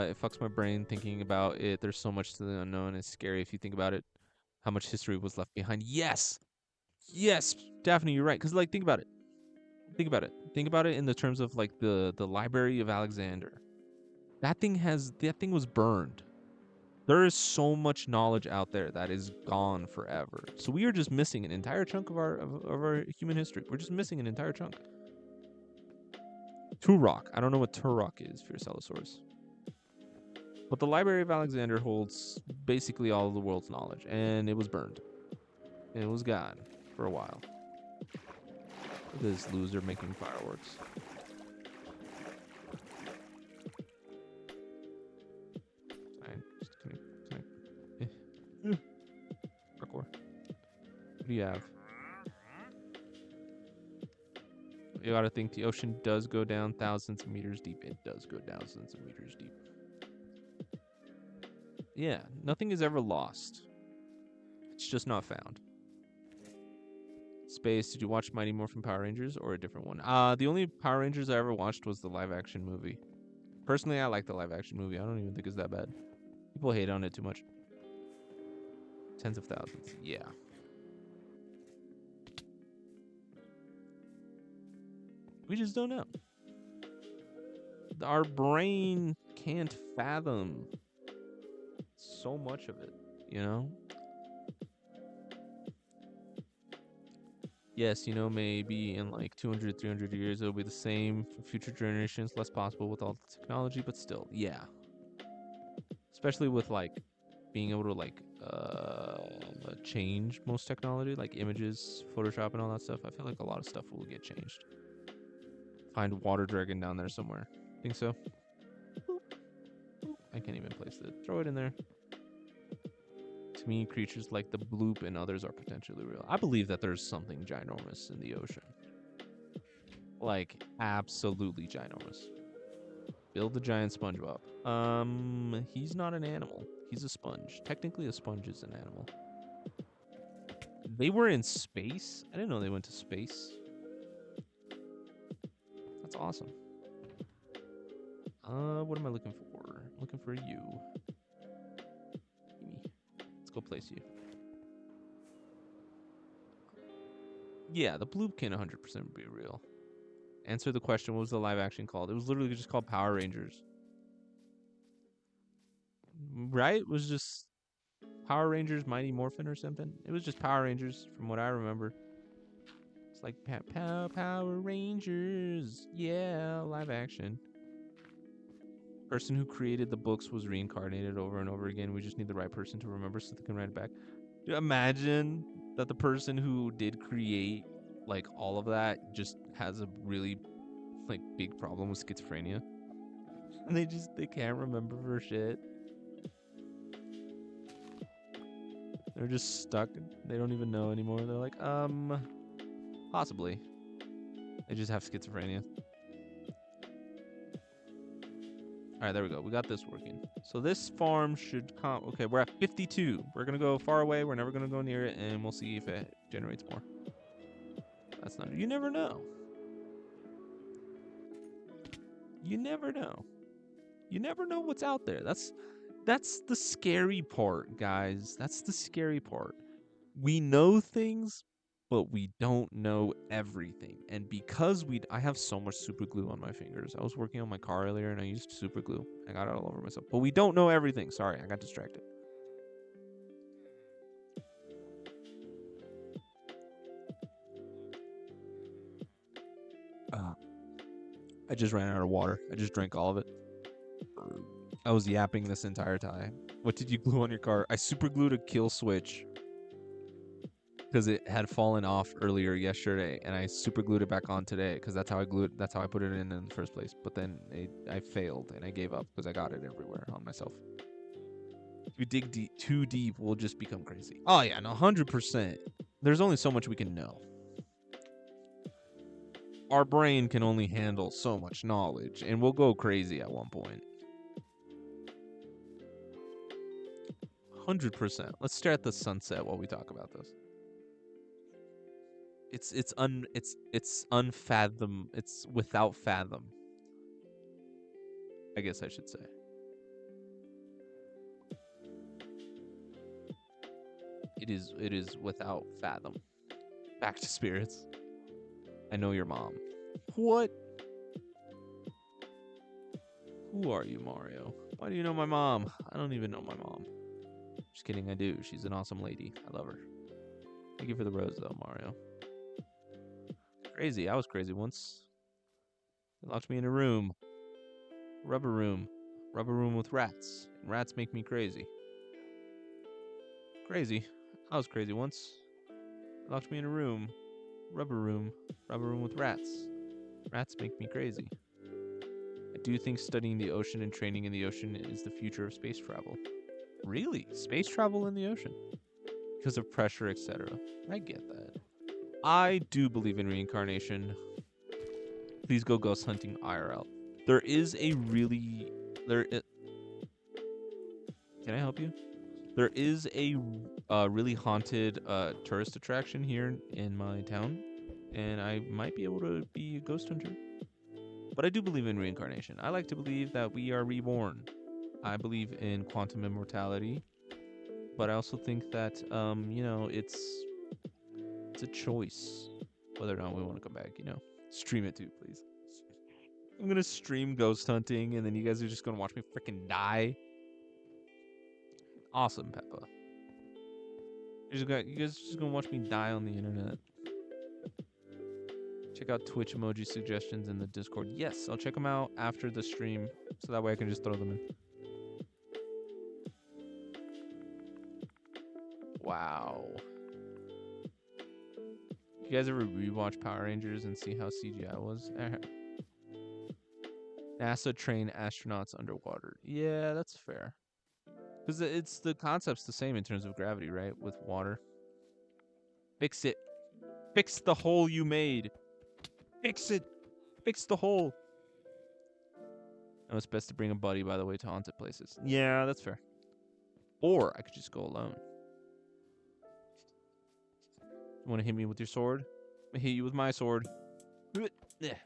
It fucks my brain thinking about it. There's so much to the unknown. It's scary if you think about it. How much history was left behind? Yes, Daphne, you're right. Cause like, think about it. Think about it in the terms of like the Library of Alexander. That thing was burned. There is so much knowledge out there that is gone forever. So we are just missing an entire chunk of our human history. We're just missing an entire chunk. Turok. I don't know what Turok is, Fierce Allosaurus. But the Library of Alexander holds basically all of the world's knowledge, and it was burned. And it was gone for a while. This loser making fireworks. Parkour. What do you have? You gotta think the ocean does go down thousands of meters deep. It does go down thousands of meters deep. Yeah, nothing is ever lost. It's just not found. Space, did you watch Mighty Morphin Power Rangers or a different one? The only Power Rangers I ever watched was the live action movie. Personally, I like the live action movie. I don't even think it's that bad. People hate on it too much. Tens of thousands. Yeah. We just don't know. Our brain can't fathom so much of it, you know? Yes, you know, maybe in like 200, 300 years, it'll be the same for future generations, less possible with all the technology, but still, yeah. Especially with like being able to like change most technology, like images, Photoshop, and all that stuff. I feel like a lot of stuff will get changed. Find water dragon down there somewhere. Think so? I can't even place it. Throw it in there. To me, creatures like the bloop and others are potentially real. I believe that there's something ginormous in the ocean. Like, absolutely ginormous. Build the giant SpongeBob. He's not an animal. He's a sponge. Technically, a sponge is an animal. They were in space? I didn't know they went to space. That's awesome. What am I looking for? I'm looking for you. Let's go place you. Yeah, the bloop can 100% be real. Answer the question, what was the live action called? It was literally just called Power Rangers. Right? It was just Power Rangers Mighty Morphin or something. It was just Power Rangers from what I remember. It's like Power Rangers. Yeah, live action. Person who created the books was reincarnated over and over again. We just need the right person to remember so they can write it back. Imagine that the person who did create like all of that just has a really like big problem with schizophrenia. And they can't remember for shit. They're just stuck. They don't even know anymore. They're like, possibly. They just have schizophrenia. All right, there we go. We got this working. So this farm should come. Okay, we're at 52. We're going to go far away. We're never going to go near it, and we'll see if it generates more. That's not. You never know. You never know. You never know what's out there. That's the scary part, guys. That's the scary part. We know things, but we don't know everything. And because I have so much super glue on my fingers. I was working on my car earlier and I used super glue. I got it all over myself. But we don't know everything. Sorry, I got distracted. I just ran out of water. I just drank all of it. I was yapping this entire time. What did you glue on your car? I super glued a kill switch because it had fallen off earlier yesterday, and I super glued it back on today because that's how I glued. That's how I put it in the first place. But then I failed and I gave up because I got it everywhere on myself. If we dig too deep, we'll just become crazy. Oh yeah, no, 100%. There's only so much we can know. Our brain can only handle so much knowledge, and we'll go crazy at one point. 100%. Let's stare at the sunset while we talk about this. It's unfathom. It's without fathom. I guess I should say. It is without fathom. Back to spirits. I know your mom. What? Who are you, Mario? Why do you know my mom? I don't even know my mom. Just kidding, I do. She's an awesome lady. I love her. Thank you for the rose, though, Mario. Crazy. I was crazy once. They locked me in a room. Rubber room. Rubber room with rats. And rats make me crazy. Crazy. I was crazy once. They locked me in a room. Rubber room. Rubber room with rats. Rats make me crazy. I do think studying the ocean and training in the ocean is the future of space travel. Really? Space travel in the ocean? Because of pressure, etc. I get that. I do believe in reincarnation. Please go ghost hunting IRL. There is a really... Can I help you? There is a really haunted tourist attraction here in my town. And I might be able to be a ghost hunter. But I do believe in reincarnation. I like to believe that we are reborn. I believe in quantum immortality. But I also think that, it's a choice whether or not we want to come back, Stream it too, please. I'm going to stream ghost hunting, and then you guys are just going to watch me freaking die. Awesome, Peppa. You guys are just going to watch me die on the internet. Check out Twitch emoji suggestions in the Discord. Yes, I'll check them out after the stream, so that way I can just throw them in. Wow. You guys ever rewatch Power Rangers and see how CGI was? NASA train astronauts underwater. Yeah, that's fair. Because it's the concept's the same in terms of gravity, right? With water. Fix it. Fix the hole you made. Fix it. Fix the hole. And it's best to bring a buddy, by the way, to haunted places. Yeah, that's fair. Or I could just go alone. You want to hit me with your sword? I hit you with my sword. What if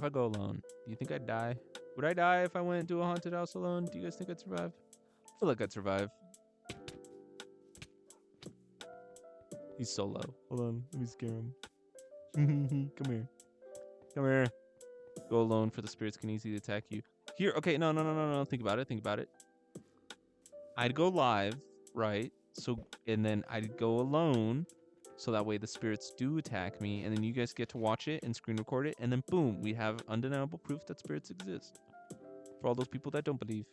I go alone? Do you think I'd die? Would I die if I went to a haunted house alone? Do you guys think I'd survive? I feel like I'd survive. He's so low. Hold on. Let me scare him. Come here. Come here. Go alone, for the spirits can easily attack you. Here, okay, no. Think about it. I'd go live, right? So, and then I'd go alone, so that way the spirits do attack me, and then you guys get to watch it and screen record it, and then boom, we have undeniable proof that spirits exist. For all those people that don't believe.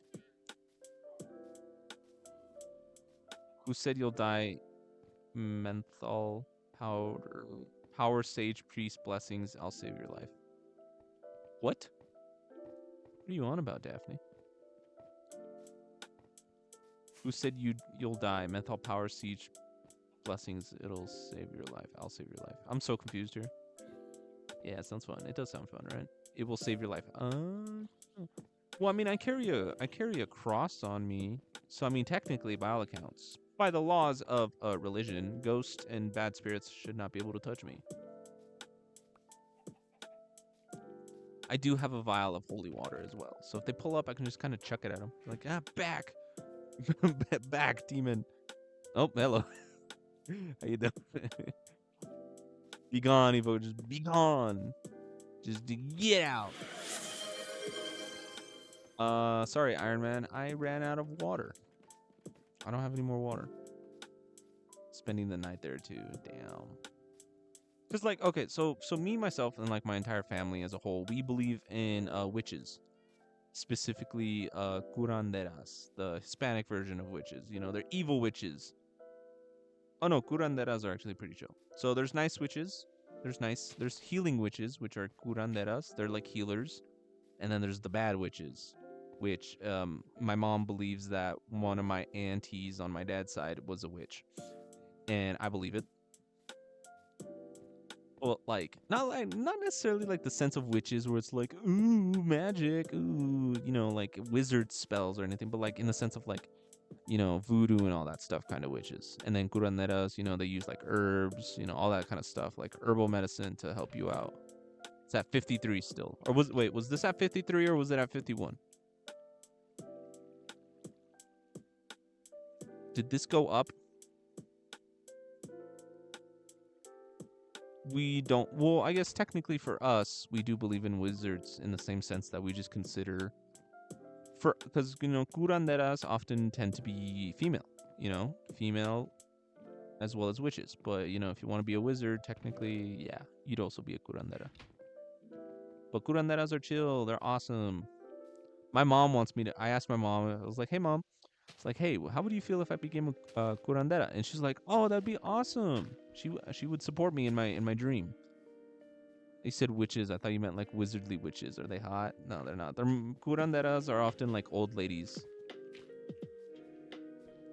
Who said you'll die? Menthol powder. Power sage priest blessings. I'll save your life. What? What are you on about, Daphne? Who said you'll die? Menthol power siege blessings. It'll save your life. I'll save your life. I'm so confused here. Yeah, it sounds fun. It does sound fun, right? It will save your life. Well, I mean, I carry a cross on me, so I mean, technically, by all accounts, by the laws of religion, ghosts and bad spirits should not be able to touch me. I do have a vial of holy water as well, so if they pull up, I can just kind of chuck it at them. Like, back, back, demon. Oh, hello. How you doing? Be gone, Evo. Just be gone. Just get out. Sorry, Iron Man. I ran out of water. I don't have any more water. Spending the night there too. Damn. Cause like, okay, so me, myself, and like my entire family as a whole, we believe in witches. Specifically, curanderas, the Hispanic version of witches. You know, they're evil witches. Oh no, curanderas are actually pretty chill. So there's nice witches. There's healing witches, which are curanderas. They're like healers. And then there's the bad witches, which my mom believes that one of my aunties on my dad's side was a witch. And I believe it. Well, like not necessarily like the sense of witches where it's like, ooh, magic, ooh, you know, like wizard spells or anything, but like in the sense of like, you know, voodoo and all that stuff kind of witches. And then curanderas, you know, they use like herbs, you know, all that kind of stuff, like herbal medicine to help you out. It's at 53 still. Or was this at 53 or was it at 51? Did this go up? We don't. Well, I guess technically for us, we do believe in wizards in the same sense that we just consider, because you know, curanderas often tend to be female. You know, female as well as witches. But you know, if you want to be a wizard, technically, yeah, you'd also be a curandera. But curanderas are chill. They're awesome. My mom wants me to. I asked my mom. I was like, "Hey, mom." It's like, "Hey, how would you feel if I became a curandera?" And she's like, "Oh, that'd be awesome." She would support me in my dream. They said witches. I thought you meant like wizardly witches. Are they hot? No, they're not. Curanderas are often like old ladies.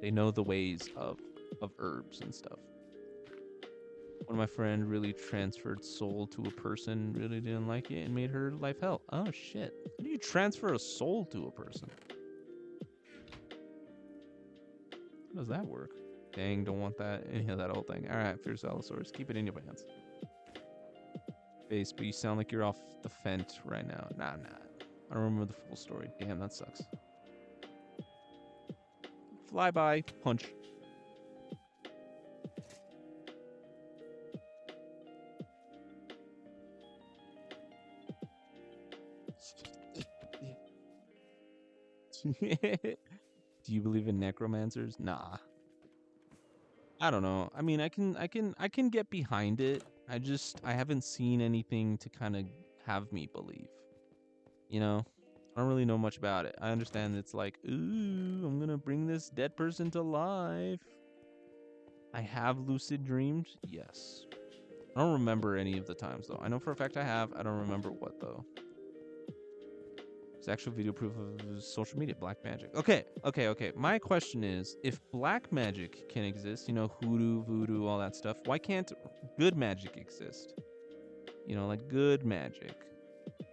They know the ways of herbs and stuff. One of my friend really transferred soul to a person, really didn't like it, and made her life hell. Oh shit! How do you transfer a soul to a person? How does that work? Dang, don't want that. Any of that whole thing. All right, Fierce Allosaurus, keep it in your pants. Face, but you sound like you're off the fence right now. Nah. I don't remember the full story. Damn, that sucks. Flyby, punch. Do you believe in necromancers? Nah. I don't know. I mean, I can get behind it. I haven't seen anything to kind of have me believe. You know? I don't really know much about it. I understand it's like, ooh, I'm gonna bring this dead person to life. I have lucid dreams. Yes. I don't remember any of the times though. I know for a fact I have. I don't remember what though. It's actual video proof of social media, black magic. Okay. My question is, if black magic can exist, hoodoo, voodoo, all that stuff, why can't good magic exist? Like good magic.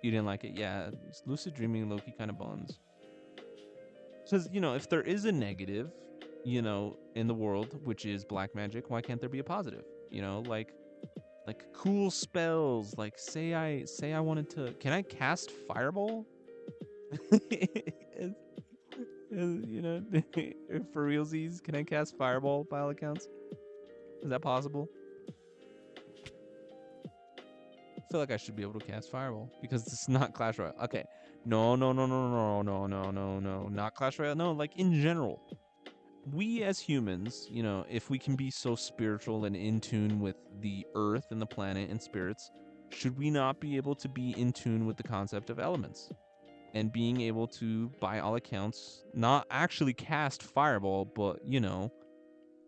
You didn't like it? Yeah, it's lucid dreaming, Loki kind of buns. Because, if there is a negative, in the world, which is black magic, why can't there be a positive? Like cool spells. Like say I wanted to, can I cast fireball? For realsies, can I cast fireball by all accounts? Is that possible? I feel like I should be able to cast fireball because this is not Clash Royale. Okay. No, not Clash Royale. No, like in general. We as humans, if we can be so spiritual and in tune with the earth and the planet and spirits, should we not be able to be in tune with the concept of elements? And being able to, by all accounts, not actually cast fireball, but,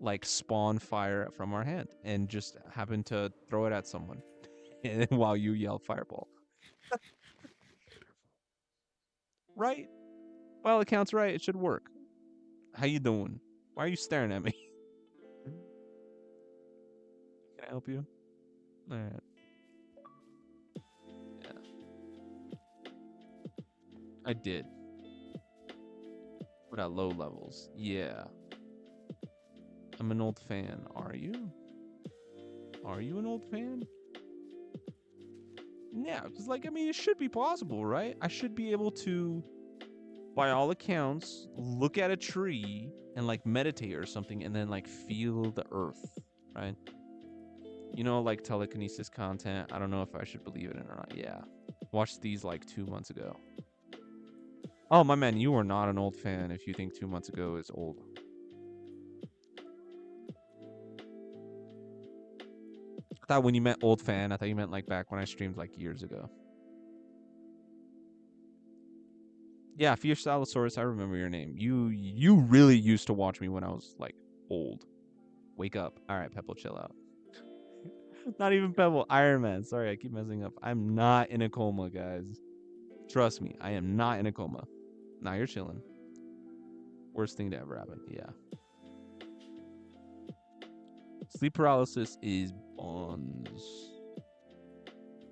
like spawn fire from our hand and just happen to throw it at someone while you yell fireball. Right? By all accounts, right? It should work. How you doing? Why are you staring at me? Can I help you? All right. Yeah, I did. But at low levels. Yeah. I'm an old fan. Are you? Are you an old fan? Yeah, because, it should be possible, right? I should be able to, by all accounts, look at a tree and, meditate or something and then, feel the earth, right? Like telekinesis content. I don't know if I should believe it or not. Yeah. Watched these, 2 months ago. Oh, my man, you are not an old fan if you think 2 months ago is old. I thought when you meant old fan, I thought you meant, back when I streamed, years ago. Yeah, Fierce Allosaurus, I remember your name. You really used to watch me when I was, old. Wake up. All right, Pebble, chill out. Not even Pebble. Iron Man. Sorry, I keep messing up. I'm not in a coma, guys. Trust me, I am not in a coma. Now you're chilling. Worst thing to ever happen. Yeah. Sleep paralysis is buns.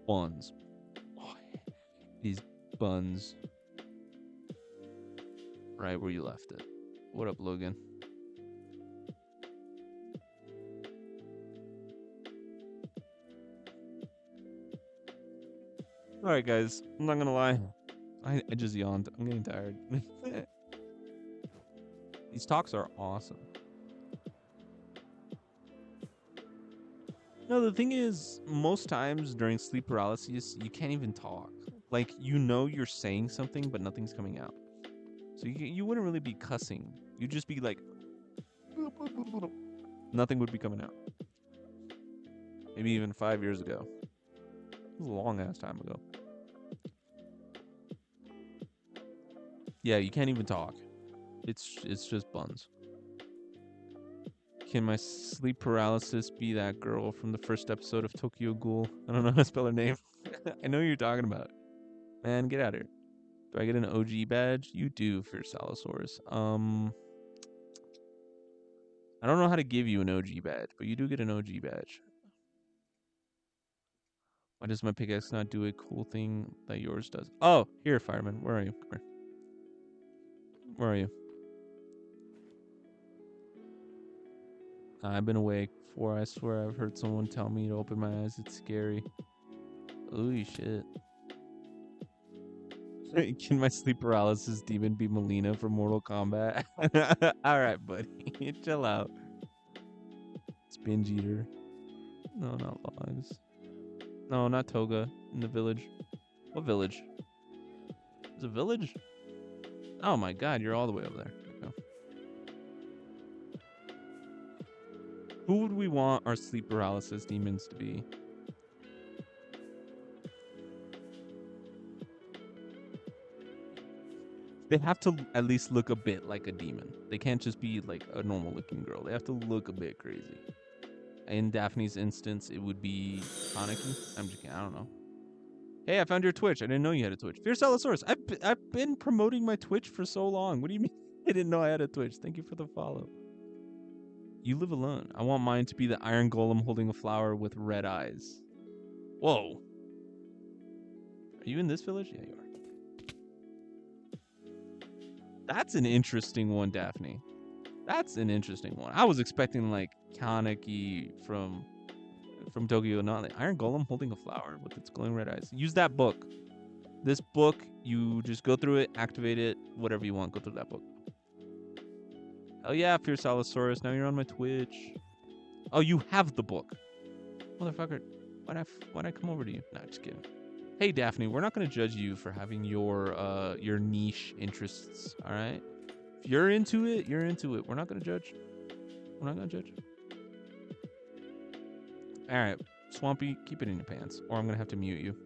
Buns. Oh, these buns. Right where you left it. What up, Logan? All right, guys. I'm not gonna lie. I just yawned. I'm getting tired. These talks are awesome. No, the thing is, most times during sleep paralysis, you can't even talk. You're saying something, but nothing's coming out. So you wouldn't really be cussing. You'd just be like, nothing would be coming out. Maybe even 5 years ago. It was a long ass time ago. Yeah, you can't even talk. It's just buns. Can my sleep paralysis be that girl from the first episode of Tokyo Ghoul? I don't know how to spell her name. I know who you're talking about. Man, get out of here. Do I get an OG badge? You do for Salosaurus. I don't know how to give you an OG badge, but you do get an OG badge. Why does my pickaxe not do a cool thing that yours does? Oh, here, fireman. Where are you? Come here. Where are you? I've been awake before. I swear I've heard someone tell me to open my eyes. It's scary. Holy shit. Can my sleep paralysis demon be Melina from Mortal Kombat? Alright, buddy. Chill out. It's binge eater. No, not logs. No, not Toga. In the village. What village? There's a village? Oh my god, you're all the way over there. Okay. Who would we want our sleep paralysis demons to be? They have to at least look a bit like a demon. They can't just be like a normal looking girl. They have to look a bit crazy. In Daphne's instance, it would be Kaneki. I'm just kidding. I don't know. Hey, I found your Twitch. I didn't know you had a Twitch. Fierce Allosaurus. I've been promoting my Twitch for so long. What do you mean I didn't know I had a Twitch? Thank you for the follow. You live alone. I want mine to be the iron golem holding a flower with red eyes. Whoa. Are you in this village? Yeah, you are. That's an interesting one, Daphne. That's an interesting one. I was expecting like Kaneki from Tokyo, not the iron golem holding a flower with its glowing red eyes. Use that book. This book, you just go through it, activate it, whatever you want. Go through that book. Oh yeah, Fierce Allosaurus. Now you're on my Twitch. Oh, you have the book, motherfucker. Why'd I come over to you? Nah, just kidding. Hey Daphne, we're not gonna judge you for having your niche interests. All right. If you're into it, you're into it. We're not gonna judge. We're not gonna judge. All right, Swampy, keep it in your pants, or I'm gonna have to mute you.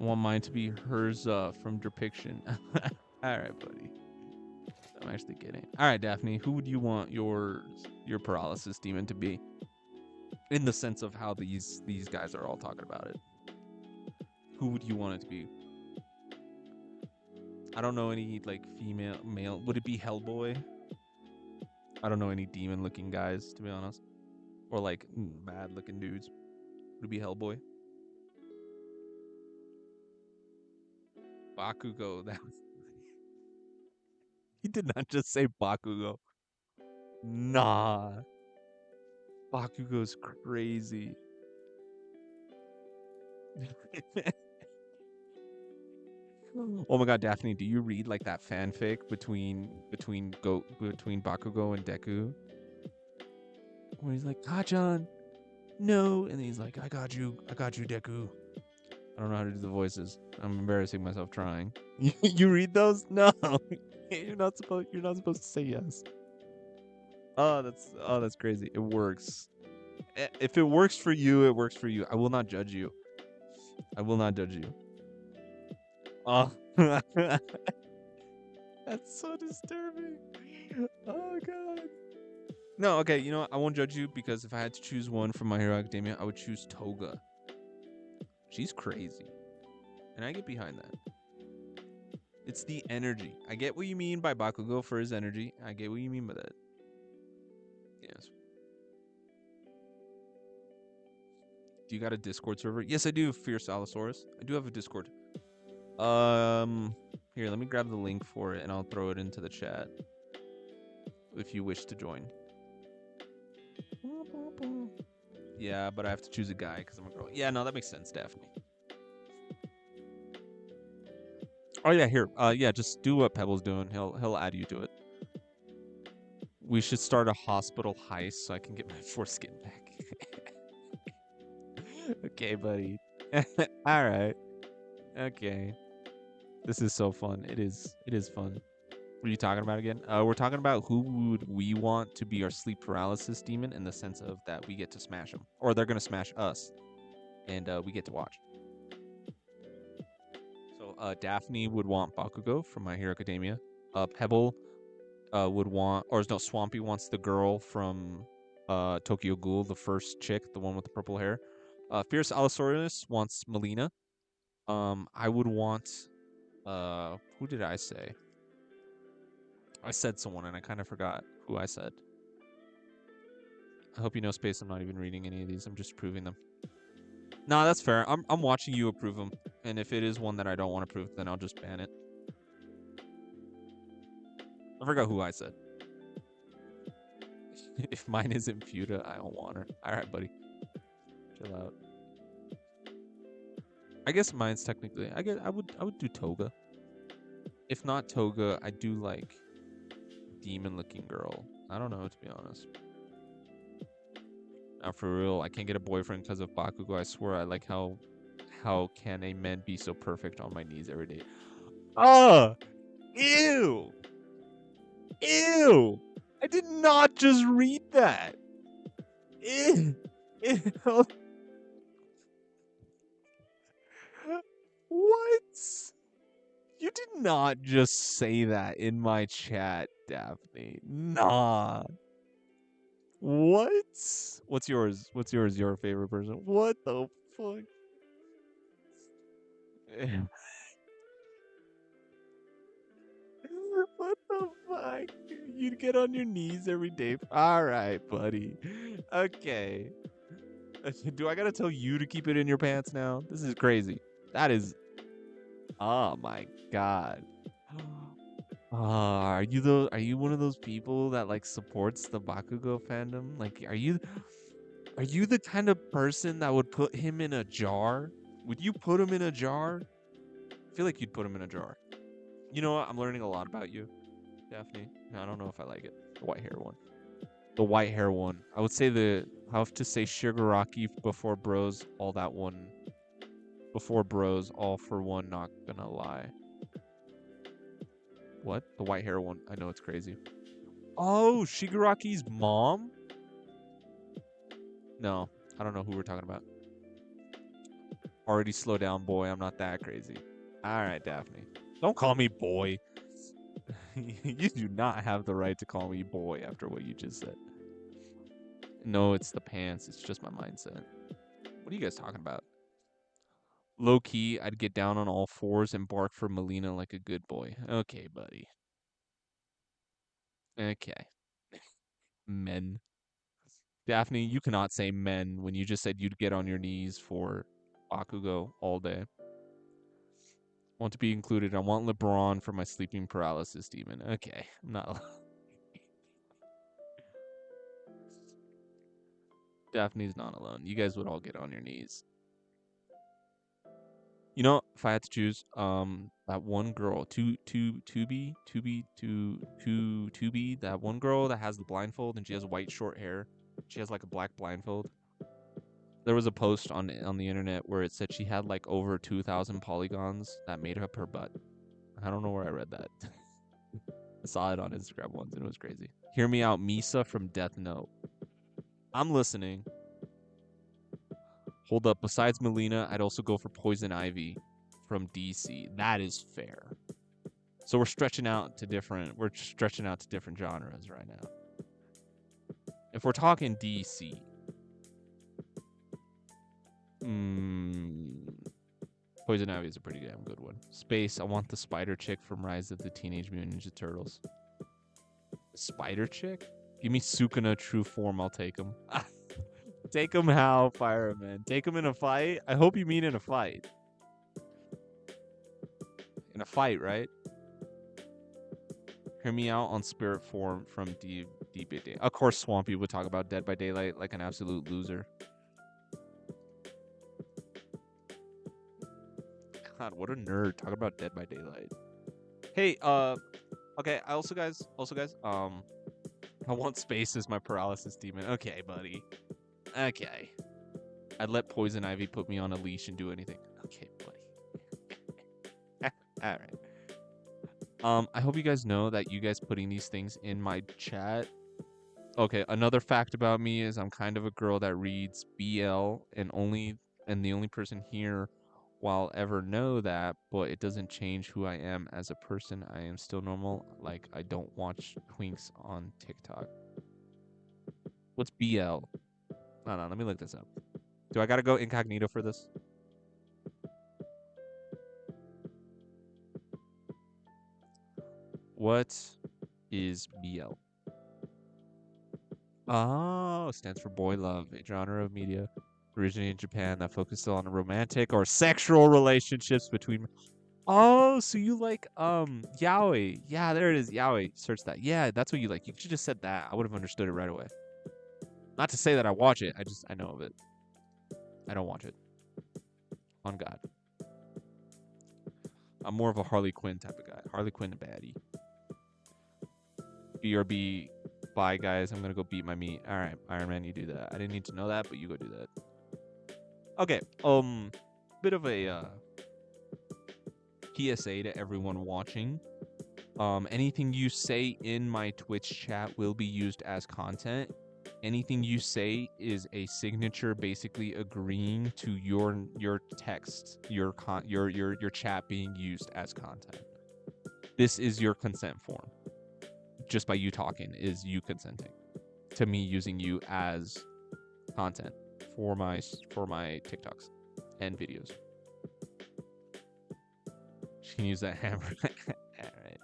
I want mine to be hers from Depiction. All right, buddy. I'm actually kidding. All right, Daphne, who would you want your paralysis demon to be? In the sense of how these guys are all talking about it. Who would you want it to be? I don't know any like female, male. Would it be Hellboy? I don't know any demon looking guys, to be honest. Or like bad looking dudes. Would it be Hellboy? Bakugo. That was... He did not just say Bakugo. Nah. Bakugo's crazy. Oh my god, Daphne, do you read like that fanfic between Bakugo and Deku? Where he's like, Kachan, no, and then he's like, I got you, Deku. I don't know how to do the voices. I'm embarrassing myself trying. You read those? No. You're not supposed to say yes. Oh, that's crazy. It works. If it works for you, it works for you. I will not judge you. I will not judge you. Oh. That's so disturbing. Oh god. No, okay, you know what? I won't judge you because if I had to choose one from My Hero Academia, I would choose Toga. She's crazy. And I get behind that. It's the energy. I get what you mean by Bakugo for his energy. I get what you mean by that. Yes. Do you got a Discord server? Yes, I do, Fierce Allosaurus. I do have a Discord. Here, let me grab the link for it and I'll throw it into the chat if you wish to join. Yeah, but I have to choose a guy because I'm a girl. Yeah, no, that makes sense, Daphne. Oh yeah, here. Yeah, just do what Pebble's doing. He'll add you to it. We should start a hospital heist so I can get my foreskin back. Okay, buddy. All right. Okay. This is so fun. It is fun. What are you talking about again? We're talking about who would we want to be our sleep paralysis demon in the sense of that we get to smash them, or they're gonna smash us, and we get to watch. So Daphne would want Bakugo from My Hero Academia. Pebble would want, or no, Swampy wants the girl from Tokyo Ghoul, the first chick, the one with the purple hair. Fierce Allosaurus wants Melina. I would want who did I say? I said someone and I kind of forgot who I said. I hope you know, Space. I'm not even reading any of these. I'm just approving them. Nah, that's fair. I'm watching you approve them, and if it is one that I don't want to approve, then I'll just ban it. I forgot who I said. If mine isn't Fuda, I don't want her. All right, buddy. Chill out. I guess mine's technically. I would do Toga. If not Toga, I do like demon-looking girl. I don't know, to be honest. Now, for real, I can't get a boyfriend because of Bakugo. I swear, I like how can a man be so perfect on my knees every day? Oh, ew, ew! I did not just read that. Ew. Ew. What? You did not just say that in my chat, Daphne. Nah. What? What's yours? What's yours? Your favorite person? What the fuck? What the fuck? You'd get on your knees every day. All right, buddy. Okay. Do I gotta tell you to keep it in your pants now? This is crazy. That is. Oh my god. Are you one of those people that like supports the Bakugo fandom? Like, are you the kind of person that would put him in a jar? Would you put him in a jar? I feel like you'd put him in a jar. You know what? I'm learning a lot about you, Daphne. I don't know if I like it. The white hair one. The white hair one. I would say I have to say Shigaraki before bros, all that one. Before bros, all for one, not gonna lie. What? The white hair one. I know it's crazy. Oh, Shigaraki's mom? No, I don't know who we're talking about. Already slow down, boy. I'm not that crazy. All right, Daphne. Don't call me boy. You do not have the right to call me boy after what you just said. No, it's the pants. It's just my mindset. What are you guys talking about? Low key, I'd get down on all fours and bark for Melina like a good boy. Okay, buddy. Okay. Men. Daphne, you cannot say men when you just said you'd get on your knees for Bakugo all day. Want to be included. I want LeBron for my sleeping paralysis demon. Okay, I'm not. Daphne's not alone. You guys would all get on your knees. You know, if I had to choose, that one girl, Tubi, that one girl that has the blindfold and she has white short hair. She has like a black blindfold. There was a post on the internet where it said she had like over 2,000 polygons that made up her butt. I don't know where I read that. I saw it on Instagram once and it was crazy. Hear me out, Misa from Death Note. I'm listening. Hold up. Besides Melina, I'd also go for Poison Ivy from DC. That is fair. So we're stretching out to different genres right now. If we're talking DC, Poison Ivy is a pretty damn good one. Space, I want the spider chick from Rise of the Teenage Mutant Ninja Turtles. Spider chick? Give me Sukuna true form, I'll take him. Take him how, Fireman? Take him in a fight? I hope you mean in a fight. In a fight, right? Hear me out on spirit form from Deep Day. Of course, Swampy would talk about Dead by Daylight like an absolute loser. God, what a nerd. Talk about Dead by Daylight. Hey, okay, also guys, I want space as my paralysis demon. Okay, buddy. Okay. I'd let Poison Ivy put me on a leash and do anything. Okay, buddy. All right. I hope you guys know that you guys putting these things in my chat. Okay, another fact about me is I'm kind of a girl that reads BL and the only person here will ever know that, but it doesn't change who I am as a person. I am still normal. Like, I don't watch twinks on TikTok. What's BL? Hold on, let me look this up. Do I gotta go incognito for this? What is BL? Oh, stands for boy love, a genre of media originating in Japan that focuses on romantic or sexual relationships between. Oh, so you like yaoi? Yeah, there it is, yaoi. Search that. Yeah, that's what you like. You should just said that. I would have understood it right away. Not to say that I watch it. I know of it. I don't watch it. On God. I'm more of a Harley Quinn type of guy. Harley Quinn a baddie. BRB. Bye, guys. I'm going to go beat my meat. All right, Iron Man, you do that. I didn't need to know that, but you go do that. Okay. Bit of a PSA to everyone watching. Anything you say in my Twitch chat will be used as content. anything you say is a signature basically agreeing to your text, your chat being used as content. This is your consent form. Just by you talking is you consenting to me using you as content for my TikToks and videos. She can use that hammer. All right.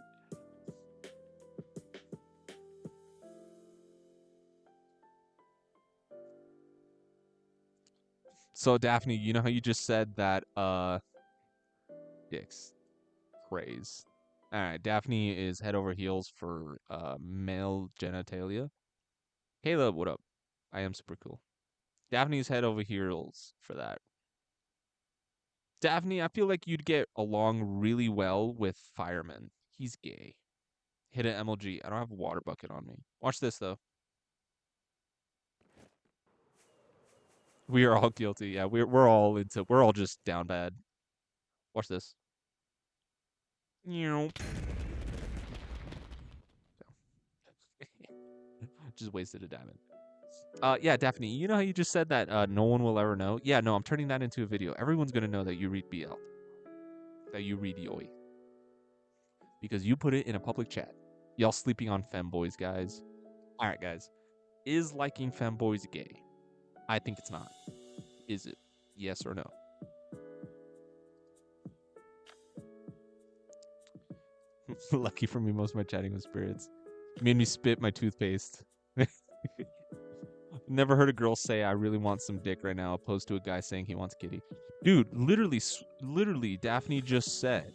So Daphne, you know how you just said that dicks craze. All right, Daphne is head over heels for male genitalia. Caleb, what up? I am super cool. Daphne's head over heels for that. Daphne, I feel like you'd get along really well with Fireman. He's gay. Hit an MLG. I don't have a water bucket on me. Watch this though. We are all guilty. Yeah, we're all just down bad. Watch this. Just wasted a diamond. Yeah, Daphne, you know how you just said that no one will ever know? Yeah, no, I'm turning that into a video. Everyone's gonna know that you read BL. That you read Yoi. Because you put it in a public chat. Y'all sleeping on femboys, guys. Alright, guys. Is liking femboys gay? I think it's not. Is it? Yes or no? Lucky for me, most of my chatting with spirits. Made me spit my toothpaste. Never heard a girl say, I really want some dick right now, opposed to a guy saying he wants kitty. Dude, literally, Daphne just said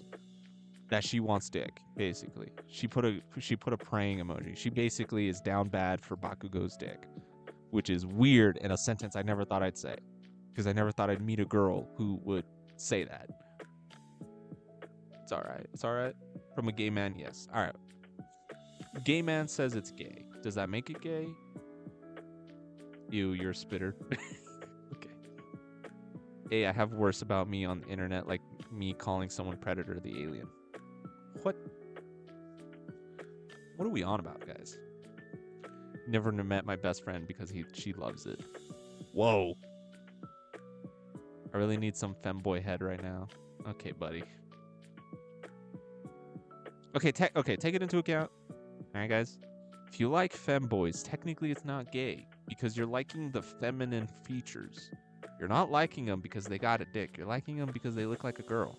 that she wants dick, basically. She put a praying emoji. She basically is down bad for Bakugo's dick, which is weird and a sentence I never thought I'd say. Because I never thought I'd meet a girl who would say that. It's alright. It's alright. From a gay man, yes. Alright. Gay man says it's gay. Does that make it gay? Ew, you're a spitter. Okay. Hey, I have worse about me on the internet, like me calling someone Predator the alien. What? What are we on about, guys? Never met my best friend because she loves it. Whoa. I really need some femboy head right now. Okay, buddy. Okay, take it into account. All right, guys. If you like femboys, technically it's not gay because you're liking the feminine features. You're not liking them because they got a dick. You're liking them because they look like a girl.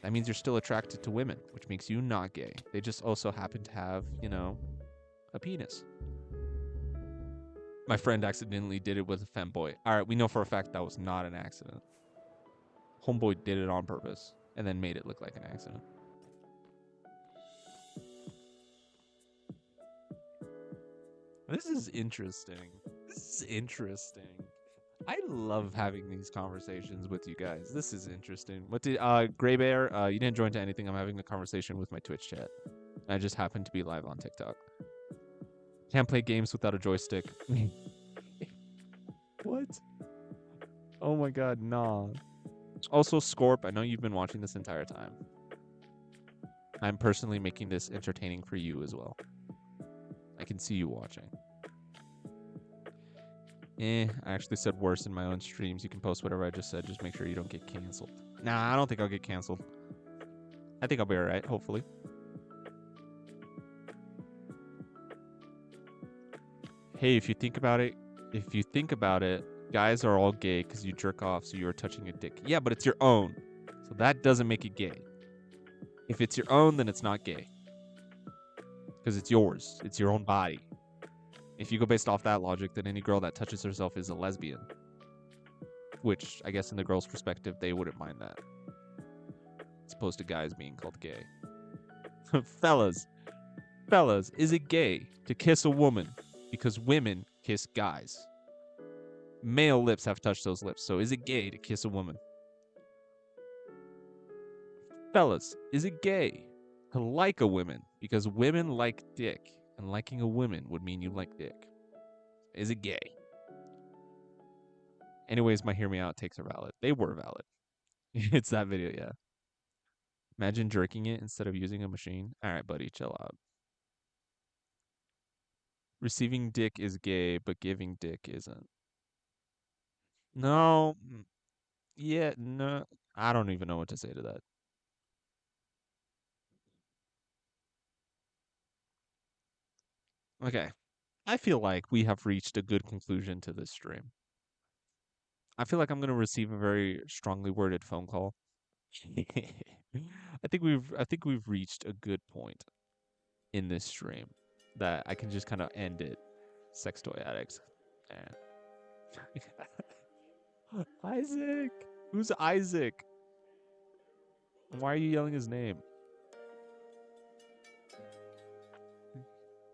That means you're still attracted to women, which makes you not gay. They just also happen to have, you know, a penis. My friend accidentally did it with a femboy. All right, we know for a fact that was not an accident. Homeboy did it on purpose and then made it look like an accident. This is interesting. I love having these conversations with you guys. This is interesting. What did Gray Bear? You didn't join to anything. I'm having a conversation with my Twitch chat. I just happened to be live on TikTok. Can't play games without a joystick. What? Oh my god, nah. Also, Scorp, I know you've been watching this entire time. I'm personally making this entertaining for you as well. I can see you watching. I actually said worse in my own streams. You can post whatever I just said. Just make sure you don't get canceled. Nah, I don't think I'll get canceled. I think I'll be alright, hopefully. Hey, if you think about it, guys are all gay because you jerk off, so you're touching a dick. Yeah, but it's your own. So that doesn't make it gay. If it's your own, then it's not gay. Because it's yours. It's your own body. If you go based off that logic, then any girl that touches herself is a lesbian. Which, I guess in the girl's perspective, they wouldn't mind that. As opposed to guys being called gay. Fellas, is it gay to kiss a woman because women kiss guys? Male lips have touched those lips, so is it gay to kiss a woman? Fellas, is it gay to like a woman because women like dick, and liking a woman would mean you like dick? Is it gay? Anyways, my hear me out takes are valid. They were valid. It's that video, yeah. Imagine jerking it instead of using a machine. All right, buddy, chill out. Receiving dick is gay, but giving dick isn't. No. Yeah, no. I don't even know what to say to that. Okay. I feel like we have reached a good conclusion to this stream. I feel like I'm going to receive a very strongly worded phone call. I think we've reached a good point in this stream that I can just kind of end it. Sex toy addicts. Eh. Isaac. Who's Isaac? Why are you yelling his name?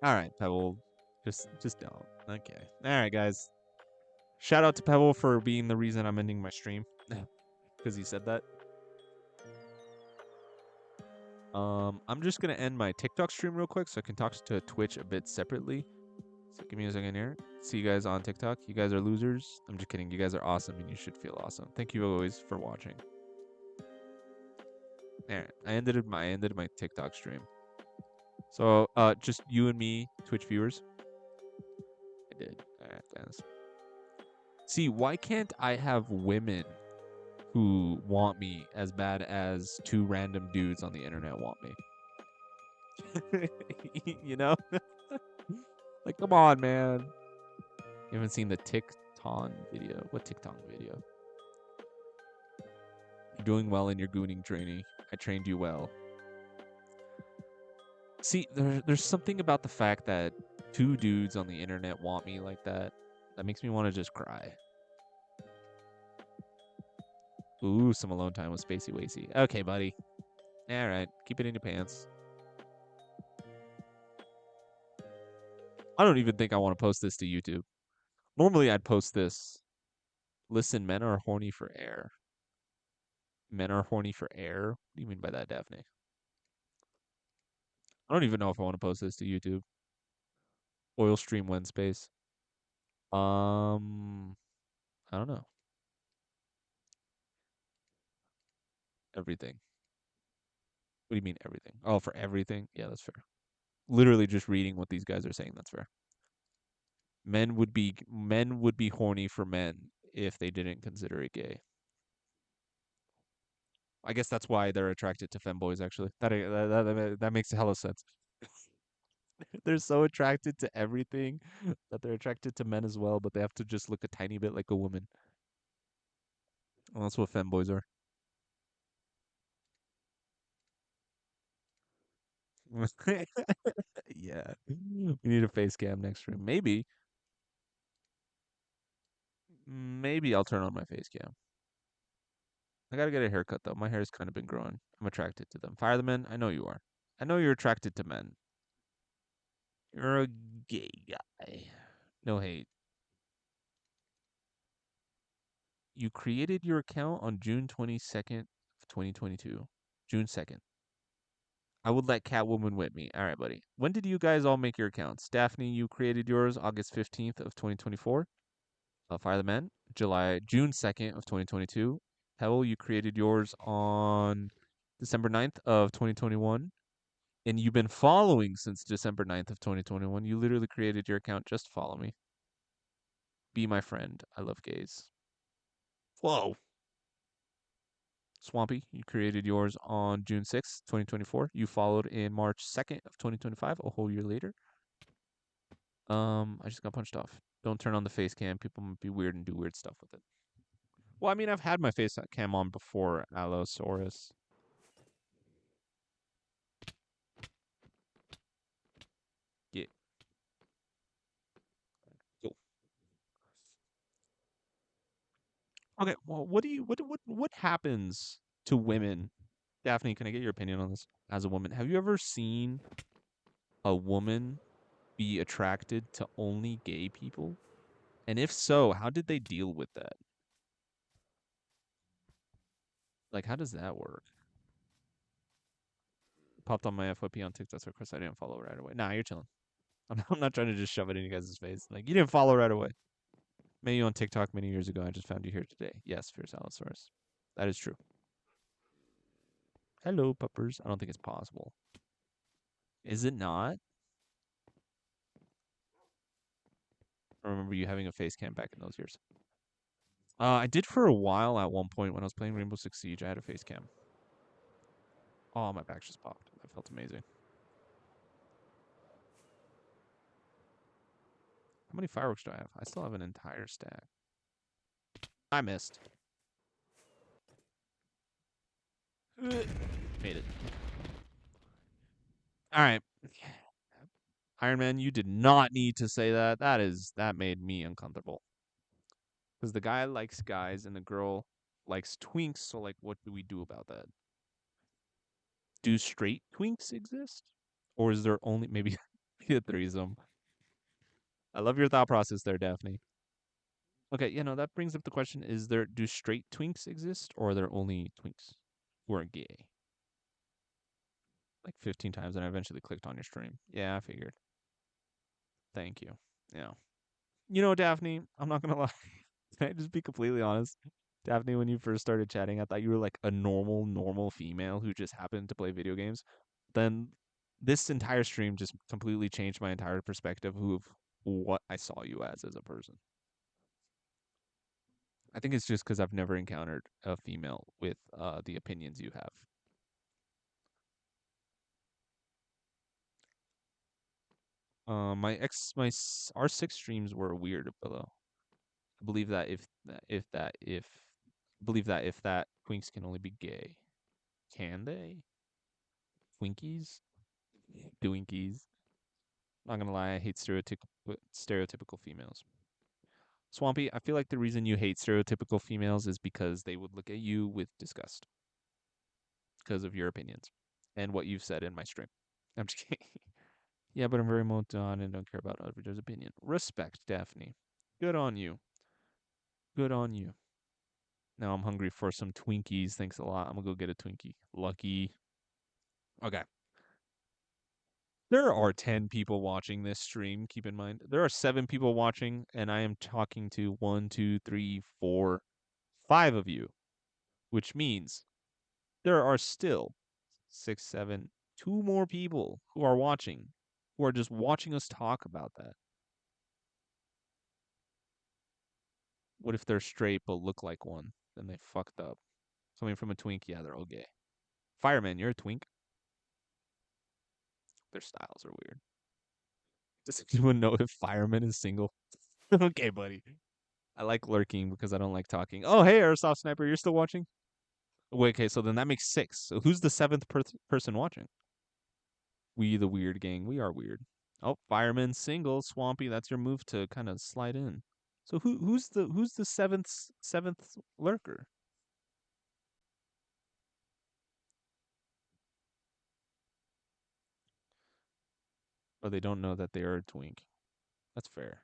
All right, Pebble. Just don't. Okay. All right, guys. Shout out to Pebble for being the reason I'm ending my stream because he said that. I'm just gonna end my TikTok stream real quick so I can talk to Twitch a bit separately. So give me a second here. See you guys on TikTok. You guys are losers. I'm just kidding. You guys are awesome and you should feel awesome. Thank you always for watching. There, I ended my TikTok stream. So just you and me, Twitch viewers. I did. Alright, guys. See, why can't I have women who want me as bad as two random dudes on the internet want me? You know? Like, come on, man. You haven't seen the TikTok video. What TikTok video? You're doing well in your gooning training. I trained you well. See, there's something about the fact that two dudes on the internet want me like that makes me want to just cry. Ooh, some alone time with Spacey Wacy. Okay, buddy. All right, keep it in your pants. I don't even think I want to post this to YouTube. Normally, I'd post this. Listen, men are horny for air. Men are horny for air? What do you mean by that, Daphne? I don't even know if I want to post this to YouTube. Oil stream when space. I don't know. Everything. What do you mean everything? Oh, for everything? Yeah, that's fair. Literally just reading what these guys are saying. That's fair. Men would be horny for men if they didn't consider it gay. I guess that's why they're attracted to femboys. Actually, that makes a hell of sense. They're so attracted to everything that they're attracted to men as well, but they have to just look a tiny bit like a woman. Well, that's what femboys are. Yeah, we need a face cam next room. Maybe I'll turn on my face cam. I gotta get a haircut though. My hair's kind of been growing. I'm attracted to them. Fire the men. I know you are. I know you're attracted to men. You're a gay guy. No hate. You created your account on June 22nd, 2022. June 2nd. I would let Catwoman whip me. All right, buddy. When did you guys all make your accounts? Daphne, you created yours August 15th of 2024. Fire the Men, June 2nd of 2022. Pebble, you created yours on December 9th of 2021. And you've been following since December 9th of 2021. You literally created your account just to follow me. Be my friend. I love gays. Whoa. Swampy, you created yours on June 6th, 2024. You followed in March 2nd of 2025, a whole year later. I just got punched off. Don't turn on the face cam. People might be weird and do weird stuff with it. Well, I mean, I've had my face cam on before, Allosaurus. Yeah. Cool. Okay. Well, what happens to women? Daphne, can I get your opinion on this as a woman? Have you ever seen a woman be attracted to only gay people? And if so, how did they deal with that? Like, how does that work? Popped on my FYP on TikTok, so of course I didn't follow right away. Nah, you're chilling. I'm not trying to just shove it in you guys' face. Like, you didn't follow right away. Met you on TikTok many years ago. I just found you here today. Yes, Fierce Allosaurus. That is true. Hello, puppers. I don't think it's possible. Is it not? I remember you having a face cam back in those years. I did for a while at one point when I was playing Rainbow Six Siege. I had a face cam. Oh, my back just popped. That felt amazing. How many fireworks do I have? I still have an entire stack. I missed. Made it. All right. Iron Man, you did not need to say that. That made me uncomfortable. Because the guy likes guys and the girl likes twinks. So, like, what do we do about that? Do straight twinks exist, or is there only maybe a threesome? I love your thought process there, Daphne. Okay, that brings up the question: Is there do straight twinks exist, or are there only twinks who are gay? Like 15 times, and I eventually clicked on your stream. Yeah, I figured. Thank you. Yeah. Daphne, I'm not gonna lie. Can I just be completely honest? Daphne, when you first started chatting, I thought you were like a normal female who just happened to play video games. Then this entire stream just completely changed my entire perspective of what I saw you as a person. I think it's just because I've never encountered a female with the opinions you have. Our 6 streams were weird below. I believe that if that twinks can only be gay, can they? Twinkies, Twinkies. Not gonna lie, I hate stereotypical females. Swampy, I feel like the reason you hate stereotypical females is because they would look at you with disgust because of your opinions and what you've said in my stream. I'm just kidding. Yeah, but I'm very on and don't care about other opinion. Respect, Daphne. Good on you. Good on you. Now I'm hungry for some Twinkies. Thanks a lot. I'm gonna go get a Twinkie. Lucky. Okay. There are 10 people watching this stream. Keep in mind, there are 7 people watching, and I am talking to 1, 2, 3, 4, 5 of you, which means there are still 6, 7, 2 more people who are watching, who are just watching us talk about that. What if they're straight but look like one? Then they fucked up. Coming from a twink, yeah, they're all gay. Fireman, you're a twink. Their styles are weird. Does anyone know if fireman is single? Okay, buddy. I like lurking because I don't like talking. Oh, hey, Airsoft Sniper, you're still watching? Wait, okay, so then that makes 6. So who's the 7th person watching? We, the weird gang. We are weird. Oh, fireman single, Swampy. That's your move to kind of slide in. So who's the seventh lurker? Oh, they don't know that they are a twink. That's fair.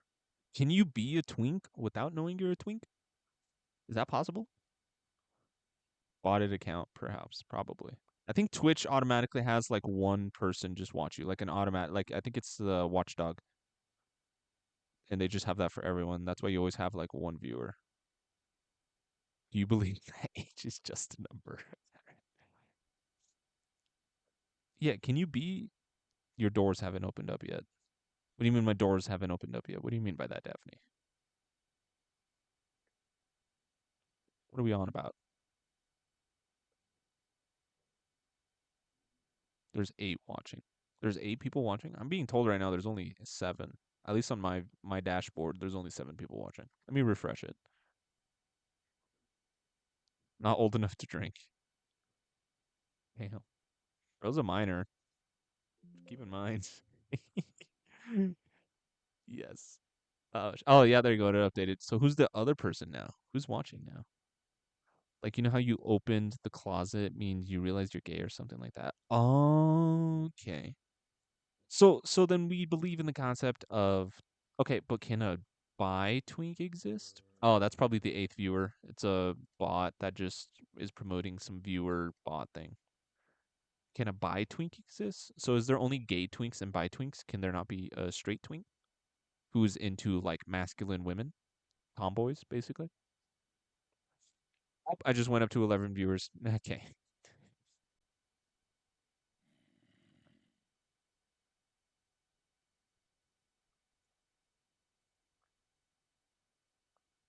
Can you be a twink without knowing you're a twink? Is that possible? Botted account, perhaps, probably. I think Twitch automatically has like one person just watch you, like an automatic. Like I think it's the Watchdog, and they just have that for everyone. That's why you always have like one viewer. Do you believe that age is just a number? Yeah, can you be? Your doors haven't opened up yet. What do you mean my doors haven't opened up yet? What do you mean by that, Daphne? What are we on about? There's 8 watching. There's 8 people watching. I'm being told right now there's only 7. At least on my dashboard, there's only 7 people watching. Let me refresh it. Not old enough to drink. Damn. Bro's a minor. Keep in mind. Yes. Oh yeah, there you go. It updated. So who's the other person now? Who's watching now? Like how you opened the closet means you realized you're gay or something like that. Okay. So then we believe in the concept of okay, but can a bi twink exist? Oh, that's probably the 8th viewer. It's a bot that just is promoting some viewer bot thing. Can a bi twink exist? So is there only gay twinks and bi twinks? Can there not be a straight twink who's into like masculine women, tomboys, basically? Oh, I just went up to 11 viewers. Okay.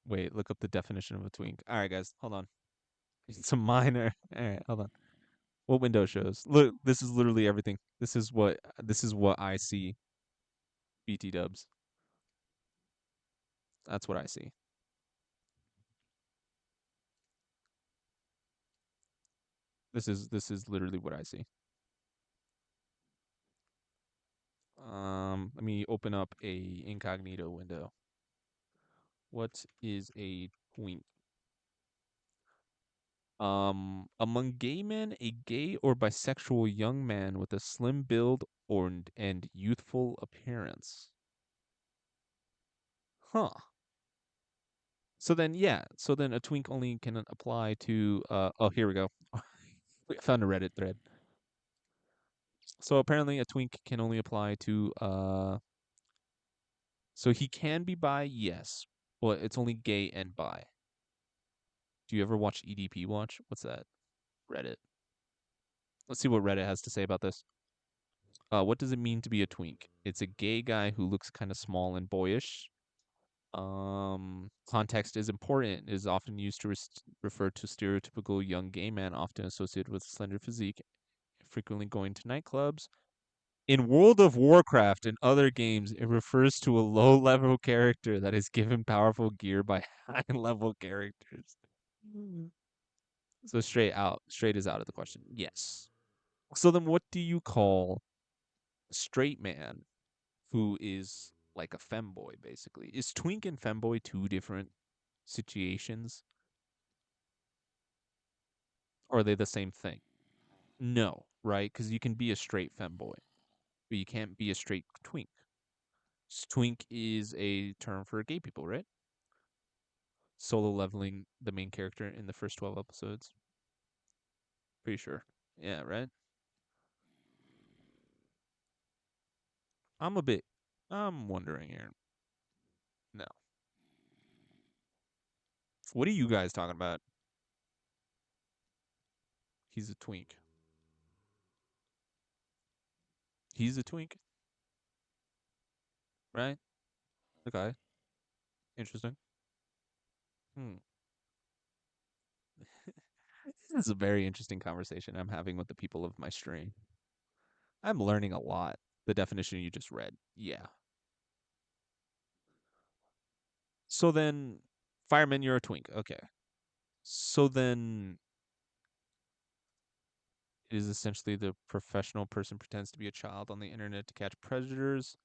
Wait, look up the definition of a twink. All right, guys, hold on. It's a minor. All right, hold on. What window shows? Look, this is literally everything. This is what I see. BT dubs. That's what I see. This is literally what I see. Let me open up a incognito window. What is a twink? Among gay men, a gay or bisexual young man with a slim build or and youthful appearance. Huh. So then, yeah. So then, a twink only can apply to. Oh, here we go. I found a Reddit thread. So apparently, a twink can only apply to. So he can be bi, yes, but it's only gay and bi. Do you ever watch EDP Watch? What's that? Reddit. Let's see what Reddit has to say about this. What does it mean to be a twink? It's a gay guy who looks kind of small and boyish. Context is important. It is often used to refer to stereotypical young gay man, often associated with slender physique, frequently going to nightclubs. In World of Warcraft and other games, it refers to a low-level character that is given powerful gear by high-level characters. So straight is out of the question. Yes. So then, what do you call a straight man who is like a femboy, basically? Is twink and femboy two different situations? Or are they the same thing? No, right? Because you can be a straight femboy, but you can't be a straight twink. Twink is a term for gay people, right? Solo leveling the main character in the first 12 episodes. Pretty sure. Yeah, right? I'm a bit. I'm wondering here. No. What are you guys talking about? He's a twink. He's a twink, right? Okay. Interesting. Hmm. This is a very interesting conversation I'm having with the people of my stream. I'm learning a lot. The definition you just read. Yeah. So then, fireman, you're a twink. Okay. So then, it is essentially the professional person pretends to be a child on the internet to catch predators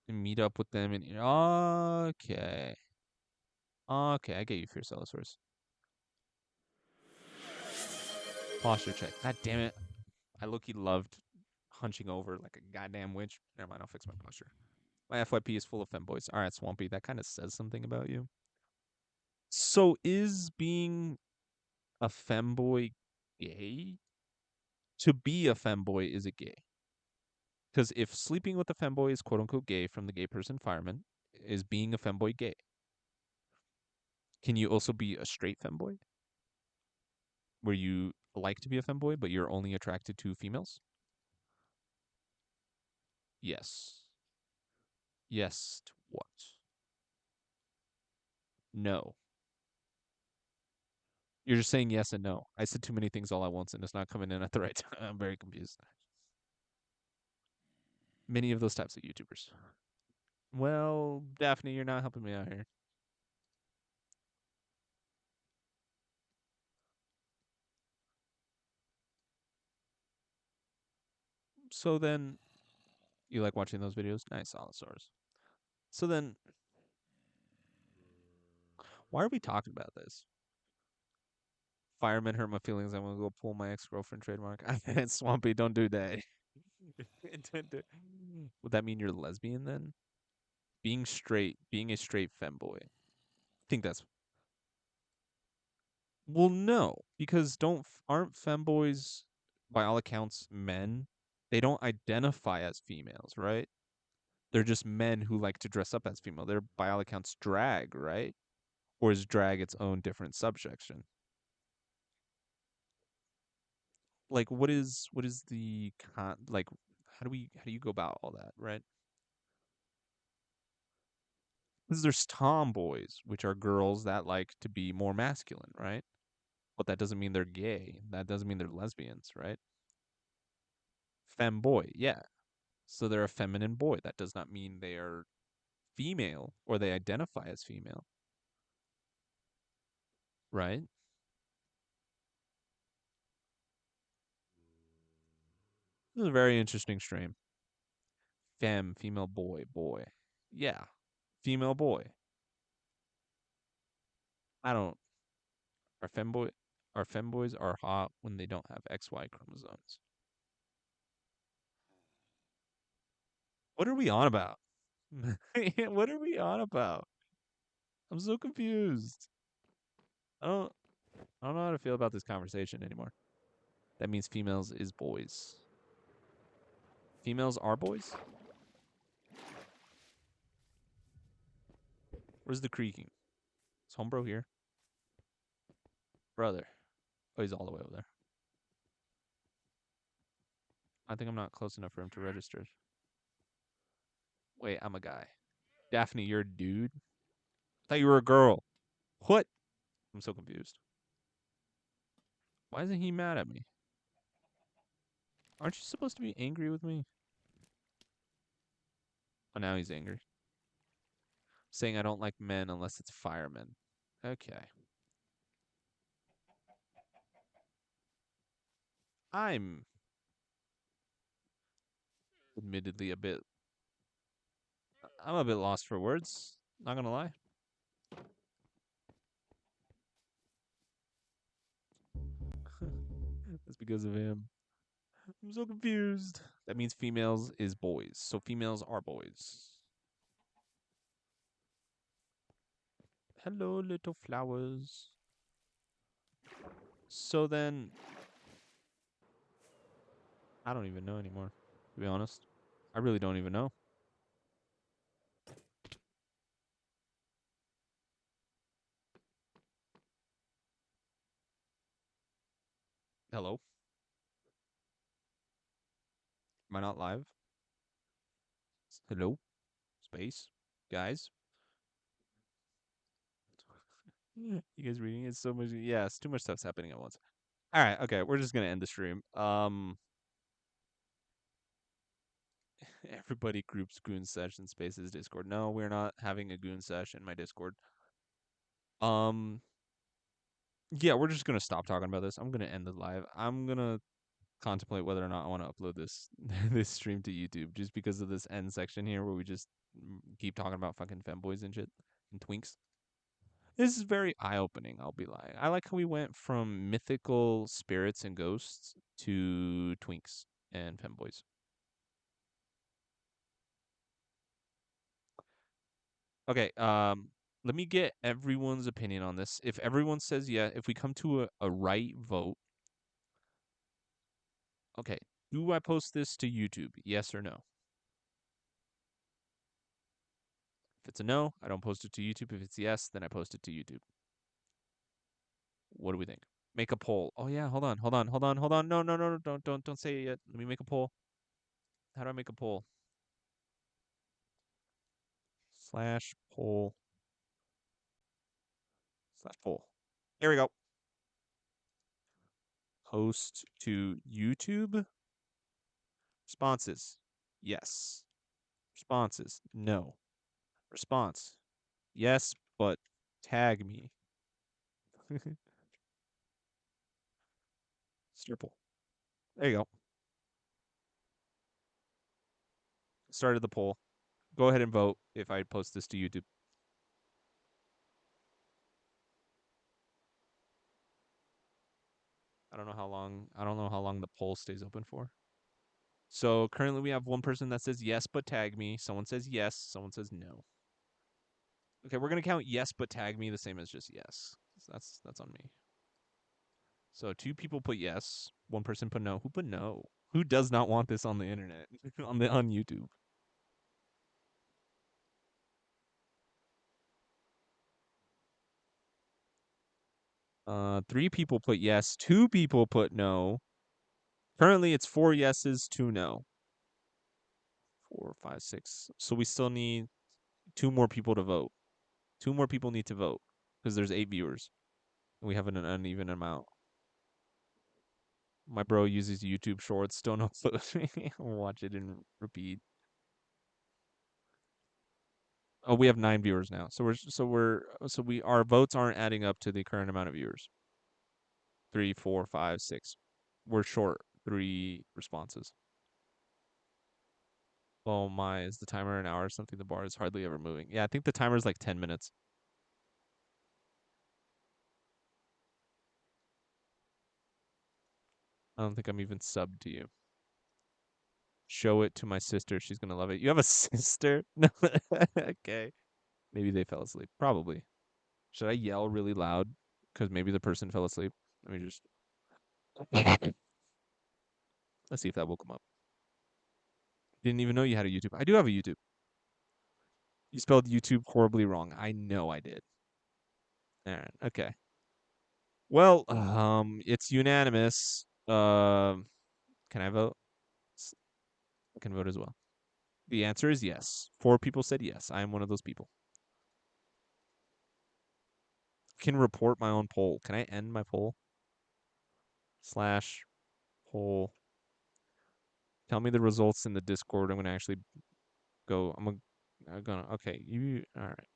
and meet up with them. And okay, okay, I get you, Fierce Allosaurus. Posture check. God damn it! I low-key loved hunching over like a goddamn witch. Never mind, I'll fix my posture. My FYP is full of femboys. All right, Swampy, that kind of says something about you. So is being a femboy gay? To be a femboy is a gay. Because if sleeping with a femboy is quote unquote gay from the gay person fireman, is being a femboy gay? Can you also be a straight femboy where you like to be a femboy, but you're only attracted to females? Yes. Yes. To what? No. You're just saying yes and no. I said too many things all at once and it's not coming in at the right time. I'm very confused. Many of those types of YouTubers. Well, Daphne, you're not helping me out here. So then, you like watching those videos? Nice, Allosaurus. So then, why are we talking about this? Fireman hurt my feelings. I'm gonna go pull my ex girlfriend trademark. It's Swampy. Don't do that. Would that mean you're lesbian then? Being straight, being a straight femboy. I think that's well, no, because don't aren't femboys by all accounts men? They don't identify as females, right? They're just men who like to dress up as female. They're by all accounts drag, right? Or is drag its own different subsection? Like what is the like how do you go about all that, right? Because there's tomboys, which are girls that like to be more masculine, right? But that doesn't mean they're gay. That doesn't mean they're lesbians, right? Femboy, yeah. So they're a feminine boy. That does not mean they are female or they identify as female, right? This is a very interesting stream. Femme, female boy, boy. Yeah, female boy. I don't. Our femboy, our femboys are hot when they don't have XY chromosomes. What are we on about? What are we on about? I'm so confused. I don't. I don't know how to feel about this conversation anymore. That means females is boys. Females are boys. Where's the creaking? Is homebro here? Brother. Oh, he's all the way over there. I think I'm not close enough for him to register. Wait, I'm a guy. Daphne, you're a dude? I thought you were a girl. What? I'm so confused. Why isn't he mad at me? Aren't you supposed to be angry with me? Oh, now he's angry. Saying I don't like men unless it's firemen. Okay. I'm admittedly a bit. I'm a bit lost for words. Not gonna lie. That's because of him. I'm so confused. That means females is boys. So females are boys. Hello, little flowers. So then, I don't even know anymore, to be honest. I really don't even know. Hello? Am I not live? Hello? Space? Guys? You guys reading it so much? Yeah, it's too much stuff's happening at once. All right, okay, we're just gonna end the stream. Everybody groups goon sesh in spaces Discord. No, we're not having a goon sesh in my Discord. Um, yeah, we're just gonna stop talking about this. I'm gonna end the live. I'm gonna contemplate whether or not I want to upload this this stream to YouTube just because of this end section here where we just keep talking about fucking femboys and shit and twinks. This is very eye opening, I'll be lying. I like how we went from mythical spirits and ghosts to twinks and femboys. Okay, let me get everyone's opinion on this. If everyone says yeah, if we come to a right vote, okay, do I post this to YouTube? Yes or no? If it's a no, I don't post it to YouTube. If it's yes, then I post it to YouTube. What do we think? Make a poll. Oh yeah, hold on, hold on, hold on, hold on. No, no, no, no, don't say it yet. Let me make a poll. How do I make a poll? Slash poll slash poll. Here we go. Post to YouTube. Responses. Yes. Responses. No. Response. Yes, but tag me. Stirple. There you go. Started the poll. Go ahead and vote if I post this to YouTube. I don't know how long the poll stays open for. So currently we have one person that says yes but tag me. Someone says yes, someone says no. Okay, we're gonna count yes but tag me the same as just yes. So that's on me. So two people put yes, one person put no. Who put no? Who does not want this on the internet? on YouTube. Three people put yes, two people put no. Currently it's four yeses, two no. 4, 5, 6. So we still need two more people to vote. Two more people need to vote because there's 8 viewers. And we have an uneven amount. My bro uses YouTube Shorts. Don't upload me. Watch it and repeat. Oh, we have 9 viewers now. So our votes aren't adding up to the current amount of viewers. Three, four, five, six. We're short 3 responses. Oh my, is the timer an hour or something? The bar is hardly ever moving. Yeah, I think the timer is like 10 minutes. I don't think I'm even subbed to you. Show it to my sister. She's gonna love it. You have a sister? No. Okay. Maybe they fell asleep. Probably. Should I yell really loud? Because maybe the person fell asleep. Let me just. Let's see if that woke them up. Didn't even know you had a YouTube. I do have a YouTube. You spelled YouTube horribly wrong. I know I did. All right. Okay. Well, it's unanimous. Can I vote? I can vote as well. The answer is yes. 4 people said yes. I am one of those people. Can report my own poll. Can I end my poll? Slash poll. Tell me the results in the Discord. I'm gonna actually go. I'm gonna. Okay, you. All right.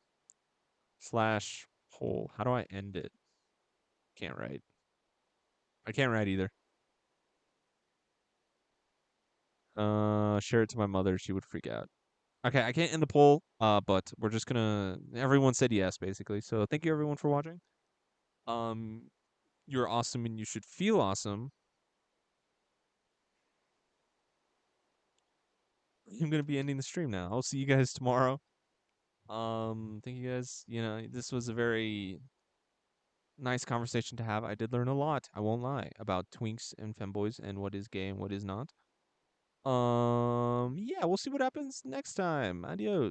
Slash poll. How do I end it? Can't write. I can't write either. Share it to my mother. She would freak out. Okay, I can't end the poll. But we're just gonna. Everyone said yes, basically. So thank you everyone for watching. Um, you're awesome, and you should feel awesome. I'm gonna be ending the stream now. I'll see you guys tomorrow. Thank you guys. This was a very nice conversation to have. I did learn a lot. I won't lie about twinks and femboys and what is gay and what is not. Yeah, we'll see what happens next time. Adios.